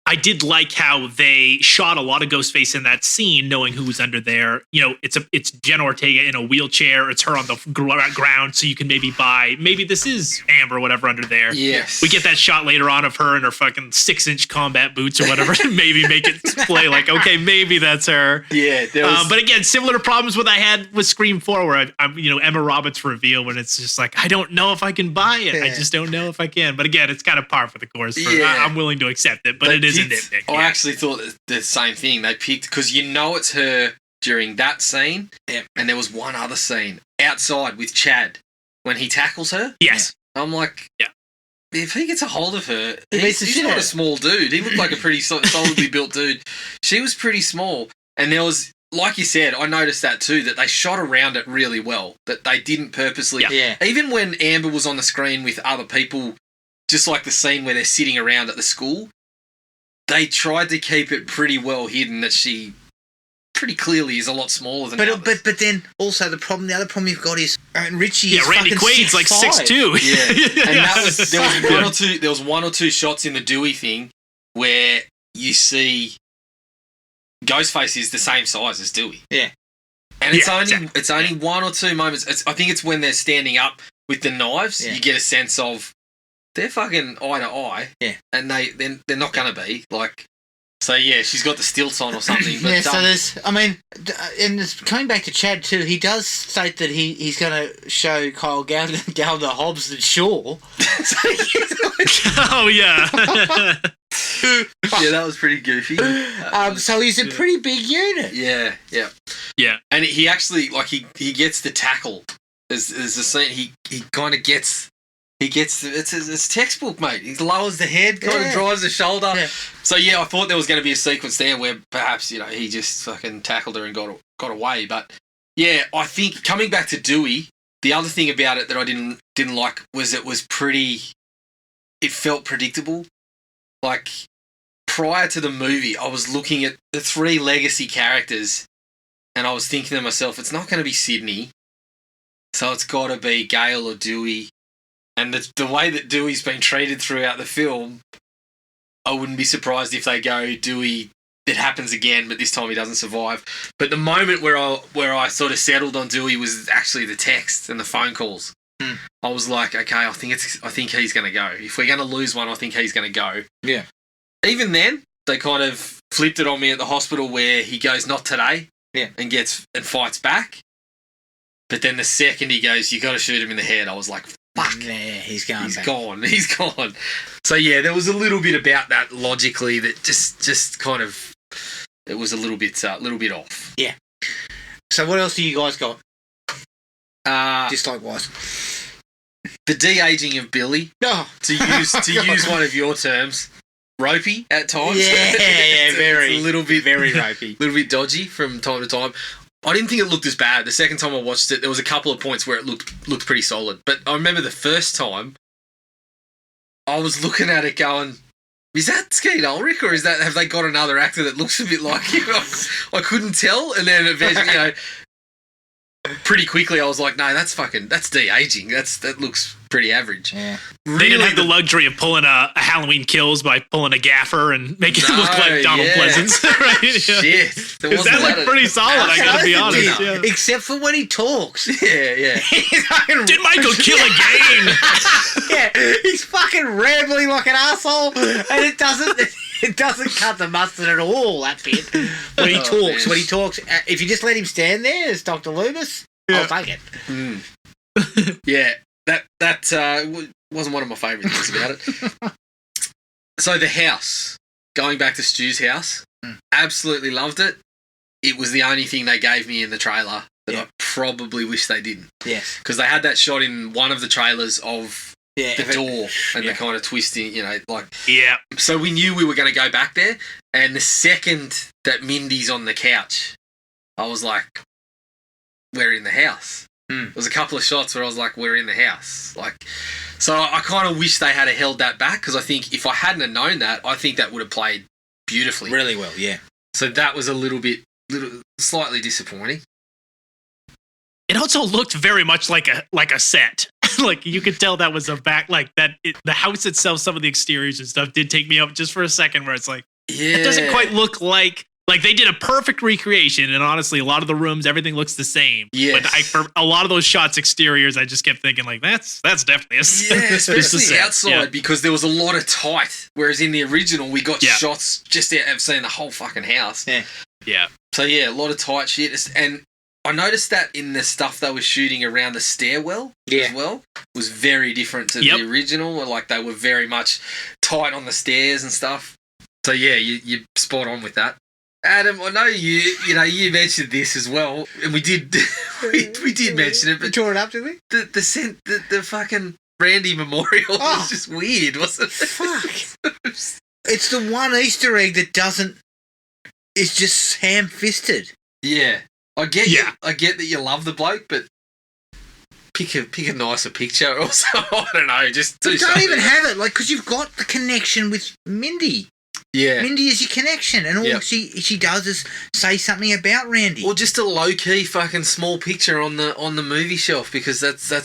I did like how they shot a lot of Ghostface in that scene, knowing who was under there. It's Jenna Ortega in a wheelchair. It's her on the ground, so you can maybe this is Amber or whatever under there. Yes. We get that shot later on of her in her fucking 6-inch combat boots or whatever to maybe make it play like, okay, maybe that's her. Yeah. But again, similar to problems what I had with Scream 4, where Emma Roberts reveal when it's just like, I don't know if I can buy it. I just don't know if I can. But again, it's kind of par for the course. I'm willing to accept it, but it is a nitpick. I actually thought the same thing. They picked, because it's her during that scene, and there was one other scene outside with Chad when he tackles her. Yes. I'm like, if he gets a hold of her, beats the he's shit not out a of her. small dude. He looked like a pretty solidly built dude. She was pretty small. And there was, like you said, I noticed that too, that they shot around it really well, that they didn't purposely. Yeah. Even when Amber was on the screen with other people, just like the scene where they're sitting around at the school, they tried to keep it pretty well hidden that she pretty clearly is a lot smaller than others. But then also the other problem you've got is Richie is Randy fucking Quaid's like 6'5". 6'2". Yeah, and there was one or two shots in the Dewey thing where you see Ghostface is the same size as Dewey. Yeah, and it's only one or two moments. I think it's when they're standing up with the knives. Yeah. You get a sense of they're fucking eye to eye. Yeah, and they're not going to be like. So yeah, she's got the stilts on or something. But, so there's, I mean, and coming back to Chad too, he does state that he's going to show Kyle Gallagher Hobbs that Shaw. Oh yeah. Yeah, that was pretty goofy. So he's a pretty big unit. Yeah. And he actually, like, he gets the tackle. There's a scene, he kind of gets... it's textbook, mate. He lowers the head, kind of drives the shoulder. Yeah. So yeah, I thought there was going to be a sequence there where perhaps he just fucking tackled her and got away. But yeah, I think coming back to Dewey, the other thing about it that I didn't like was it was pretty. It felt predictable. Like prior to the movie, I was looking at the 3 legacy characters, and I was thinking to myself, it's not going to be Sydney, so it's got to be Gale or Dewey. And the way that Dewey's been treated throughout the film, I wouldn't be surprised if they go, Dewey, it happens again, but this time he doesn't survive. But the moment where I sort of settled on Dewey was actually the text and the phone calls. I was like, okay, I think he's going to go. If we're going to lose one, I think he's going to go. Yeah. Even then, they kind of flipped it on me at the hospital where he goes, not today. Yeah. and fights back. But then the second he goes, you got to shoot him in the head. I was like, fuck. Yeah, he's going He's back. gone. He's gone. So yeah, there was a little bit about that logically that just kind of it was a little bit off. Yeah. So what else do you guys got? Dislike-wise. The de-aging of Billy, Oh, to use one of your terms, ropey at times. yeah, It's very. a little bit very ropey. little bit dodgy from time to time. I didn't think it looked as bad. The second time I watched it, there was a couple of points where it looked pretty solid. But I remember the first time, I was looking at it going, is that Skeet Ulrich or have they got another actor that looks a bit like him? I couldn't tell. And then eventually, pretty quickly I was like, no, that's de-aging. That looks pretty average. Yeah. They didn't have the luxury of pulling a Halloween Kills by pulling a gaffer and making it look like Donald Pleasance. Right? Yeah. Shit. Because that looked pretty solid, I gotta be honest. Yeah. Except for when he talks. Yeah. Did Michael kill again? Yeah, he's fucking rambling like an asshole, and it doesn't cut the mustard at all. That bit when he talks. Man. When he talks, if you just let him stand there as Dr. Loomis, I'll take it. Yeah, that wasn't one of my favourite things about it. So the house, going back to Stu's house, absolutely loved it. It was the only thing they gave me in the trailer that I probably wish they didn't. Yes, Because they had that shot in one of the trailers of yeah, the door and the kind of twisting, Yeah. So we knew we were going to go back there, and the second that Mindy's on the couch, I was like, we're in the house. There was a couple of shots where I was like, we're in the house. So I kind of wish they had held that back, because I think if I hadn't have known that, I think that would have played beautifully. really well. Yeah, So that was slightly disappointing. It also looked very much like a set. Like you could tell that was the house itself, some of the exteriors and stuff did take me up just for a second where it's like, Yeah. it doesn't quite look like they did a perfect recreation, and honestly, a lot of the rooms, everything looks the same. Yes. But for a lot of those shots, exteriors, I just kept thinking like, that's definitely a set. Yeah, It's a especially set. outside, Yeah. because there was a lot of tight. Whereas in the original, we got Yeah. shots just out of seeing the whole fucking house. Yeah. So yeah, a lot of tight shit. And I noticed that in the stuff they were shooting around the stairwell as well was very different to the original. Like they were very much tight on the stairs and stuff. So yeah, you're spot on with that. Adam, I know you mentioned this as well, and we did we did mention it, but tore it up, did we? the fucking Randy memorial was just weird, wasn't it? Fuck. It's the one Easter egg that doesn't. It's just ham-fisted. Yeah, I get that you love the bloke, but pick a nicer picture or something. I don't know. Just do You don't something. even have it, because you've got the connection with Mindy. Yeah. Mindy is your connection, and all she does is say something about Randy. Or just a low key fucking small picture on the movie shelf, because that's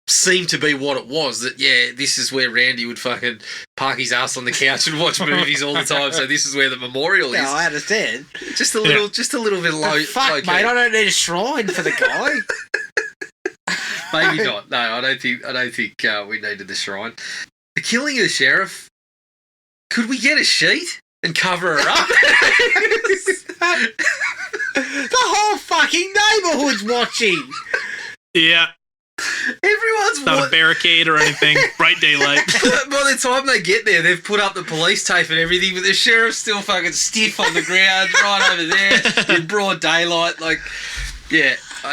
seemed to be what it was. That this is where Randy would fucking park his ass on the couch and watch movies all the time. So this is where the memorial is. No, I understand. Just a little bit low. Fuck, low-key. mate, I don't need a shrine for the guy. Maybe not. No, I don't think we needed the shrine. The killing of the sheriff. Could we get a sheet and cover her up? The whole fucking neighbourhood's watching. Yeah. Everyone's Not a barricade or anything. Bright daylight. By the time they get there, they've put up the police tape and everything, but the sheriff's still fucking stiff on the ground, right over there in broad daylight. I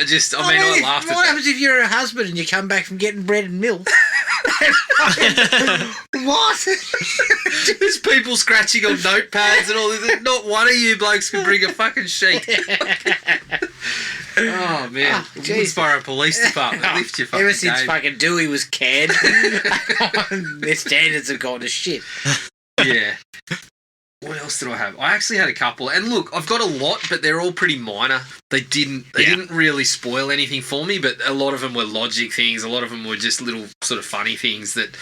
laughed at What that. happens if you're a husband and you come back from getting bread and milk? What? There's people scratching on notepads and all this. Not one of you blokes can bring a fucking sheet. Oh, man. Woodsboro Police Department. Lift your fucking Ever since game. fucking Dewey was canned, their standards have gone to shit. Yeah. What else did I have? I actually had a couple. And look, I've got a lot, but they're all pretty minor. They didn't really spoil anything for me, but a lot of them were logic things. A lot of them were just little sort of funny things that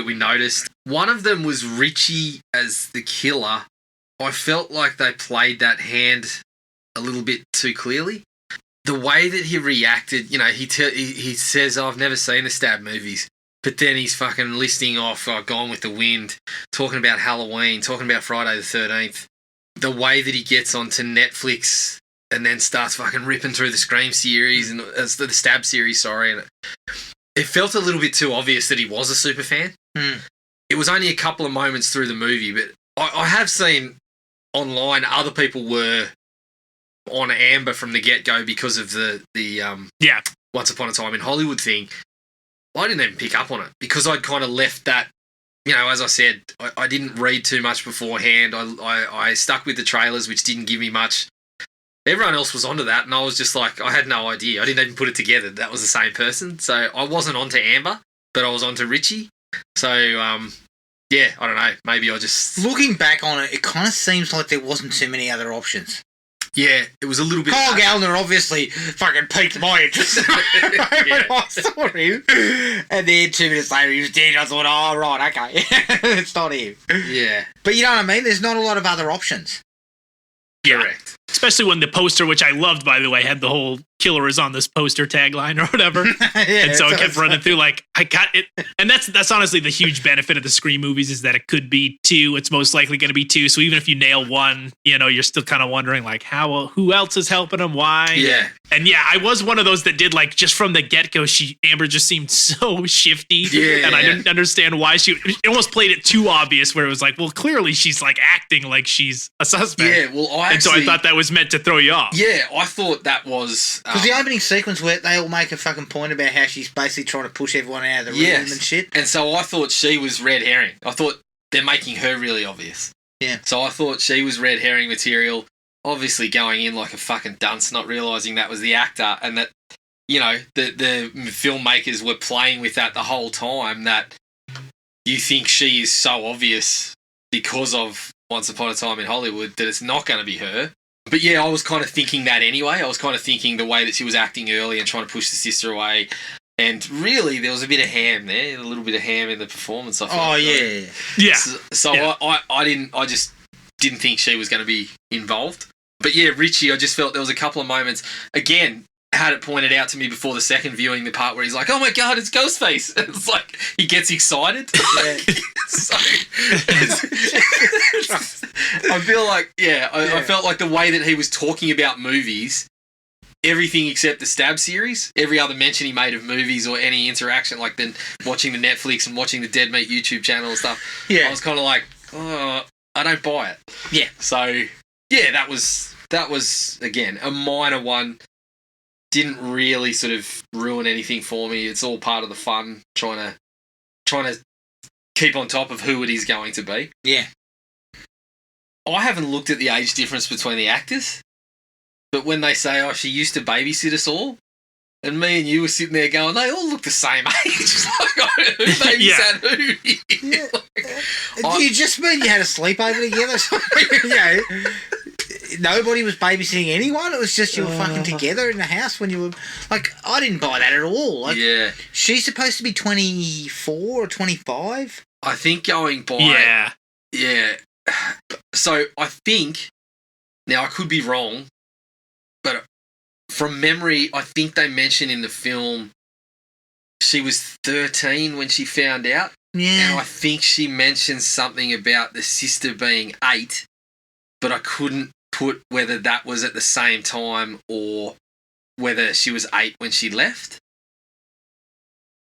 we noticed. One of them was Richie as the killer. I felt like they played that hand a little bit too clearly. The way that he reacted, he says, I've never seen the stab movies. But then he's fucking listing off Gone with the Wind, talking about Halloween, talking about Friday the 13th. the way that he gets onto Netflix and then starts fucking ripping through the Scream series and the Stab series, sorry, and it felt a little bit too obvious that he was a super fan. It was only a couple of moments through the movie, but I have seen online other people were on Amber from the get-go because of the Once Upon a Time in Hollywood thing. I didn't even pick up on it because I'd kind of left that, as I said, I didn't read too much beforehand. I stuck with the trailers, which didn't give me much. Everyone else was onto that, and I was just like, I had no idea. I didn't even put it together. That was the same person. So I wasn't onto Amber, but I was onto Richie. So, I don't know. Maybe I just... Looking back on it, it kind of seems like there wasn't too many other options. Yeah, it was a little bit... Kyle Gallner obviously fucking piqued my interest when I saw him. And then 2 minutes later he was dead. I thought, oh, right, okay. It's not him. Yeah. But you know what I mean? There's not a lot of other options. Correct. Especially when the poster, which I loved, by the way, had the whole "killer is on this poster" tagline or whatever. And so it kept running through like, I got it. And that's honestly the huge benefit of the Scream movies is that it could be 2. It's most likely going to be 2. So even if you nail 1, you're still kind of wondering like who else is helping him? Why? Yeah. And I was one of those that did like just from the get-go, Amber just seemed so shifty. Yeah. And I didn't understand why it almost played it too obvious where it was like, well, clearly she's like acting like she's a suspect. Yeah, well, so I thought that was meant to throw you off. Yeah, I thought that was... Because the opening sequence where they all make a fucking point about how she's basically trying to push everyone out of the room and shit. And so I thought she was red herring. I thought they're making her really obvious. Yeah. So I thought she was red herring material, obviously going in like a fucking dunce, not realising that was the actor and that, the filmmakers were playing with that the whole time, that you think she is so obvious because of Once Upon a Time in Hollywood that it's not going to be her. But yeah, I was kind of thinking that anyway. I was kind of thinking the way that she was acting early and trying to push the sister away. And really, there was a bit of ham there, a little bit of ham in the performance. I felt. Yeah. So I just didn't think she was going to be involved. But yeah, Richie, I just felt there was a couple of moments. Again, had it pointed out to me before the second viewing, the part where he's like, "Oh my god, it's Ghostface!" It's like he gets excited. Yeah. I feel like, I felt like the way that he was talking about movies, everything except the Stab series, every other mention he made of movies or any interaction, like then watching the Netflix and watching the Dead Meat YouTube channel and stuff, I was kind of like, oh, I don't buy it. Yeah. So, yeah, that was again, a minor one. Didn't really sort of ruin anything for me. It's all part of the fun, trying to keep on top of who it is going to be. Yeah. I haven't looked at the age difference between the actors, but when they say, "Oh, she used to babysit us all," and me and you were sitting there going, "They all look the same age." Like, who babysat who? Yeah. Do you just mean you had a sleepover together? Nobody was babysitting anyone. It was just you were fucking together in the house when you were... Like, I didn't buy that at all. Like, yeah. She's supposed to be 24 or 25? I think going by... Yeah. Yeah. So, I think... Now, I could be wrong, but from memory, I think they mentioned in the film she was 13 when she found out. Yeah. And I think she mentioned something about the sister being 8, but I couldn't put whether that was at the same time or whether she was 8 when she left.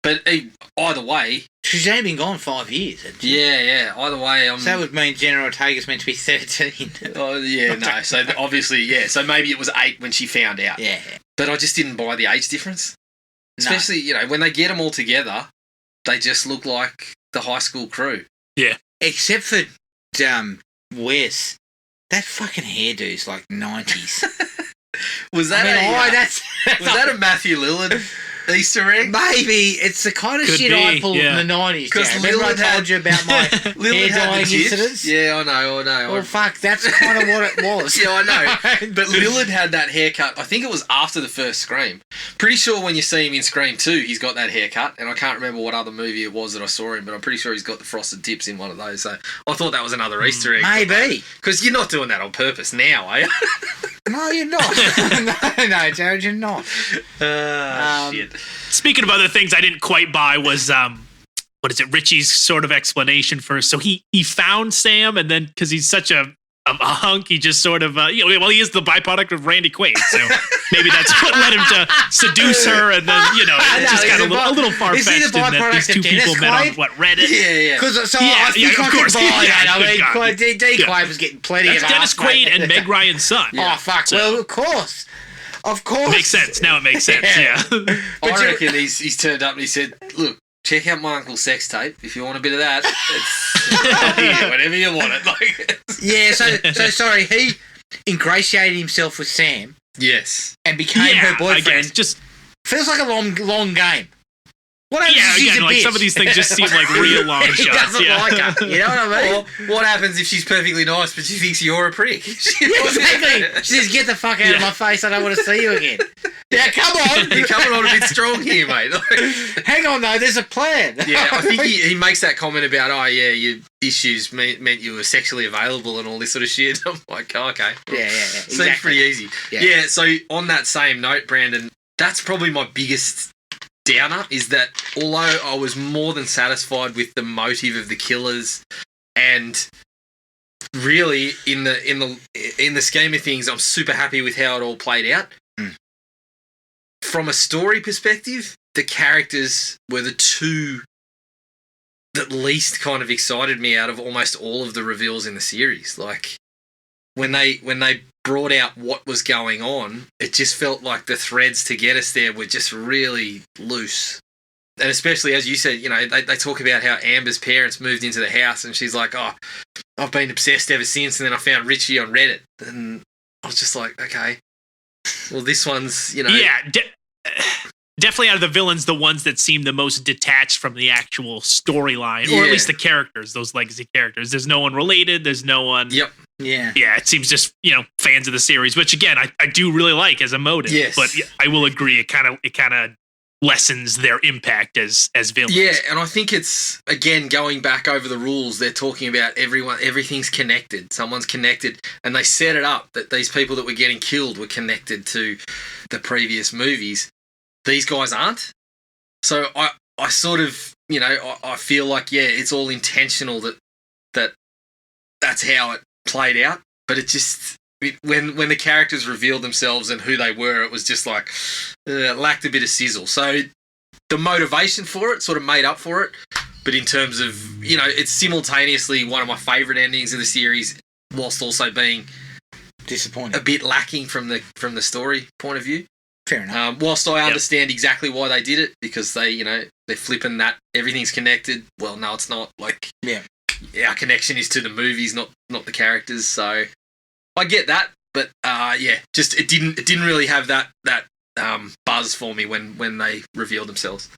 But either way... She's only been gone 5 years. Yeah. Either way... So that would mean Jenna Ortega's meant to be 13. Oh, yeah, no. So obviously, yeah. So maybe it was 8 when she found out. Yeah. But I just didn't buy the age difference. Especially, when they get them all together, they just look like the high school crew. Yeah. Except for Wes. That fucking hairdo's like 90s. Was that was that a Matthew Lillard Easter egg? Maybe. It's the kind of Could shit be, I pulled yeah. in the 90s. Because Remember I told you about my hair dyeing incidents? Yeah, I know. Well, fuck, that's kind of what it was. Yeah, I know. But Lillard had that haircut. I think it was after the first Scream. Pretty sure when you see him in Scream 2, he's got that haircut. And I can't remember what other movie it was that I saw him, but I'm pretty sure he's got the frosted tips in one of those. So I thought that was another Easter egg. Maybe. Because you're not doing that on purpose now, are you? No, you're not. no, Jared, you're not. Shit. Speaking of other things I didn't quite buy was what is it, Richie's sort of explanation for, so he found Sam, and then because he's such a a hunk. He just sort of, he is the byproduct of Randy Quaid, so maybe that's what led him to seduce her, and then it just got a little far fetched in that these two people met on Reddit. Yeah. Because I think I could buy that. I mean, D. Quaid was getting plenty of Dennis Quaid and Meg Ryan's son. Oh fuck! So, well, of course. It makes sense. Now it makes sense. Yeah. I reckon he's turned up and he said, "Look, check out my uncle's sex tape. If you want a bit of that, it's whatever you want it." Like, yeah. So sorry. He ingratiated himself with Sam. Yes. And became her boyfriend. I guess. Just feels like a long game. What happens if she's again, a like bitch? some of these things just seem like real long shots. He doesn't like her. You know what I mean? Or what happens if she's perfectly nice but she thinks you're a prick? Exactly. She says, "Get the fuck out of my face. I don't want to see you again." Yeah, come on. You're coming on a bit strong here, mate. Hang on, though. There's a plan. Yeah, I think he makes that comment about, your issues meant you were sexually available and all this sort of shit. I'm like, okay. Yeah. Seems Exactly. pretty easy. Yeah, so on that same note, Brandon, that's probably my biggest downer, is that although I was more than satisfied with the motive of the killers, and really in the scheme of things, I'm super happy with how it all played out. From a story perspective, the characters were the two that least kind of excited me out of almost all of the reveals in the series. Like when they brought out what was going on, it just felt like the threads to get us there were just really loose. And especially, as you said, they talk about how Amber's parents moved into the house and she's like, "Oh, I've been obsessed ever since." And then I found Richie on Reddit and I was just like, okay, well, this one's, definitely out of the villains, the ones that seem the most detached from the actual storyline, or at least the characters, those legacy characters. There's no one related. There's no one. Yep. Yeah. Yeah, it seems just, fans of the series, which again, I do really like as a motive. Yes. But I will agree, it kind of lessens their impact as villains. Yeah, and I think it's, again, going back over the rules, they're talking about everything's connected. Someone's connected. And they set it up that these people that were getting killed were connected to the previous movies. These guys aren't. So I sort of, I feel like, it's all intentional that's how it played out. But it just, when the characters revealed themselves and who they were, it was just like, lacked a bit of sizzle. So the motivation for it sort of made up for it. But in terms of, it's simultaneously one of my favourite endings of the series, whilst also being disappointing, a bit lacking from the story point of view. Fair enough. Whilst I understand exactly why they did it, because they're flipping that everything's connected. Well, no, it's not. Like, our connection is to the movies, not the characters. So I get that, but just it didn't really have that buzz for me when they revealed themselves.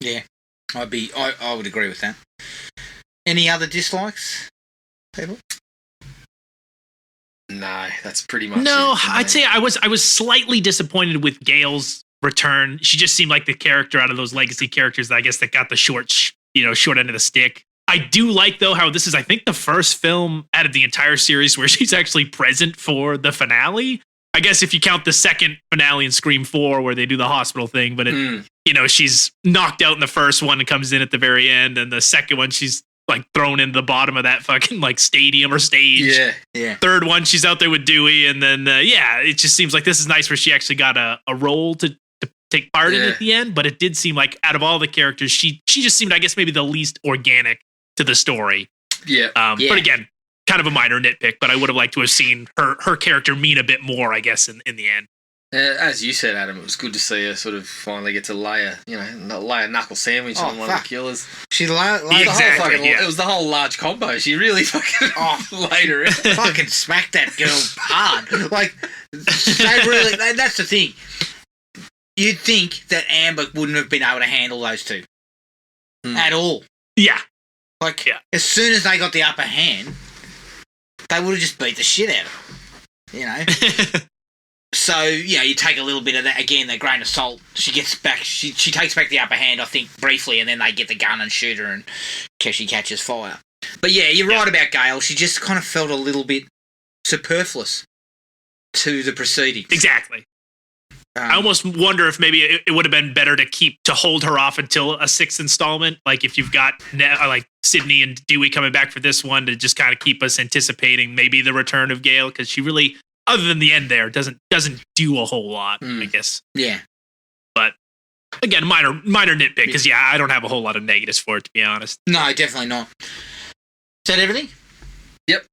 Yeah, I would agree with that. Any other dislikes, people? No, that's pretty much No, it. I'd say I was slightly disappointed with Gail's return. She just seemed like the character out of those legacy characters that I guess that got the short end of the stick. I do like, though, how this is, I think, the first film out of the entire series where she's actually present for the finale. I guess if you count the second finale in Scream 4 where they do the hospital thing, but she's knocked out in the first one and comes in at the very end, and the second one she's like thrown into the bottom of that fucking like stadium or stage. Yeah. Third one, she's out there with Dewey, and then it just seems like this is nice where she actually got a role to take part in at the end. But it did seem like out of all the characters, she just seemed, I guess, maybe the least organic to the story. Yeah. But again, kind of a minor nitpick. But I would have liked to have seen her character mean a bit more, I guess, in the end. As you said, Adam, it was good to see her sort of finally get to lay a knuckle sandwich on one of the killers. She It was the whole large combo. She really fucking laid her in. Fucking smacked that girl hard. Like, that's the thing. You'd think that Amber wouldn't have been able to handle those two at all. Yeah. Like, as soon as they got the upper hand, they would have just beat the shit out of her. So, you take a little bit of that, again, the grain of salt. She gets back, she takes back the upper hand, I think, briefly, and then they get the gun and shoot her, and she catches fire. But you're right about Gail. She just kind of felt a little bit superfluous to the proceedings. Exactly. I almost wonder if maybe it would have been better to hold her off until a 6th installment. Like if you've got like Sydney and Dewey coming back for this one to just kind of keep us anticipating maybe the return of Gale, because she really, other than the end there, doesn't do a whole lot, I guess. Yeah. But again, minor nitpick, because I don't have a whole lot of negatives for it, to be honest. No, definitely not. Is that everything? Yep.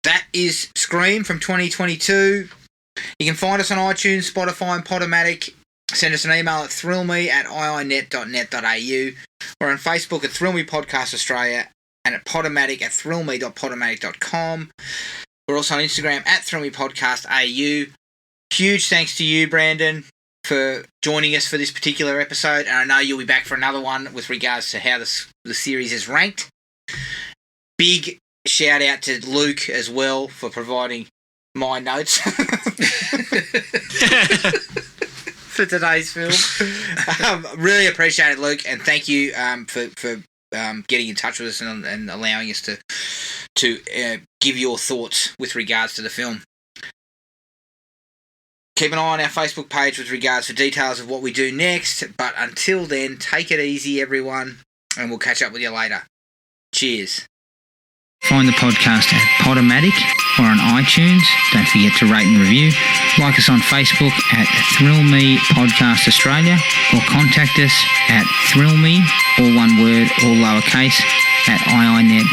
That is Scream from 2022. You can find us on iTunes, Spotify, and Podomatic. Send us an email at thrillme@iinet.net.au. We're on Facebook at Thrill Me Podcast Australia and at Podomatic at thrillme.podomatic.com. We're also on Instagram at thrillmepodcastau. Huge thanks to you, Brandon, for joining us for this particular episode. And I know you'll be back for another one with regards to how the series is ranked. Big shout out to Luke as well for providing my notes for today's film. Really appreciate it, Luke, and thank you for getting in touch with us and allowing us to give your thoughts with regards to the film. Keep an eye on our Facebook page with regards to details of what we do next, but until then, take it easy, everyone, and we'll catch up with you later. Cheers. Find the podcast at Podomatic or on iTunes. Don't forget to rate and review. Like us on Facebook at Thrill Me Podcast Australia, or contact us at thrillme, all one word, all lowercase, at iinet.net.au.